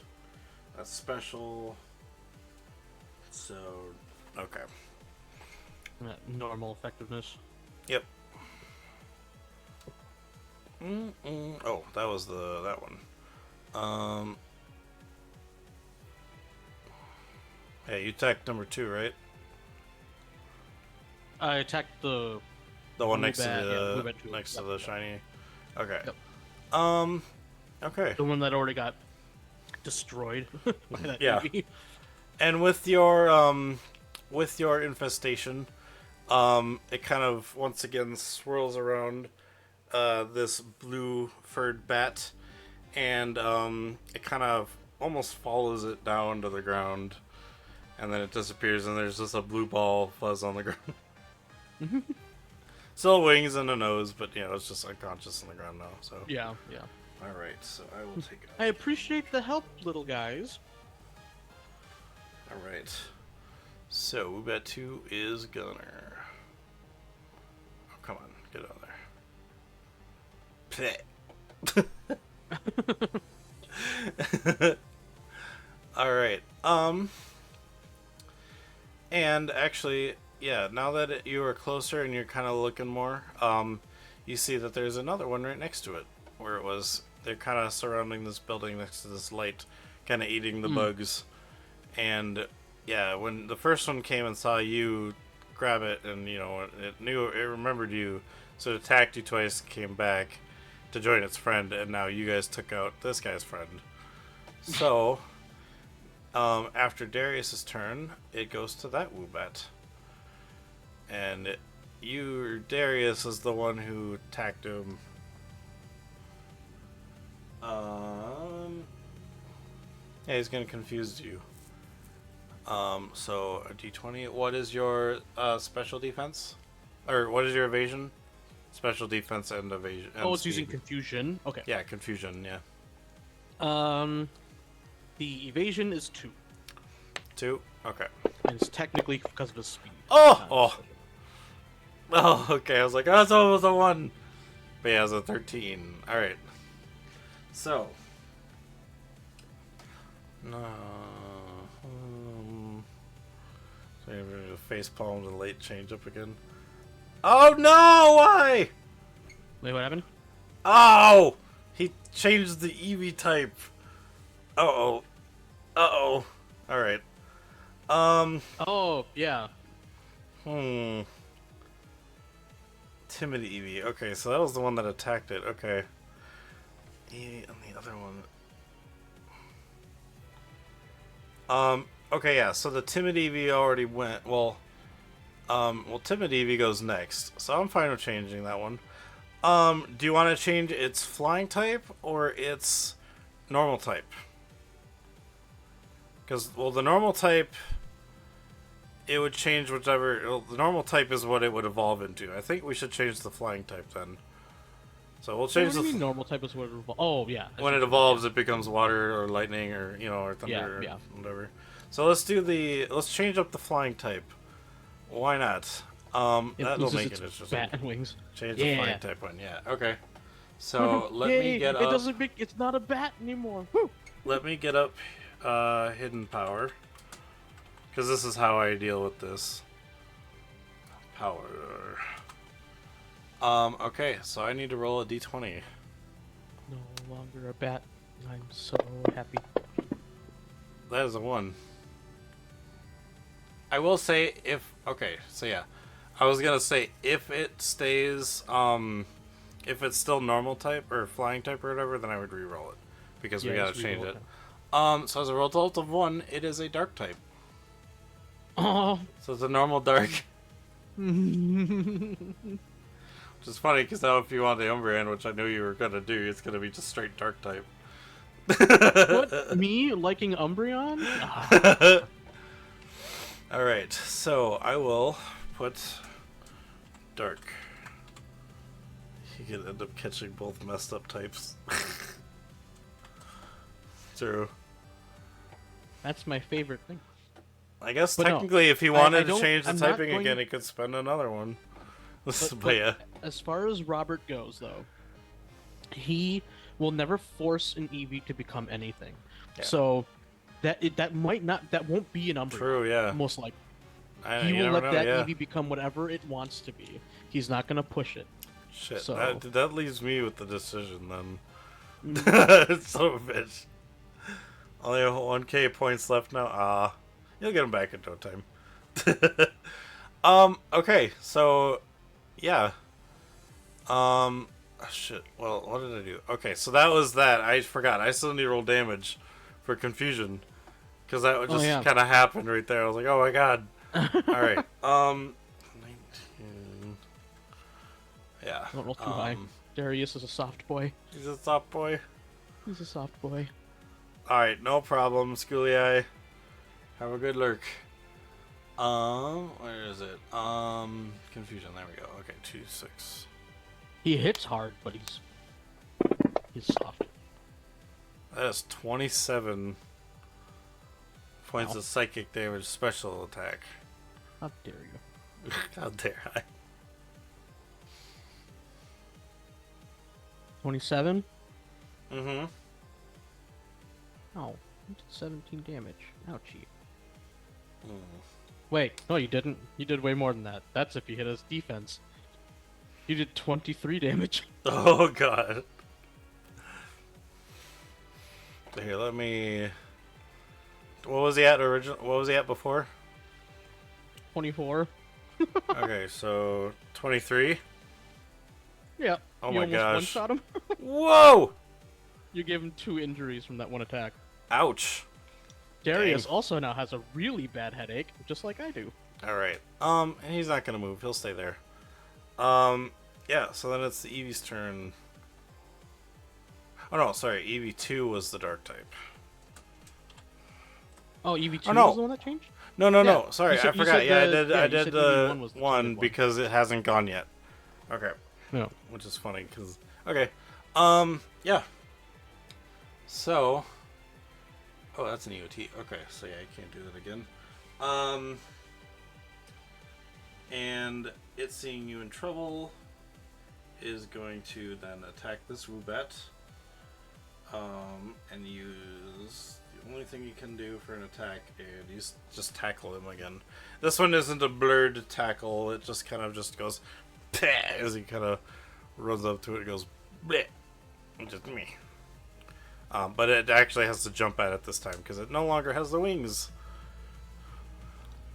That's special... So... Okay. Normal effectiveness. Yep. Oh, that was that one. Yeah, you attacked number 2, right? I attacked the one next to Woobat, next to the shiny. Okay. Yep. Okay. The one that already got destroyed by that EV. And with your infestation, it kind of once again swirls around this blue furred bat, and it kind of almost follows it down to the ground, and then it disappears, and there's just a blue ball fuzz on the ground. Still wings and a nose, but it's just unconscious on the ground now. So yeah. All right, so I will take it. I appreciate the help, little guys. All right. So Woobat 2 is Gunner. Oh, come on, get out there. All right. And actually, now that you are closer and you're kind of looking more, you see that there's another one right next to it, where it was. They're kind of surrounding this building next to this light kind of eating the bugs. And yeah, when the first one came and saw you grab it, and it remembered you, so it attacked you twice, came back to join its friend, and now you guys took out this guy's friend. So after Darius's turn, it goes to that Woobat. And Darius, is the one who attacked him. Yeah, he's gonna confuse you. So a D20. What is your special defense? Or what is your evasion? Special defense and evasion. And it's using speed. confusion. Okay. Yeah, confusion. Yeah. The evasion is 2. 2. Okay. And it's technically because of his speed. Oh. Okay. I was like, oh, it's almost a 1. But yeah, it's a 13. All right. So. No. So you're going to face palm to late change up again. Oh no! Why? Wait, what happened? Oh! He changed the Eevee type. Uh oh. Alright. Oh, yeah. Timid Eevee. Okay, so that was the one that attacked it. Okay. Eevee and the other one. Okay, yeah, so the Timid Eevee already went. Well, Timid Eevee goes next. So I'm fine with changing that one. Do you want to change its flying type or its normal type? Because, well, the normal type, it would change whichever. Well, the normal type is what it would evolve into. I think we should change the flying type then. So we'll change What do you mean normal type is what it evolves? Oh, yeah. When it evolves, it becomes water or lightning or or thunder or whatever. So let's change up the flying type. Why not? That'll make it interesting. Bat and wings. Change the flying type one. Yeah. Okay. So let me get up. It doesn't make. It's not a bat anymore. Woo! Let me get up hidden power, because this is how I deal with this. Power. Okay, so I need to roll a d20. No longer a bat. I'm so happy. That is a 1. I will say I was gonna say if it stays if it's still normal type or flying type or whatever, then I would re-roll it, because we gotta change it. So as a result of 1, it is a dark type. Oh. So it's a normal dark. Which is funny, because now if you want the Umbreon, which I knew you were gonna do, it's gonna be just straight dark type. What? Me liking Umbreon? Alright, so I will put dark. You can end up catching both messed up types. True. That's my favorite thing. I guess But technically, no, if he wanted to don't- change the I'm not typing going- again, he could spend another one. But yeah. as far as Robert goes, though, he will never force an Eevee to become anything. Yeah. So that won't be an Umbreon. True, yeah. Most likely. You He will never let know, that yeah. Eevee become whatever it wants to be. He's not gonna push it. Shit, So- that leaves me with the decision then. Son of a bitch. Only 1k points left now. You'll get them back in no time. Okay, so yeah. Shit. Well, what did I do? Okay, so that was that. I forgot. I still need to roll damage for confusion, because that would just kind of happen right there. I was like, oh my god. All right. 19. Yeah. Don't roll too high. Darius is a soft boy. He's a soft boy. He's a soft boy. Alright, no problem, Schooly Eye. Have a good lurk. Where is it? Confusion, there we go. Okay, 2, 6. He hits hard, but he's soft. That is 27 points of psychic damage, special attack. How dare you? How dare I? 27? Mm-hmm. Oh, you did 17 damage. Ouchie. Mm. Wait, no, you didn't. You did way more than that. That's if you hit his defense. You did 23 damage. Oh, God. Here, let me What was he at original? What was he at before? 24. Okay, so 23. Yeah. Oh You my almost gosh. one-shot him. Whoa! You gave him 2 injuries from that one attack. Ouch. Darius Dang. also now has a really bad headache, just like I do. All right. And he's not gonna move. He'll stay there. Yeah. So then it's the Eevee's turn. Oh no, sorry. Eevee 2 was the dark type. Oh, EV2 Oh, no. was the one that changed? No, no, Yeah. no. Sorry, You said- I you forgot. said Yeah, the- I you did said the EV1 was the one treated one. because it hasn't gone yet. Okay, No. which is funny because okay, yeah. So, oh, that's an EOT. Okay, so yeah, I can't do that again. And it seeing you in trouble is going to then attack this Woobat. And use the only thing you can do for an attack, and you just tackle him again. This one isn't a blurred tackle; it just kind of just goes as he kind of runs up to it. It goes bleh, just me. But it actually has to jump at it this time because it no longer has the wings.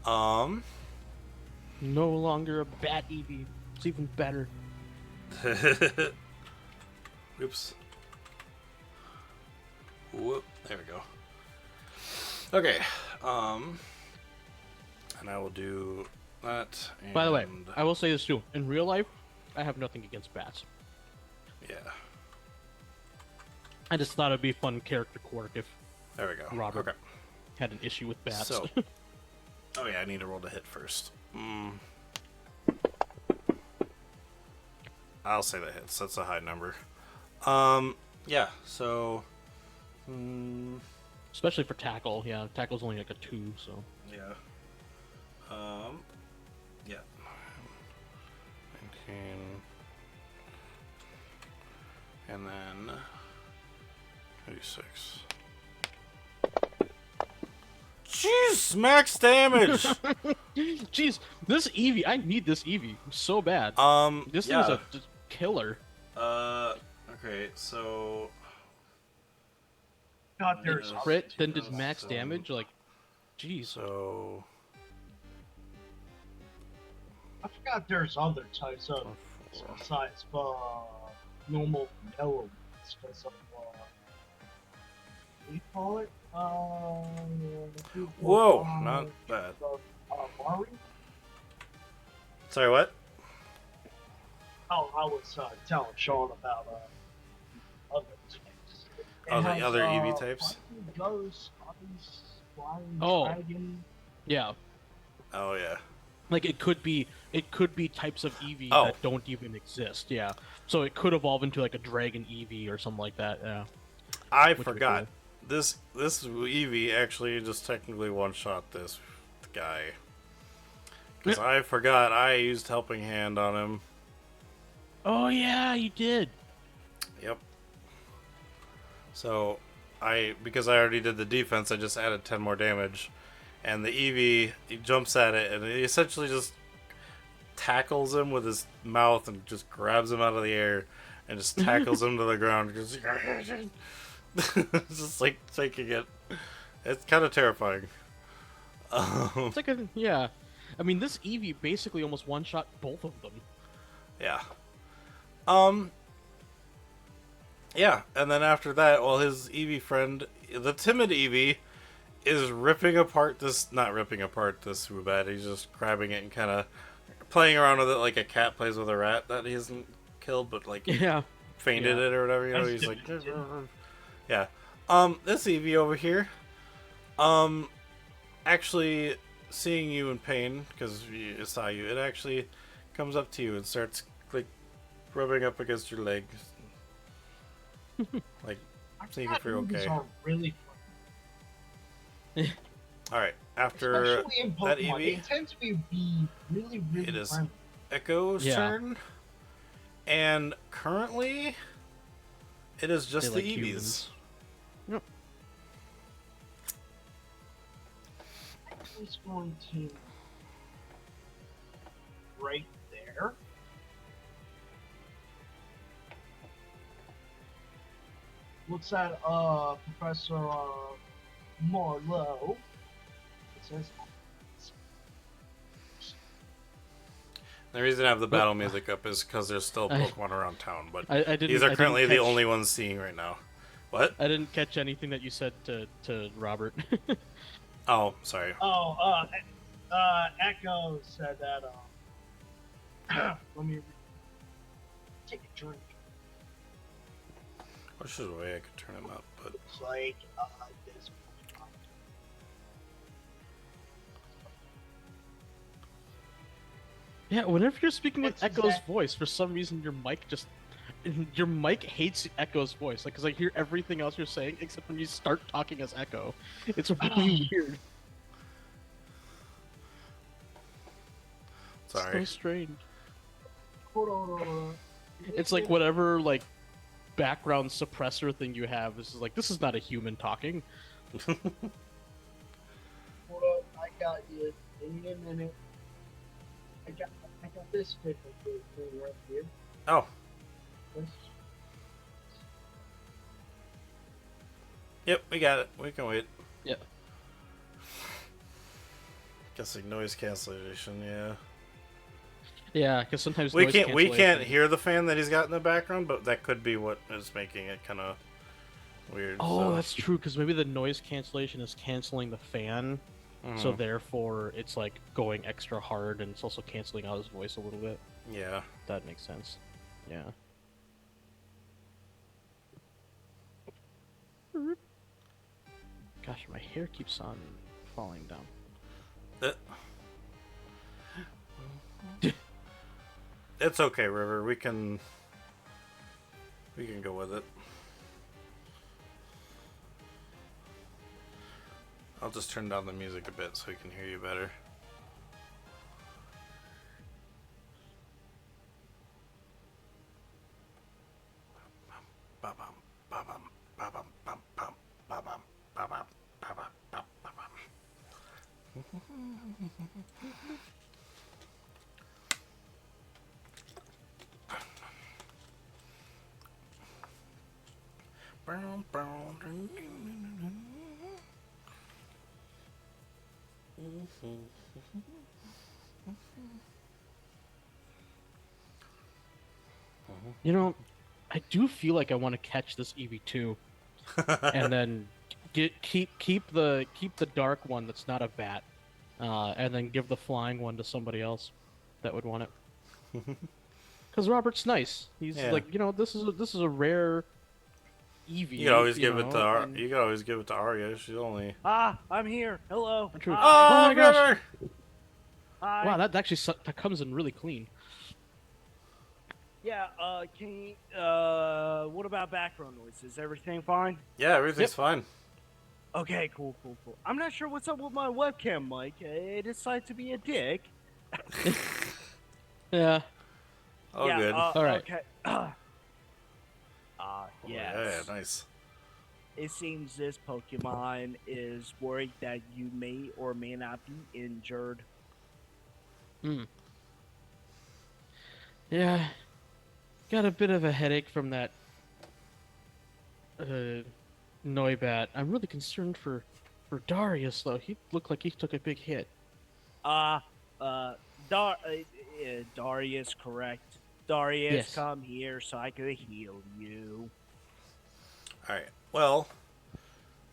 No longer a bat EV. It's even better. Oops. Whoop. There we go. Okay. And I will do that. And By the way, I will say this too. In real life, I have nothing against bats. yeah. I just thought it'd be a fun character quirk if There we go. Robert. Okay. had an issue with bats. So. Oh yeah, I need to roll to hit first. I'll say that hits. That's a high number. Yeah. So. Especially for tackle. Yeah, tackle's only like a 2, so. Yeah. Yeah. 19. And then 26. Jeez, max damage. Jeez, this Eevee, I need this Eevee so bad. This yeah. thing's a just killer. Okay, so God, there's Yeah. Crit, then does Yeah, max so- damage, like, jeez. so I forgot there's other types of besides normal vanilla ones because of what do you call it? Whoa, not bad. Mari? Sorry, what? Oh, I was telling Sean about other types. Oh, It the has, other EV types? Lightning Ghost, Ice, Flying Oh. Dragon. Yeah. Oh yeah. Like, it could be types of Eevee Oh. that don't even exist, yeah. So it could evolve into, like, a Dragon Eevee or something like that, yeah. I Which would be forgot. This Eevee actually just technically one-shot this guy. Because I forgot I used Helping Hand on him. Oh, yeah, you did. Yep. So, because I already did the defense, I just added 10 more damage. And the Eevee, he jumps at it, and he essentially just tackles him with his mouth and just grabs him out of the air and just tackles him to the ground. It's just like taking it. It's kind of terrifying. It's like a, yeah. I mean, this Eevee basically almost one-shot both of them. Yeah. Yeah, and then after that, well, his Eevee friend, the timid Eevee, is ripping apart this, not ripping apart this Woobat, he's just grabbing it and kind of playing around with it like a cat plays with a rat that he hasn't killed, but like Yeah. fainted Yeah. it or whatever, you know, That's he's like, different. yeah. This Eevee over here, actually seeing you in pain, because it saw you, it actually comes up to you and starts, like, rubbing up against your leg. Like, I seeing forgot if you're movies okay. are really fun. Alright, after Especially in that Pokemon, Eevee, they tend to be really, really It is- friendly. Echo's Yeah. turn. And currently, it is just They the like Eevees. humans. Yep. It's going to right there. Looks at Professor more low. It says The reason I have the battle music up is because there's still Pokemon around town, but I didn't. these are I currently didn't the catch- only ones seeing right now. What? I didn't catch anything that you said to Robert. Oh, sorry. Oh, Echo said that. Let me take a drink. Wish there's a way I could turn him up, but It's like this. Yeah, whenever you're speaking with That's Echo's exact- voice, for some reason your mic hates Echo's voice. Like, cause I hear everything else you're saying except when you start talking as Echo. It's really weird. sorry. It's so strange. Hold on. It's like whatever like background suppressor thing you have. This is like, this is not a human talking. Hold up, I got you. Give me a minute. I got this thing right here. Oh, This. yep, we got it. We can wait. Yeah. Guessing noise cancellation, yeah. Yeah, because sometimes We noise can't cancellation- hear the fan that he's got in the background, but that could be what is making it kind of weird. Oh, so. that's true. Because maybe the noise cancellation is canceling the fan, so Mhm. therefore it's like going extra hard, and it's also canceling out his voice a little bit. Yeah. That makes sense. Yeah. Gosh, my hair keeps on falling down. It's okay, River. We can go with it. I'll just turn down the music a bit so we can hear you better. Ba-bum, ba-bum, ba-bum, bum, bum, ba-bum, ba-bum, ba-bum, bum, ba-bum. You know, I do feel like I want to catch this EV2, and then keep the dark one that's not a bat, and then give the flying one to somebody else that would want it. Because Robert's nice. He's Yeah. like, this is a rare EV. You could always give it to know, and- you could always give it to Arya. She's only. Ah, I'm here. Hello. True. Hi. Oh my gosh. River! Hi. Wow, that actually that comes in really clean. Yeah. Can you, what about background noise? Is everything fine? Yeah, everything's fine. Okay. Cool. I'm not sure what's up with my webcam mic. It decided to be a dick. Yeah. Oh, yeah, good. All right. Okay. Yes. Yeah, nice. It seems this Pokemon is worried that you may or may not be injured. Yeah. Got a bit of a headache from that Noibat. I'm really concerned for Darius though. He looked like he took a big hit. Darius, correct. Darius, Yes. come here so I can heal you. Alright, well,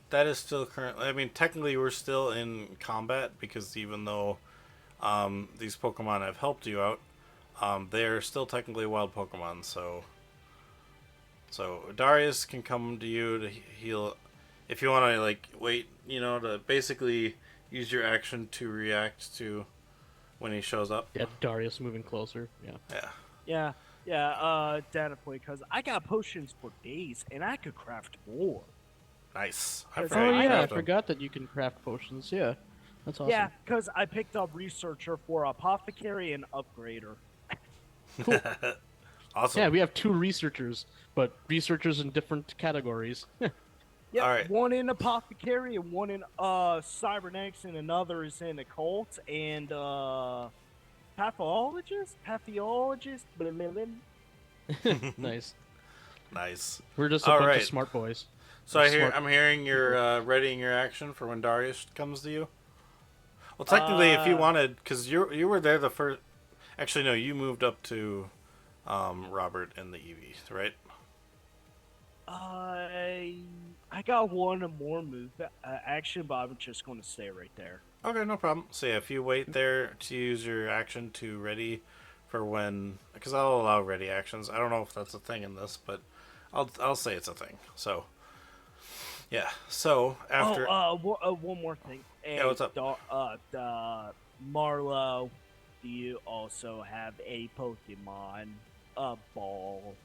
that is still currently. I mean, technically, we're still in combat because even though these Pokemon have helped you out, they're still technically wild Pokemon. So Darius can come to you to heal if you want to, like, wait, to basically use your action to react to when he shows up. Yeah, Darius moving closer. Yeah. Data point, because I got potions for days, and I could craft more. Nice. Oh, forgot you Oh yeah, I craft them. forgot that you can craft potions. Yeah. That's awesome. Yeah, because I picked up Researcher for Apothecary and Upgrader. Awesome. Yeah, we have 2 researchers, but researchers in different categories. Yep, Alright. one in Apothecary and one in Cybernetics, and another is in Occult and Pathologist? Blah, blah, blah. Nice. Nice. We're just a All bunch right. of smart boys. So A smart I'm hearing you're readying your action for when Darius comes to you. Well, technically, if you wanted, because you were there the first. Actually, no, you moved up to Robert in the EV, right? I got one more move action, but I'm just going to stay right there. Okay, no problem. So yeah, if you wait there to use your action to ready for when, because I'll allow ready actions. I don't know if that's a thing in this, but I'll say it's a thing. So yeah. So after, One more thing. Hey, yeah, what's up? Marlo, do you also have a Pokemon, a ball,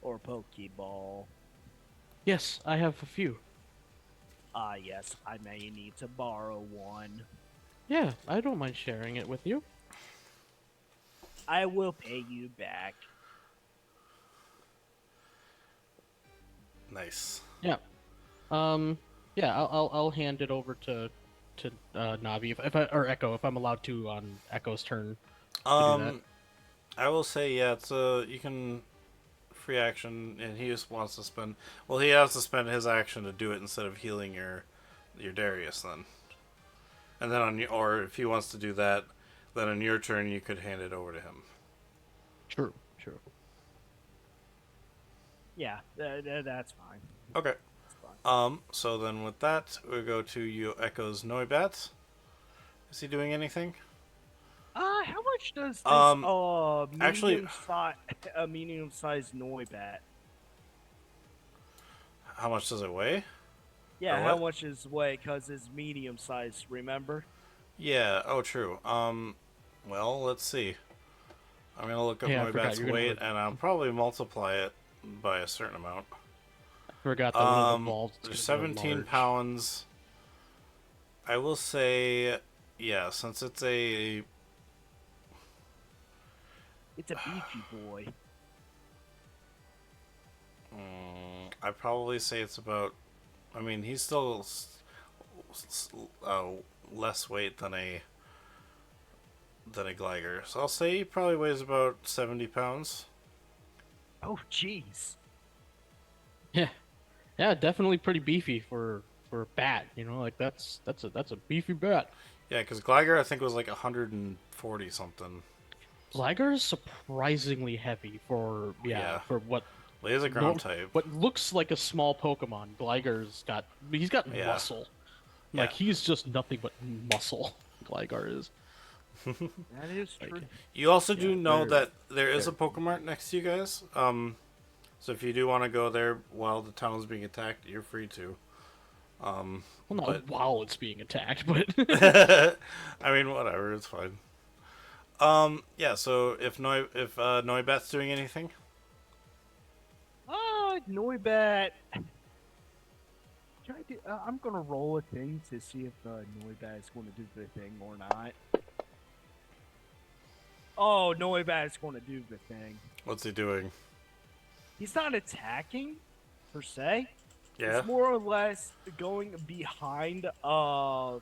or Pokeball? Yes, I have a few. Yes, I may need to borrow one. Yeah, I don't mind sharing it with you. I will pay you back. Nice. Yeah. Yeah, I'll hand it over to Navi if I or Echo if I'm allowed to on Echo's turn to do that. I will say yeah. It's you can free action, and he just wants to spend. Well, he has to spend his action to do it instead of healing your Darius then. And then on your, or if he wants to do that, then on your turn you could hand it over to him. True. Yeah, that's fine. Okay. That's fine. So then with that, we go to you Echo's Noibat. Is he doing anything? How much does this actually- medium sized Noibat? How much does it weigh? Yeah, Or how what? much is weight? Cause it's medium sized. Remember? Yeah. Oh, true. Well, let's see. I'm gonna look up Hey, I forgot, Noibat's you're gonna weight, and I'll probably multiply it by a certain amount. I forgot that when it evolves. There's It's gonna go 17 large. pounds. I will say, yeah, since it's a It's a beefy boy. I'd probably say it's about. I mean, he's still less weight than a Gligar, so I'll say he probably weighs about 70 pounds. Oh, jeez. Yeah, definitely pretty beefy for a bat. You know, like that's a beefy bat. Yeah, because Gligar I think was like 140 something. Gligar is surprisingly heavy for Yeah. for what Well, he is a ground type. what looks like a small Pokemon. Gligar's got Yeah. muscle. Like Yeah. he's just nothing but muscle. Gligar is. That is Like, true. You also do know very- that there is a Pokemart next to you guys. So if you do want to go there while the town is being attacked, you're free to. well, not but- while it's being attacked, but I mean, whatever, it's fine. Yeah. So if Noibat's doing anything, Noibat. Can I do, I'm gonna roll a thing to see if Noibat is going to do the thing or not. Oh, Noibat is going to do the thing. what's he doing? He's not attacking, per se. Yeah. It's more or less going behind Echo?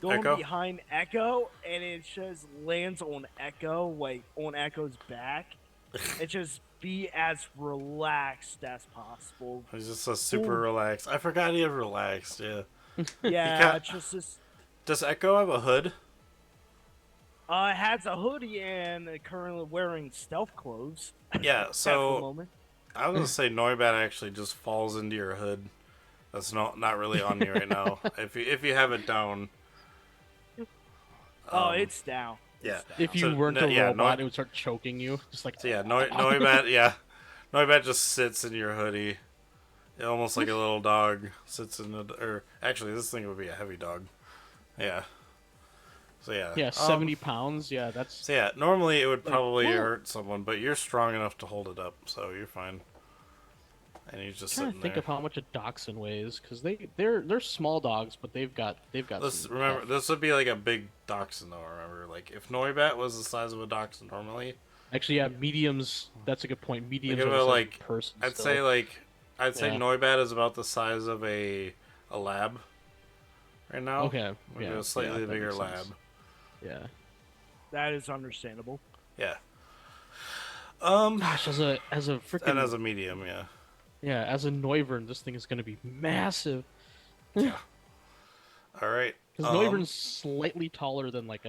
behind Echo, and it just lands on Echo, like on Echo's back. And just be as relaxed as possible. He's just a super relaxed. I forgot he had relaxed. Yeah. Yeah, got- just this. Does Echo have a hood? It has a hoodie and currently wearing stealth clothes. Yeah. at the So moment. I was gonna say Noibat actually just falls into your hood. That's not really on you right now. If you have it down. It's down. Yeah. It's down. if you So, weren't no- a yeah, robot, no- it would start choking you. Just like So yeah, Noibat. Yeah, Noibat just sits in your hoodie, almost like a little dog sits in the. Or actually, this thing would be a heavy dog. Yeah. So yeah. yeah, 70 pounds. Yeah, that's So yeah, normally it would probably whoa. hurt someone, but you're strong enough to hold it up, so you're fine. And he's just trying to sitting think there. of how much a dachshund weighs because they're small dogs, but they've got Let's some remember, stuff. this would be like a big dachshund, though. Remember, like if Noibat was the size of a dachshund normally, Actually, yeah, mediums. That's a good point. Mediums Think are the about, size like, of a person. I'd still. say Yeah. Noibat is about the size of a lab right now. Okay, Maybe yeah, a slightly that bigger makes lab. sense. Yeah. That is understandable. Yeah. Gosh, as a freaking And as a medium, yeah. Yeah, as a Noivern, this thing is going to be massive. Yeah. All right. Because Noivern's slightly taller than like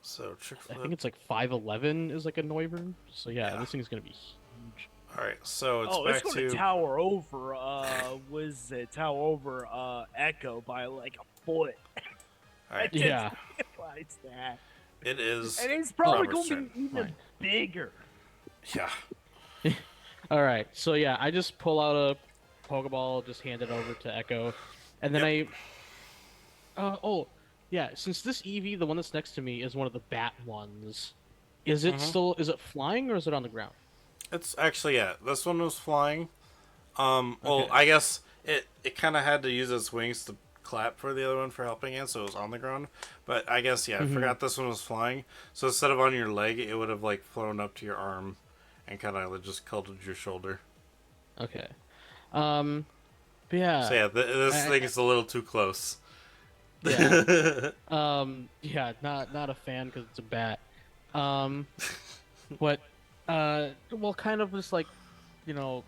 So trick I flip. think it's like 5'11" is like a Noivern. So yeah, Yeah. this thing's gonna be huge. All right. So it's Oh, it's back going to to tower over. Was it tower over? Echo by like a foot. all right. I just Yeah. realized that, It is. and it's probably Robert's going to turn. be even Fine. bigger. Yeah. All right. So yeah, I just pull out a Pokeball, just hand it over to Echo, and then Yep. oh yeah, since this Eevee, the one that's next to me, is one of the bat ones. Is it Mhm. still? Is it flying or is it on the ground? It's actually yeah. This one was flying. Well, Okay. I guess it kind of had to use its wings to clap for the other one for helping it, so it was on the ground. But I guess yeah, I Mhm. forgot this one was flying. So instead of on your leg, it would have like flown up to your arm, and kind of just cuddled your shoulder. Okay. Um. But yeah. So yeah, this I- thing is a little too close. Yeah. Yeah, not a fan because it's a bat. Um, but well, kind of just like, you know,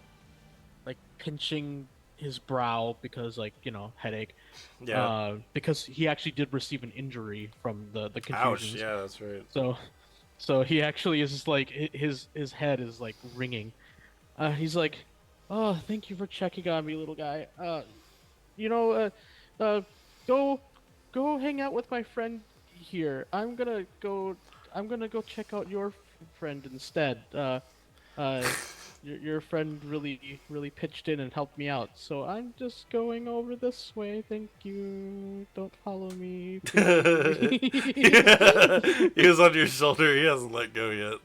like pinching his brow because like, headache. Yeah. Because he actually did receive an injury from the Ouch. contusions. Yeah, that's right. So he actually is just like his head is like ringing. He's like, "Oh, thank you for checking on me, little guy. You know, uh, go hang out with my friend here. I'm gonna go check out your friend instead. Your friend really pitched in and helped me out. So I'm just going over this way. Thank you. Don't follow me, please." Yeah. He was on your shoulder. He hasn't let go yet.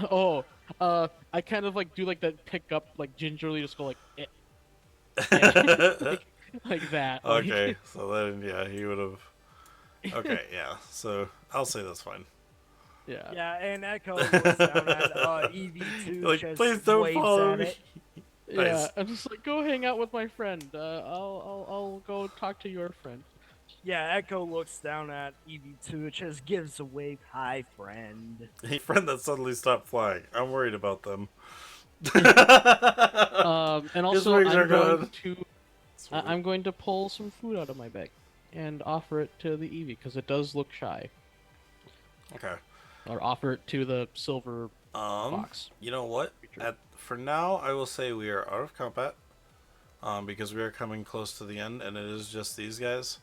Oh, I kind of like do like that pick up like gingerly, just go like, like, like that. Okay, so then yeah, he would have. Okay, yeah. So I'll say that's fine. Yeah. Yeah, and Echo looks down at EV2, Like, just please don't waves follow at me. it. Yeah, Nice. I'm just like, go hang out with my friend. I'll go talk to your friend. Yeah, Echo looks down at EV2, just gives a wave. Hi, friend. A friend that suddenly stopped flying. I'm worried about them. And His also wings are I'm going gone. to Sweet. I'm going to pull some food out of my bag and offer it to the Eevee because it does look shy, Okay. or offer it to the silver fox. You know what? creature. For now, I will say we are out of combat. Because we are coming close to the end, and it is just these guys.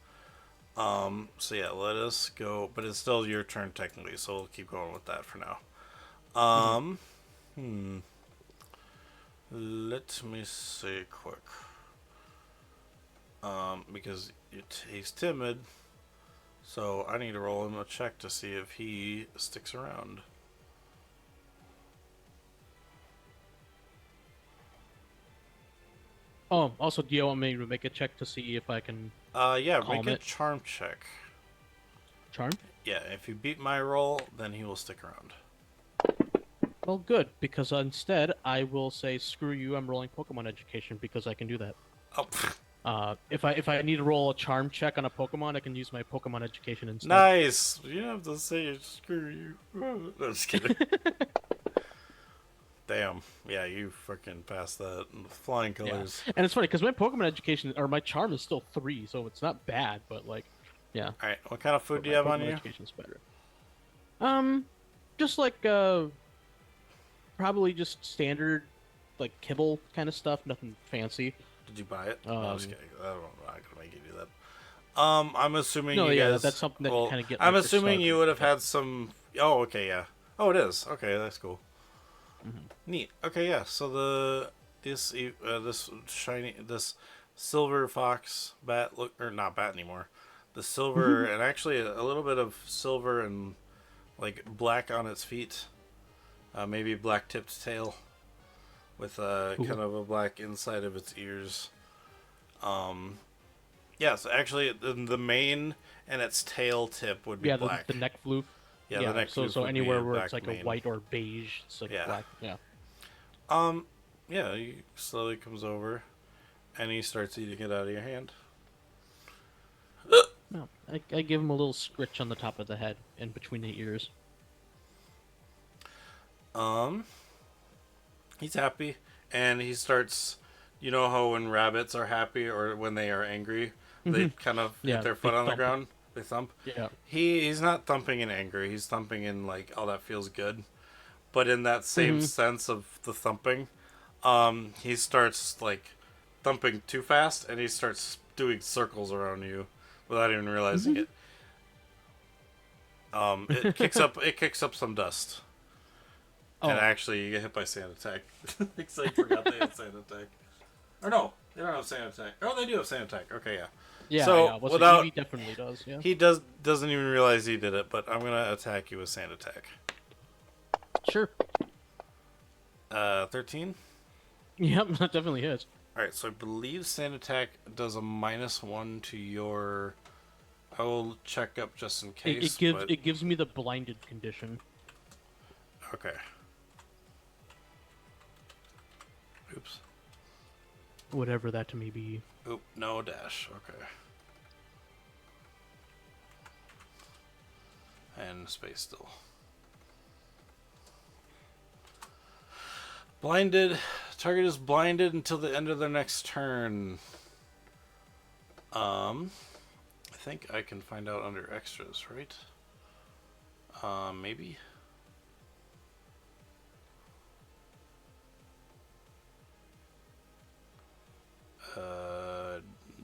So yeah, let us go. But it's still your turn technically, so we'll keep going with that for now. Let me see quick. Because he's timid, so I need to roll him a check to see if he sticks around. Oh, also, do you want me to make a check to see if I can Yeah, Calm make a it. charm check. charm? Yeah, if you beat my roll, then he will stick around. Well, good, because instead I will say, screw you, I'm rolling Pokemon Education because I can do that. Oh, pfft. If I need to roll a charm check on a Pokemon, I can use my Pokemon Education instead. Nice! You don't have to say screw you. No, just kidding. Damn. Yeah, you freaking passed that. Flying Yeah. colors. And it's funny because my Pokemon Education or my charm is still 3, so it's not bad, but like, yeah. Alright, what kind of food But do my you have on Pokemon you? Education's better. Just like probably just standard like kibble kind of stuff, nothing fancy. Did you buy it? No, I'm just Um, kidding. I don't know. I'm not gonna make you do that. I'm assuming No, you yeah, guys. that's something that you well, kinda get, I'm like, for assuming you starters, would have but- had some. Oh, okay, yeah. Oh, it is. Okay, that's cool. Mhm. Neat. Okay, yeah. So this silver fox bat look or not bat anymore. The silver and actually a little bit of silver and like black on its feet. Maybe black tipped tail with Cool. kind of a black inside of its ears. Yes, actually the mane and its tail tip would be Yeah, black. the neck floof. Yeah, the neck so floof so would be anywhere a where black it's like mane. a white or beige, it's like Yeah. black. Yeah. Yeah, he slowly comes over and he starts eating it out of your hand. No, I give him a little scritch on the top of the head in between the ears. He's happy and he starts You know how when rabbits are happy or when they are angry, they kind of Yeah, hit their they foot on the thump. ground. They thump. Yeah. He's not thumping in anger. He's thumping in like, oh, that feels good. But in that same sense of the thumping, he starts like thumping too fast, and he starts doing circles around you without even realizing it. It kicks up. It kicks up some dust. And Oh. actually, you get hit by sand attack. Because I forgot they had sand attack. Or no, they don't have sand attack. Oh, they do have sand attack. Okay, yeah. Yeah, So, yeah. Well, without- Eevee definitely does. Yeah. He doesn't even realize he did it, but I'm gonna attack you with sand attack. Sure. 13. Yep, that definitely is. All right, so I believe sand attack does a -1 to your. I will check up just in case. It gives me the blinded condition. Okay. Oops. Whatever that may be. Oop, no dash. Okay. And space still. Blinded. Target is blinded until the end of their next turn. I think I can find out under extras, right? Maybe.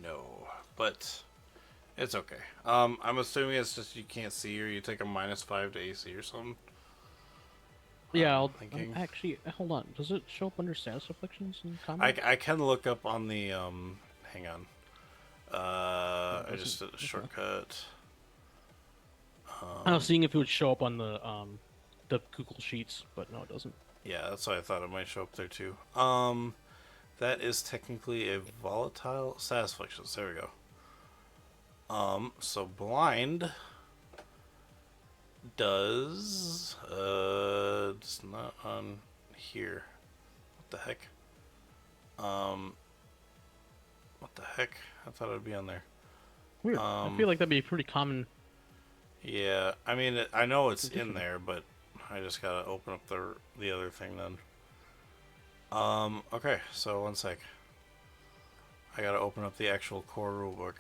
No, but it's okay. I'm assuming it's just you can't see, or you take a -5 to AC or something. Yeah, I'll thinking. actually hold on. Does it show up under status afflictions in combat? I can look up on the hang on. I just did a shortcut. I was seeing if it would show up on the Google Sheets, but no, it doesn't. Yeah, that's why I thought it might show up there too. That is technically a volatile status afflictions. There we go. So blind does it's not on here. What the heck? What the heck? I thought it'd be on there. Weird. I feel like that'd be pretty common. Yeah, I mean, I know it's in there, but I just gotta open up the other thing then. Okay, so one sec. I gotta open up the actual core rulebook.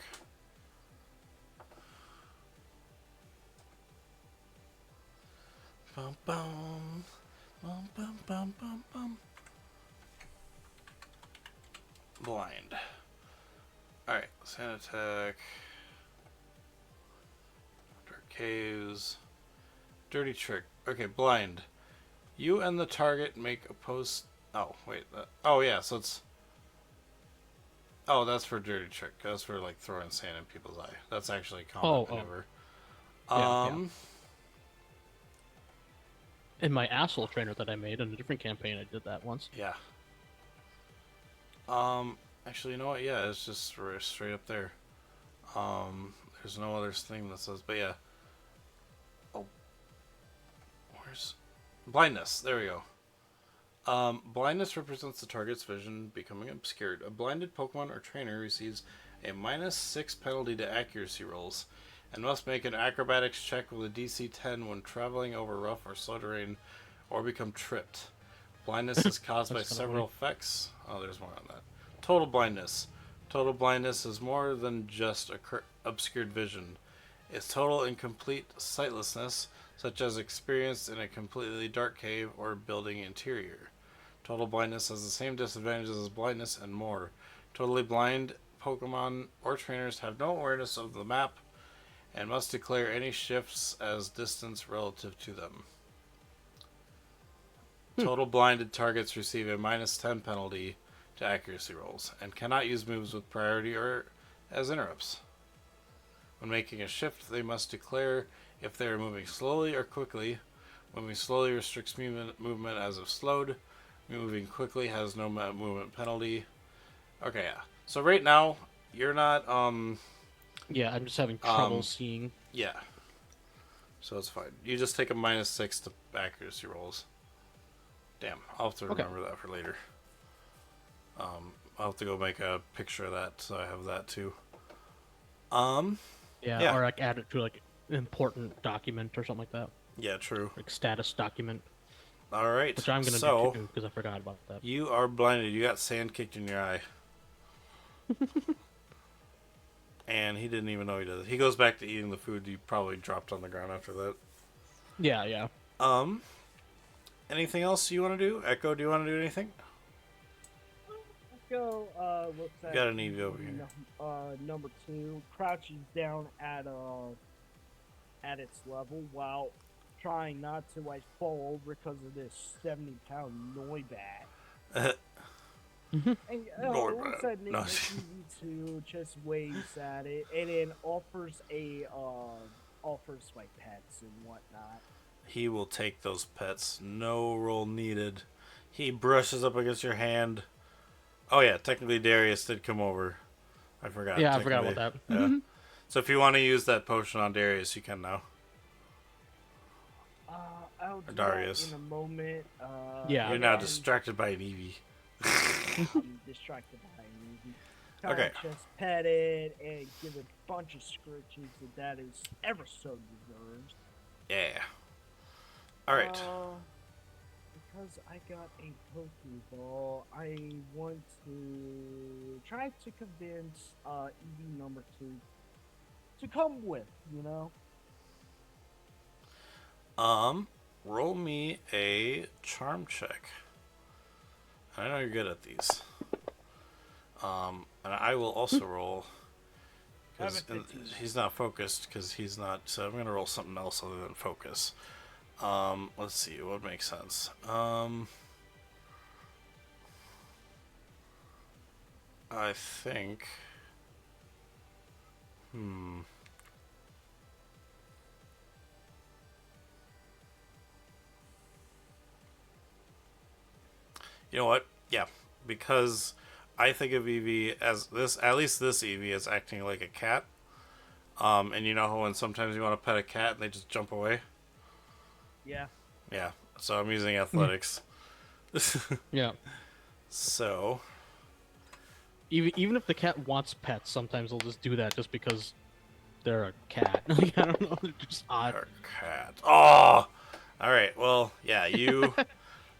Bum bum, bum bum bum bum bum. Blind. Alright, sand attack. Dark caves. Dirty trick. Okay, blind. You and the target make opposed. Oh, wait. Oh, yeah, so it's. Oh, that's for dirty trick. That's for, like, throwing sand in people's eye. That's actually a combat maneuver. Yeah. In my asshole trainer that I made in a different campaign, I did that once. Yeah. Actually, you know what? Yeah, it's just straight up there. There's no other thing that says, but yeah. Oh. Where's... Blindness. There we go. Blindness represents the target's vision becoming obscured. A blinded Pokemon or trainer receives a -6 penalty to accuracy rolls and must make an acrobatics check with a DC 10 when traveling over rough or slow terrain or become tripped. Blindness is caused by several effects. Oh, there's more on that. Total blindness. Total blindness is more than just obscured vision. It's total incomplete sightlessness, such as experienced in a completely dark cave or building interior. Total blindness has the same disadvantages as blindness and more. Totally blind Pokemon or trainers have no awareness of the map and must declare any shifts as distance relative to them. Total blinded targets receive a -10 penalty to accuracy rolls and cannot use moves with priority or as interrupts. When making a shift, they must declare if they are moving slowly or quickly. Moving slowly restricts movement as if slowed. Moving quickly has no movement penalty. Okay, yeah. So right now, you're not, Yeah, I'm just having trouble seeing. yeah. So it's fine. You just take a -6 to accuracy rolls. Damn, I'll have to remember that for later. I'll have to go make a picture of that so I have that too. Yeah. Or like add it to like an important document or something like that. Yeah, true. Like status document. All right. which I'm gonna so, do too because I forgot about that. you are blinded. You got sand kicked in your eye. And he didn't even know he did it. He goes back to eating the food you probably dropped on the ground after that. Yeah. Anything else you want to do? Echo, do you want to do anything? Go. Looks at Got an Eevee over here. Number 2 crouches down at its level while trying not to like fall over because of this 70-pound Noibat. And looks at No. Eevee2, just waves at it, and then offers like pets and whatnot. He will take those pets. No roll needed. He brushes up against your hand. Oh yeah, technically Darius did come over. I forgot. Yeah, I forgot about that. Yeah. So if you want to use that potion on Darius, you can now. I'll do Darius. that in a moment. Yeah. You're now distracted by an Eevee. I'm distracted by an Eevee. Okay. Just pet it and give it a bunch of scritches that is ever so deserved. Yeah. All right. Because I got a Pokeball, I want to try to convince Eevee number 2 to come with, you know? Roll me a charm check. I know you're good at these. And I will also roll. Because he's not focused, because he's not. So I'm gonna roll something else other than focus. Let's see what makes sense. I think. You know what? Yeah, because I think of Eevee as this. At least this Eevee is acting like a cat. And you know how when sometimes you want to pet a cat and they just jump away. Yeah. Yeah. So I'm using athletics. Yeah. So. Even if the cat wants pets, sometimes they'll just do that just because they're a cat. Like, I don't know, they're just odd. Our cat. Oh! Alright, well, yeah, you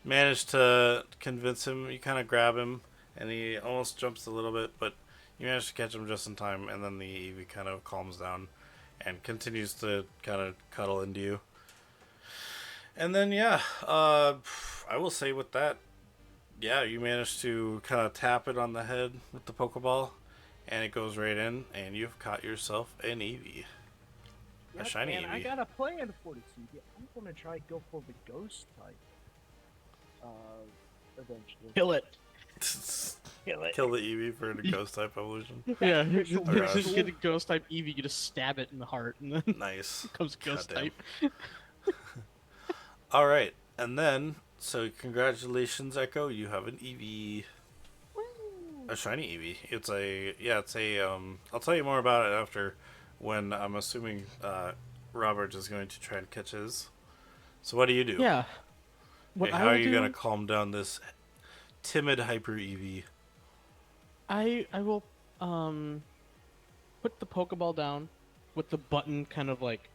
managed to convince him. You kind of grab him, and he almost jumps a little bit, but you manage to catch him just in time, and then the Eevee kind of calms down and continues to kind of cuddle into you. And then, yeah, I will say with that, yeah, you managed to kind of tap it on the head with the Pokeball, and it goes right in, and you've caught yourself an Eevee. Yep, A shiny and Eevee. I got a plan for this Eevee. I'm gonna try to go for the ghost type. Eventually. Kill it. Kill it. Kill the Eevee for the ghost type evolution. Yeah, Official Oh, gosh. you get a ghost type Eevee, you just stab it in the heart, and then Nice. it becomes ghost Goddamn. type. Alright, and then, so congratulations, Echo, you have an Eevee. A shiny Eevee. It's a, I'll tell you more about it after, when I'm assuming, Robert is going to try and catch his. So what do you do? Yeah. Okay, how are you going to calm down this timid hyper Eevee? I will put the Pokeball down with the button kind of like,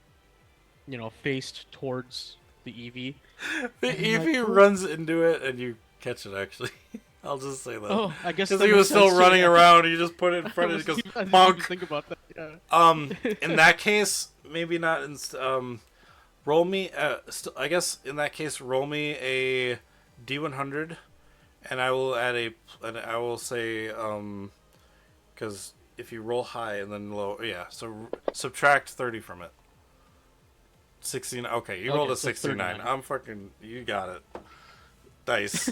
faced towards the Eevee. The And Eevee like, runs into it and you catch it, actually. I'll just say that. Oh, I guess Because that he was makes still sense, running yeah. around, you just put it in front of it, I it goes, didn't even bonk! think about that. Yeah. In that case, maybe not. Roll me. I guess in that case, roll me a D100, and I will add and I will say, because if you roll high and then low, yeah. So subtract 30 from it. 16. Okay, you rolled a so 69. 39. I'm fucking. You got it. Nice.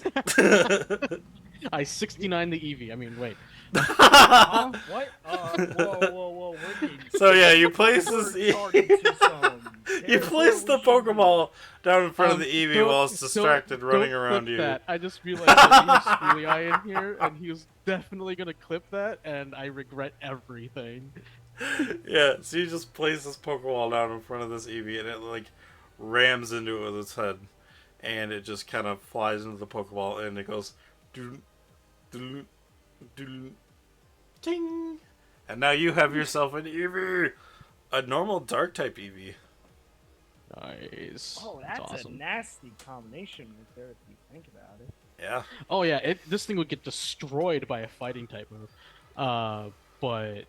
I 69 the Eevee. I mean, wait. What? Whoa, we're getting So yeah, you place we're this. starting to some You place the territory. Pokeball down in front of the Eevee Don't- while it's distracted running don't around clip you. That. I just realized that he was Steely Eye in here, and he was definitely gonna clip that, and I regret everything. Yeah, so you just place this Pokeball down in front of this Eevee, and it like rams into it with its head, and it just kind of flies into the Pokeball, and it goes, doo, doo, doo, ting, and now you have yourself an Eevee, a normal Dark type Eevee. Nice. Oh, That's that's a awesome. nasty combination right there if you think about it. Yeah. Oh yeah, this thing would get destroyed by a fighting type move. But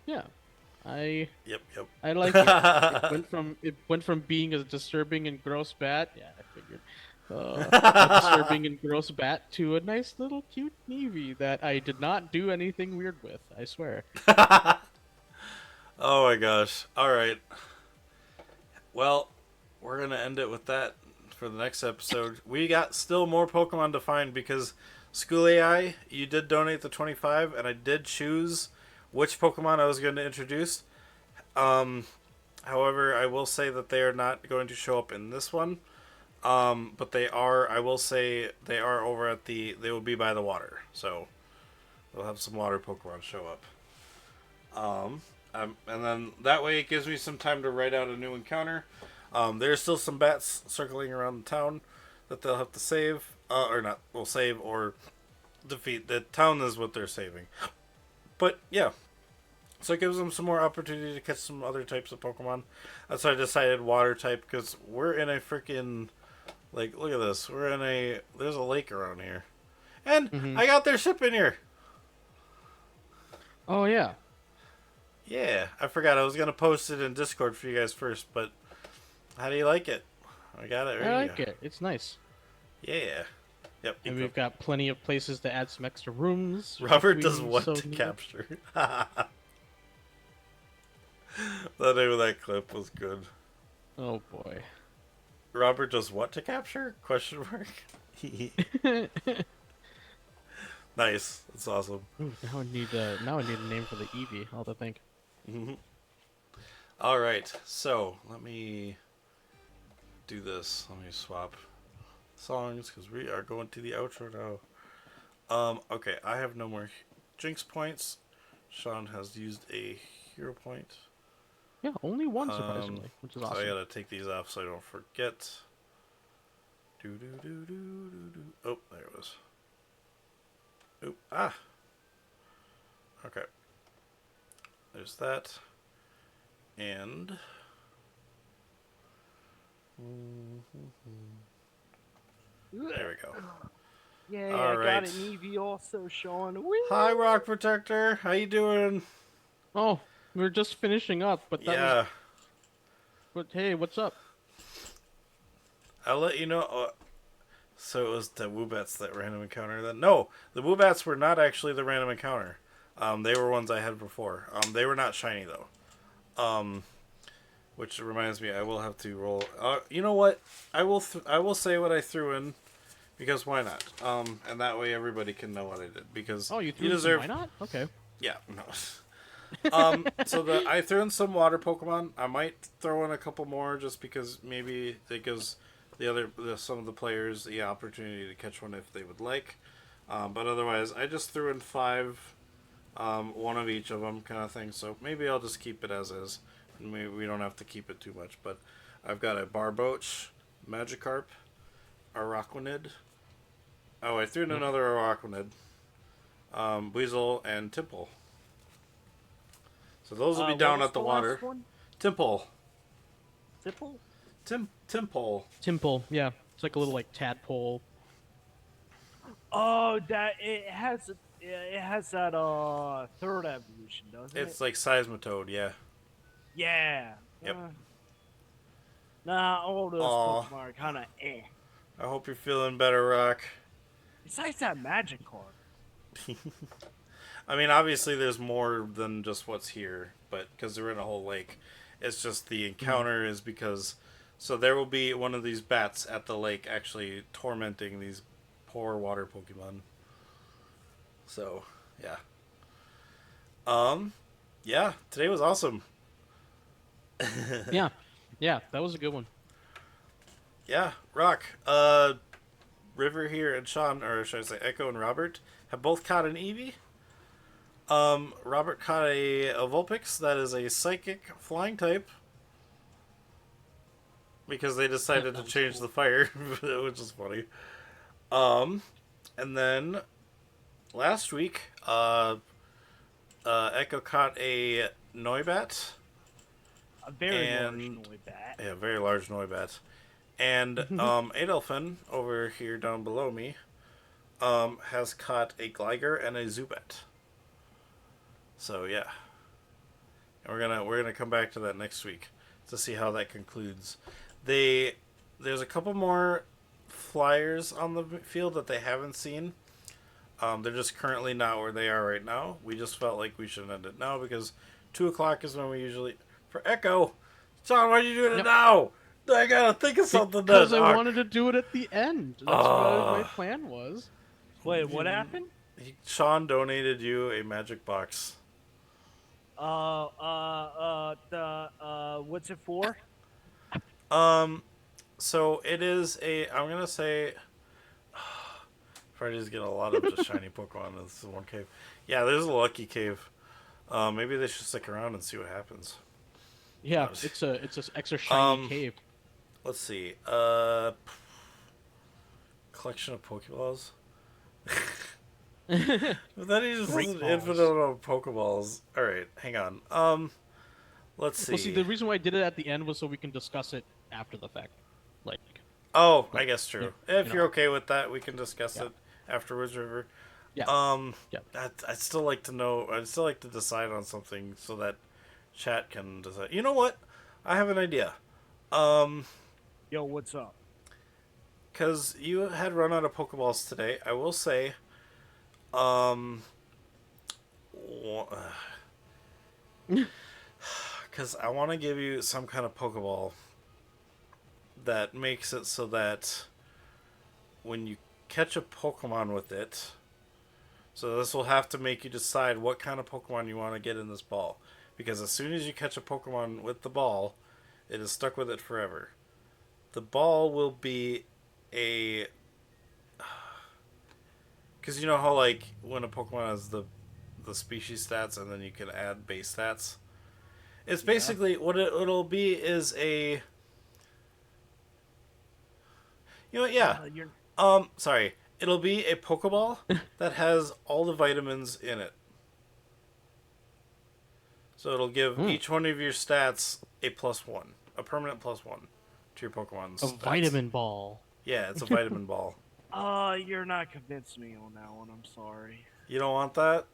yeah, I Yep. Yep. I like it. It went from being a disturbing and gross bat. Yeah, I figured. A disturbing and gross bat to a nice little cute Navy that I did not do anything weird with. I swear. Oh my gosh. All right. Well, we're gonna end it with that for the next episode. We got still more Pokemon to find because School AI, you did donate the 25, and I did choose which Pokemon I was going to introduce. However, I will say that they are not going to show up in this one. But they are. I will say they are over at the. They will be by the water, so we'll have some water Pokemon show up. And then that way it gives me some time to write out a new encounter. There's still some bats circling around the town that they'll have to save, or not. Well, save or defeat. The town is what they're saving. But yeah, so it gives them some more opportunity to catch some other types of Pokemon. That's why I decided water type because we're in a freaking like look at this. There's a lake around here, and I got their ship in here. Oh yeah. Yeah, I forgot I was gonna post it in Discord for you guys first, but how do you like it? I got it. Right I like it. It's nice. Yeah. Yep. And we've got plenty of places to add some extra rooms. Robert if does we what so to need. capture. The name of that clip was good. Oh boy. Robert does what to capture? Question mark. Nice. That's awesome. Ooh, now I need a name for the Eevee. I'll have to think. All right. So let me do this. Let me swap songs because we are going to the outro now. Okay. I have no more Jinx points. Sean has used a hero point. Yeah, only one surprisingly, which is So awesome. I gotta take these off so I don't forget. Oh, there it was. Oop, ah. Okay. There's that. And there we go. Yeah, All I right. got an Eevee also showing. Whee! Hi, Rock Protector. How you doing? Oh, we were just finishing up, but that Yeah, was. But hey, what's up? I'll let you know. So it was the Woobats that random encounter. Then no, the Woobats were not actually the random encounter. They were ones I had before. They were not shiny though. Which reminds me, I will have to roll. You know what? I will say what I threw in, because why not? And that way everybody can know what I did. Because Oh, you threw deserve. Why not? Okay. Yeah, no. So I threw in some water Pokemon. I might throw in a couple more just because maybe it gives some of the players the opportunity to catch one if they would like. But otherwise, I just threw in 5, one of each of them kind of thing. So maybe I'll just keep it as is. And we don't have to keep it too much. But I've got a Barboach, Magikarp, Araquanid. Oh, I threw in another Araquanid, Weasel, and Timple. So those will be down at the water. Timple. Tipple? Timple. Timple, yeah. It's like a little like tadpole. Oh, it has that third evolution, doesn't it? It's like Seismitoad, yeah. Yeah. Yep. Nah, all those Aw. Pokemon are kind of eh. I hope you're feeling better, Rock. Besides that magic card. I mean, obviously there's more than just what's here, but because they're in a whole lake. It's just the encounter is because... So there will be one of these bats at the lake actually tormenting these poor water Pokemon. So, yeah. Yeah, today was awesome. Yeah. Yeah, that was a good one. Yeah, Rock. River here and Sean, or should I say Echo and Robert, have both caught an Eevee. Robert caught a Vulpix that is a psychic flying type. Because they decided to change the fire, which is funny. And then last week, Echo caught a Noibat, A very large And- Noibat. Yeah, very large Noibat. And Adelphin, over here down below me, has caught a Gligar and a Zubat. So yeah. And we're gonna come back to that next week to see how that concludes. There's a couple more flyers on the field that they haven't seen. They're just currently not where they are right now. We just felt like we should end it now because 2 o'clock is when we usually for Echo. Sean, why are you doing it Yep. now? I gotta think of something. Because that I wanted to do it at the end. That's what my plan was. Wait, what happened? Sean donated you a magic box. What's it for? So it is I'm gonna say. Freddy's getting a lot of just shiny Pokemon in this one cave. Yeah, there's a lucky cave. Maybe they should stick around and see what happens. Yeah, it's a extra shiny cave. Let's see. Collection of Pokeballs. But then he just has an infinite amount of Pokeballs. All right, hang on. Let's see. Well, see, the reason why I did it at the end was so we can discuss it after the fact. Like, Oh, I guess true. Yeah, If you you're know. okay with that, we can discuss Yeah. it afterwards, River. yeah. Yeah. I'd still like to know. I'd still like to decide on something so that chat can decide. You know what? I have an idea. Yo, what's up? Because you had run out of Pokeballs today, I will say, because I want to give you some kind of Pokeball that makes it so that when you catch a Pokemon with it, so this will have to make you decide what kind of Pokemon you want to get in this ball. Because as soon as you catch a Pokemon with the ball, it is stuck with it forever. The ball will be a... Because you know how, like, when a Pokemon has the species stats and then you can add base stats? It's basically, what it'll be is a... You know what, yeah. Sorry. It'll be a Pokeball that has all the vitamins in it. So it'll give each one of your stats a +1. A permanent +1 to your Pokemon's A stats. vitamin ball. Yeah, it's a vitamin ball. You're not convincing me on that one. I'm sorry. You don't want that?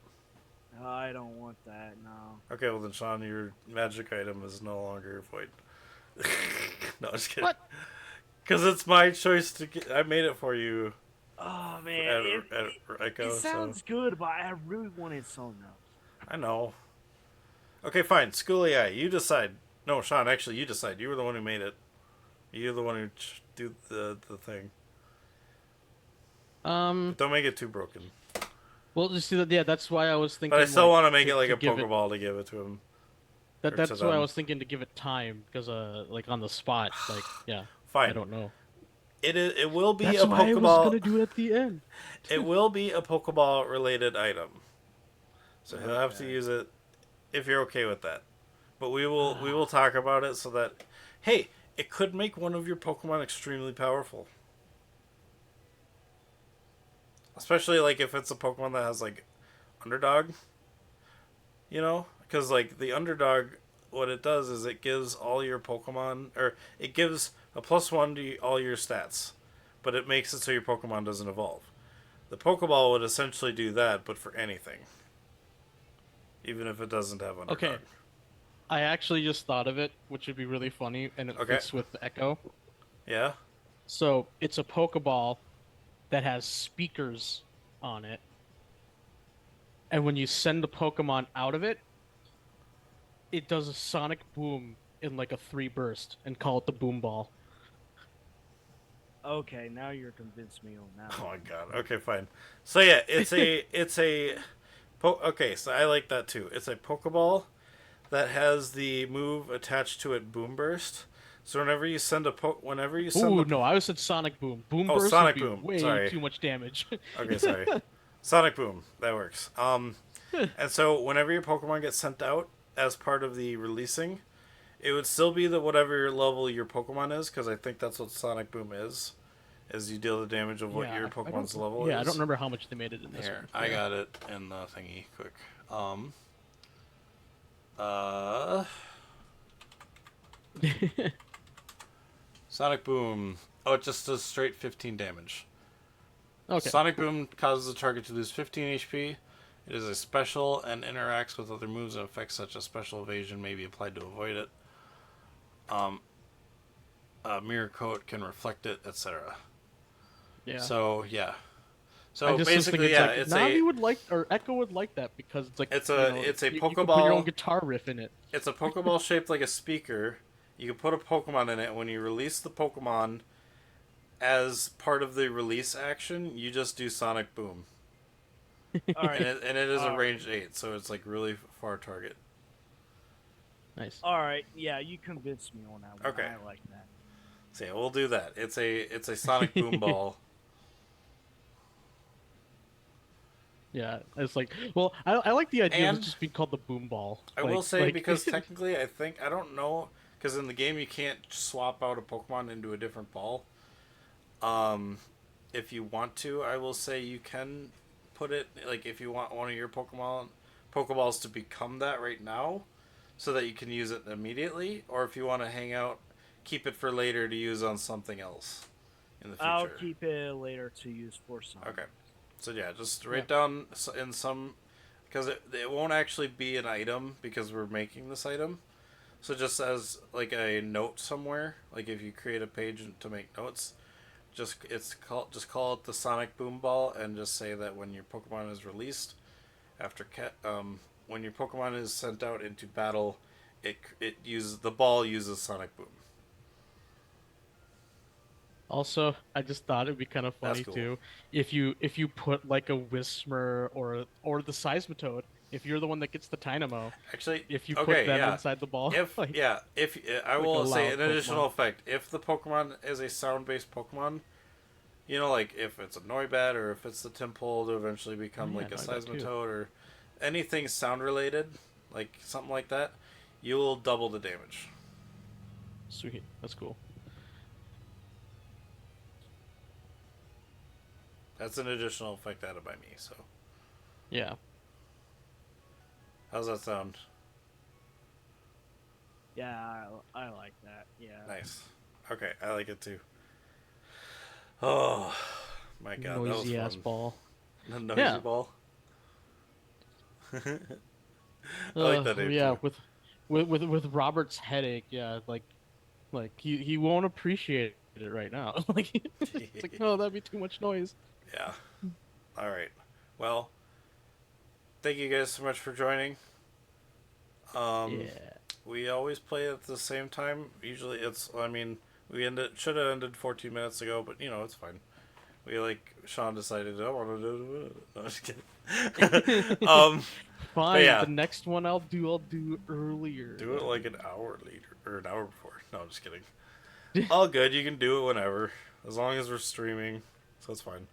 I don't want that. No. Okay, well then, Sean, your magic item is no longer void. No, just kidding. What? Because it's my choice to get... I made it for you Oh man, at Echo. it sounds good, but I really wanted something else. I know. Okay, fine. School AI, you decide. No, Sean, actually, you decide. You were the one who made it. You're the one who do the thing. But don't make it too broken. Well, you see, yeah, that's why I was thinking. But I still like, want to make it like to a give Pokeball to give it to him. That's to why I them. was thinking to give it time because, like, on the spot, like, yeah. Fine. I don't know. It will be That's a why I was Pokeball. gonna do it at the end. It will be a Pokeball related item. So he'll have to use it if you're okay with that. But we will talk about it so that, hey, it could make one of your Pokemon extremely powerful. Especially like if it's a Pokemon that has like Underdog. You know, because like the Underdog, what it does is it gives all your Pokemon, or it gives a +1 to all your stats, but it makes it so your Pokemon doesn't evolve. The Pokeball would essentially do that, but for anything. Even if it doesn't have Underdog. Okay. I actually just thought of it, which would be really funny, and it fits with the Echo. Yeah? So it's a Pokeball that has speakers on it, and when you send the Pokemon out of it, it does a sonic boom in like a 3 burst, and call it the Boom Ball. Okay, now you're convinced me on that. Oh my god. Okay, fine. So yeah, okay, so I like that too. It's a Pokeball that has the move attached to it, Boom Burst. So whenever you send Ooh, no, I said Sonic Boom. Boom Oh, Burst Sonic would be Boom. way Sorry. too much damage. Okay, sorry. Sonic Boom. That works. And so whenever your Pokemon gets sent out as part of the releasing, it would still be the whatever level your Pokemon is, because I think that's what Sonic Boom is you deal the damage of what your Pokemon's level is. Yeah, I don't remember how much they made it in this Here, one. I got it in the thingy, quick. Sonic Boom. Oh, it just does straight 15 damage. Okay. Sonic Boom causes the target to lose 15 HP. It is a special and interacts with other moves and effects such as special evasion may be applied to avoid it. Mirror coat can reflect it, etc. Yeah. So yeah. I So just was thinking basically, yeah, it's it's like Navi a would like or Echo would like that because it's like it's you a know, it's a you can put your own Pokeball. guitar riff in it. It's a Pokeball shaped like a speaker. You can put a Pokemon in it. When you release the Pokemon as part of the release action, you just do Sonic Boom, All right. and it is a Uh, ranged 8, so it's like really far target. Nice. All right. Yeah, you convinced me on that one. Okay. I like that. So yeah, we'll do that. It's a Sonic Boom Ball. Yeah, it's like, well, I like the idea of And it just being called the Boom Ball. I Like- will say like- because technically I don't know because in the game you can't swap out a Pokemon into a different ball. If you want to, I will say you can put it like if you want one of your Pokeballs to become that right now, so that you can use it immediately, or if you want to hang out, keep it for later to use on something else in the future. I'll keep it later to use for some. Okay. So yeah, just write down in some, because it won't actually be an item because we're making this item. So just as like a note somewhere, like if you create a page to make notes, just call it the Sonic Boom Ball and just say that when your Pokemon is released, when your Pokemon is sent out into battle, the ball uses Sonic Boom. Also, I just thought it'd be kind of funny cool. too if you put like a Whismur or the Seismitoad. If you're the one that gets the Dynamo, Actually, if you okay, put them yeah. inside the ball, If like, if I like will a say loud an additional Pokemon. effect, if the Pokemon is a sound-based Pokemon, you know, like if it's a Noibat or if it's the Tympole to eventually become Oh, yeah, like a Noibat too. Seismitoad or anything sound-related, like something like that, you will double the damage. Sweet, that's cool. That's an additional effect added by me. So, Yeah. how's that sound? Yeah, I like that. Yeah. Nice. Okay, I like it too. Oh my god, Noisy that was ass fun. ball. The noisy Yeah. ball. I like that name Yeah, too. with Robert's headache, yeah, like he won't appreciate it right now. Like it's like, no, that'd be too much noise. Yeah. All right. Well, thank you guys so much for joining. Yeah. We always play at the same time. Usually we should have ended 14 minutes ago, but you know, it's fine. Sean decided I want to do it. No, I'm just kidding. Fine. yeah. The next one I'll do earlier. Do it like an hour later or an hour before. No, I'm just kidding. All good. You can do it whenever, as long as we're streaming, so it's fine.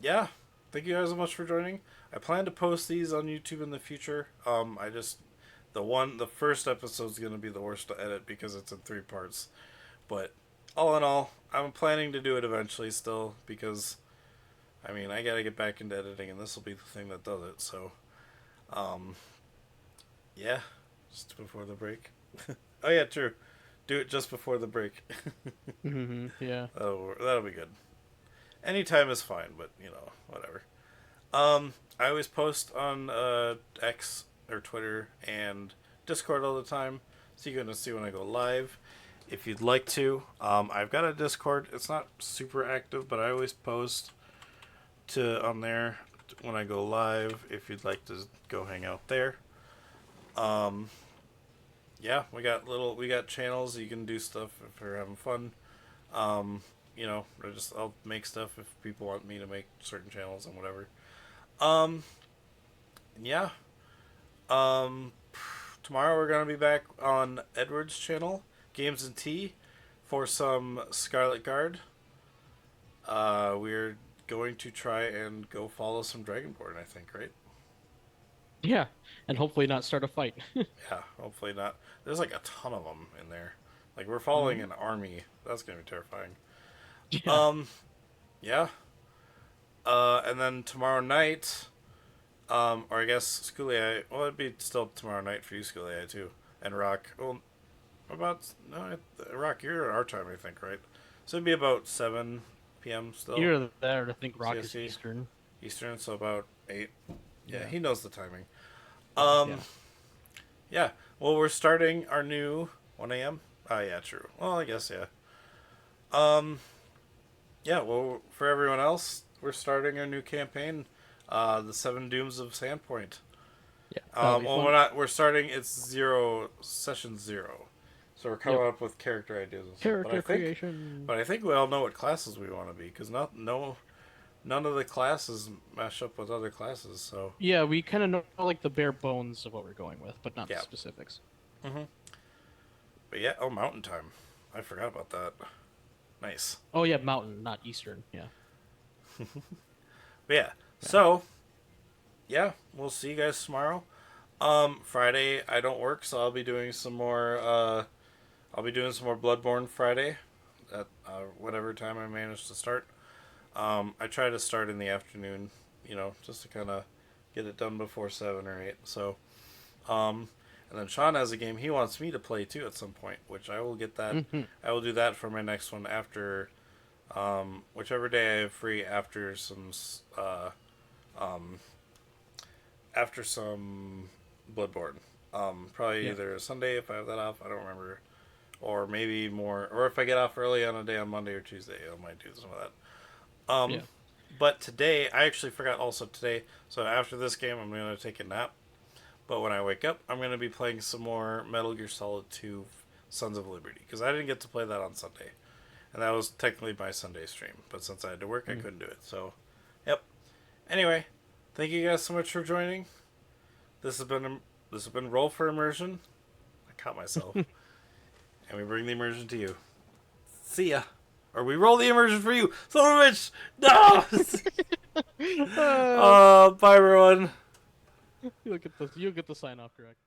Yeah. Thank you guys so much for joining. I plan to post these on YouTube in the future. The first episode's gonna be the worst to edit because it's in 3 parts. But all in all, I'm planning to do it eventually still because, I mean, I gotta get back into editing and this will be the thing that does it. So, yeah, just before the break. Oh yeah, true. Do it just before the break. Yeah. That'll be good. Anytime is fine, but you know, whatever. I always post on X or Twitter and Discord all the time, so you're gonna see when I go live. If you'd like to, I've got a Discord. It's not super active, but I always post on there when I go live. If you'd like to go hang out there. Yeah, we got channels. You can do stuff if you're having fun. You know, I'll make stuff if people want me to make certain channels and whatever. Yeah. Tomorrow we're gonna be back on Edward's channel, Games and Tea, for some Scarlet Guard. We're going to try and go follow some Dragonborn, I think, right? Yeah. And hopefully not start a fight. Yeah, hopefully not. There's like a ton of them in there. Like we're following an army. That's gonna be terrifying. Yeah. Yeah. And then tomorrow night, or I guess Schoolie, well, it'd be still tomorrow night for you, Schoolie, too, and Rock. Well, about no, Rock, you're our time, I think, right? So it'd be about 7 p.m. still. Here, there, I think Rock is CST. Eastern. Eastern, so about 8. Yeah, Yeah. he knows the timing. Yeah. Yeah. Well, we're starting our new 1 a.m. Yeah, true. Well, I guess, yeah. Yeah, well, for everyone else, we're starting our new campaign, the 7 Dooms of Sandpoint. Yeah. That'll be fun. We're starting, it's session 0. So we're coming up with character ideas and stuff. Character creation. But I think we all know what classes we want to be, because none of the classes mash up with other classes, so... Yeah, we kind of know like the bare bones of what we're going with, but not Yeah. the specifics. Mm-hmm. But yeah, oh, Mountain Time. I forgot about that. Nice. Oh yeah, Mountain, not Eastern. Yeah. But yeah, so... Yeah, we'll see you guys tomorrow. Friday, I don't work, so I'll be doing some more, Bloodborne Friday. At whatever time I manage to start. I try to start in the afternoon, just to kind of get it done before 7 or 8. So, and then Sean has a game he wants me to play too at some point, which I will get that. Mm-hmm. I will do that for my next one after, whichever day I have free after some Bloodborne. Probably either Sunday if I have that off. I don't remember. Or maybe more, or if I get off early on a day on Monday or Tuesday, I might do some of that. But today, I actually forgot also today, so after this game, I'm going to take a nap. But when I wake up, I'm going to be playing some more Metal Gear Solid 2 Sons of Liberty, because I didn't get to play that on Sunday. And that was technically my Sunday stream, but since I had to work, I couldn't do it. So, yep. Anyway, thank you guys so much for joining. This has been Roll for Immersion. I caught myself. And we bring the immersion to you. See ya. Or we roll the immersion for you. Son of a bitch! No! Bye, everyone. You'll get the sign off correct.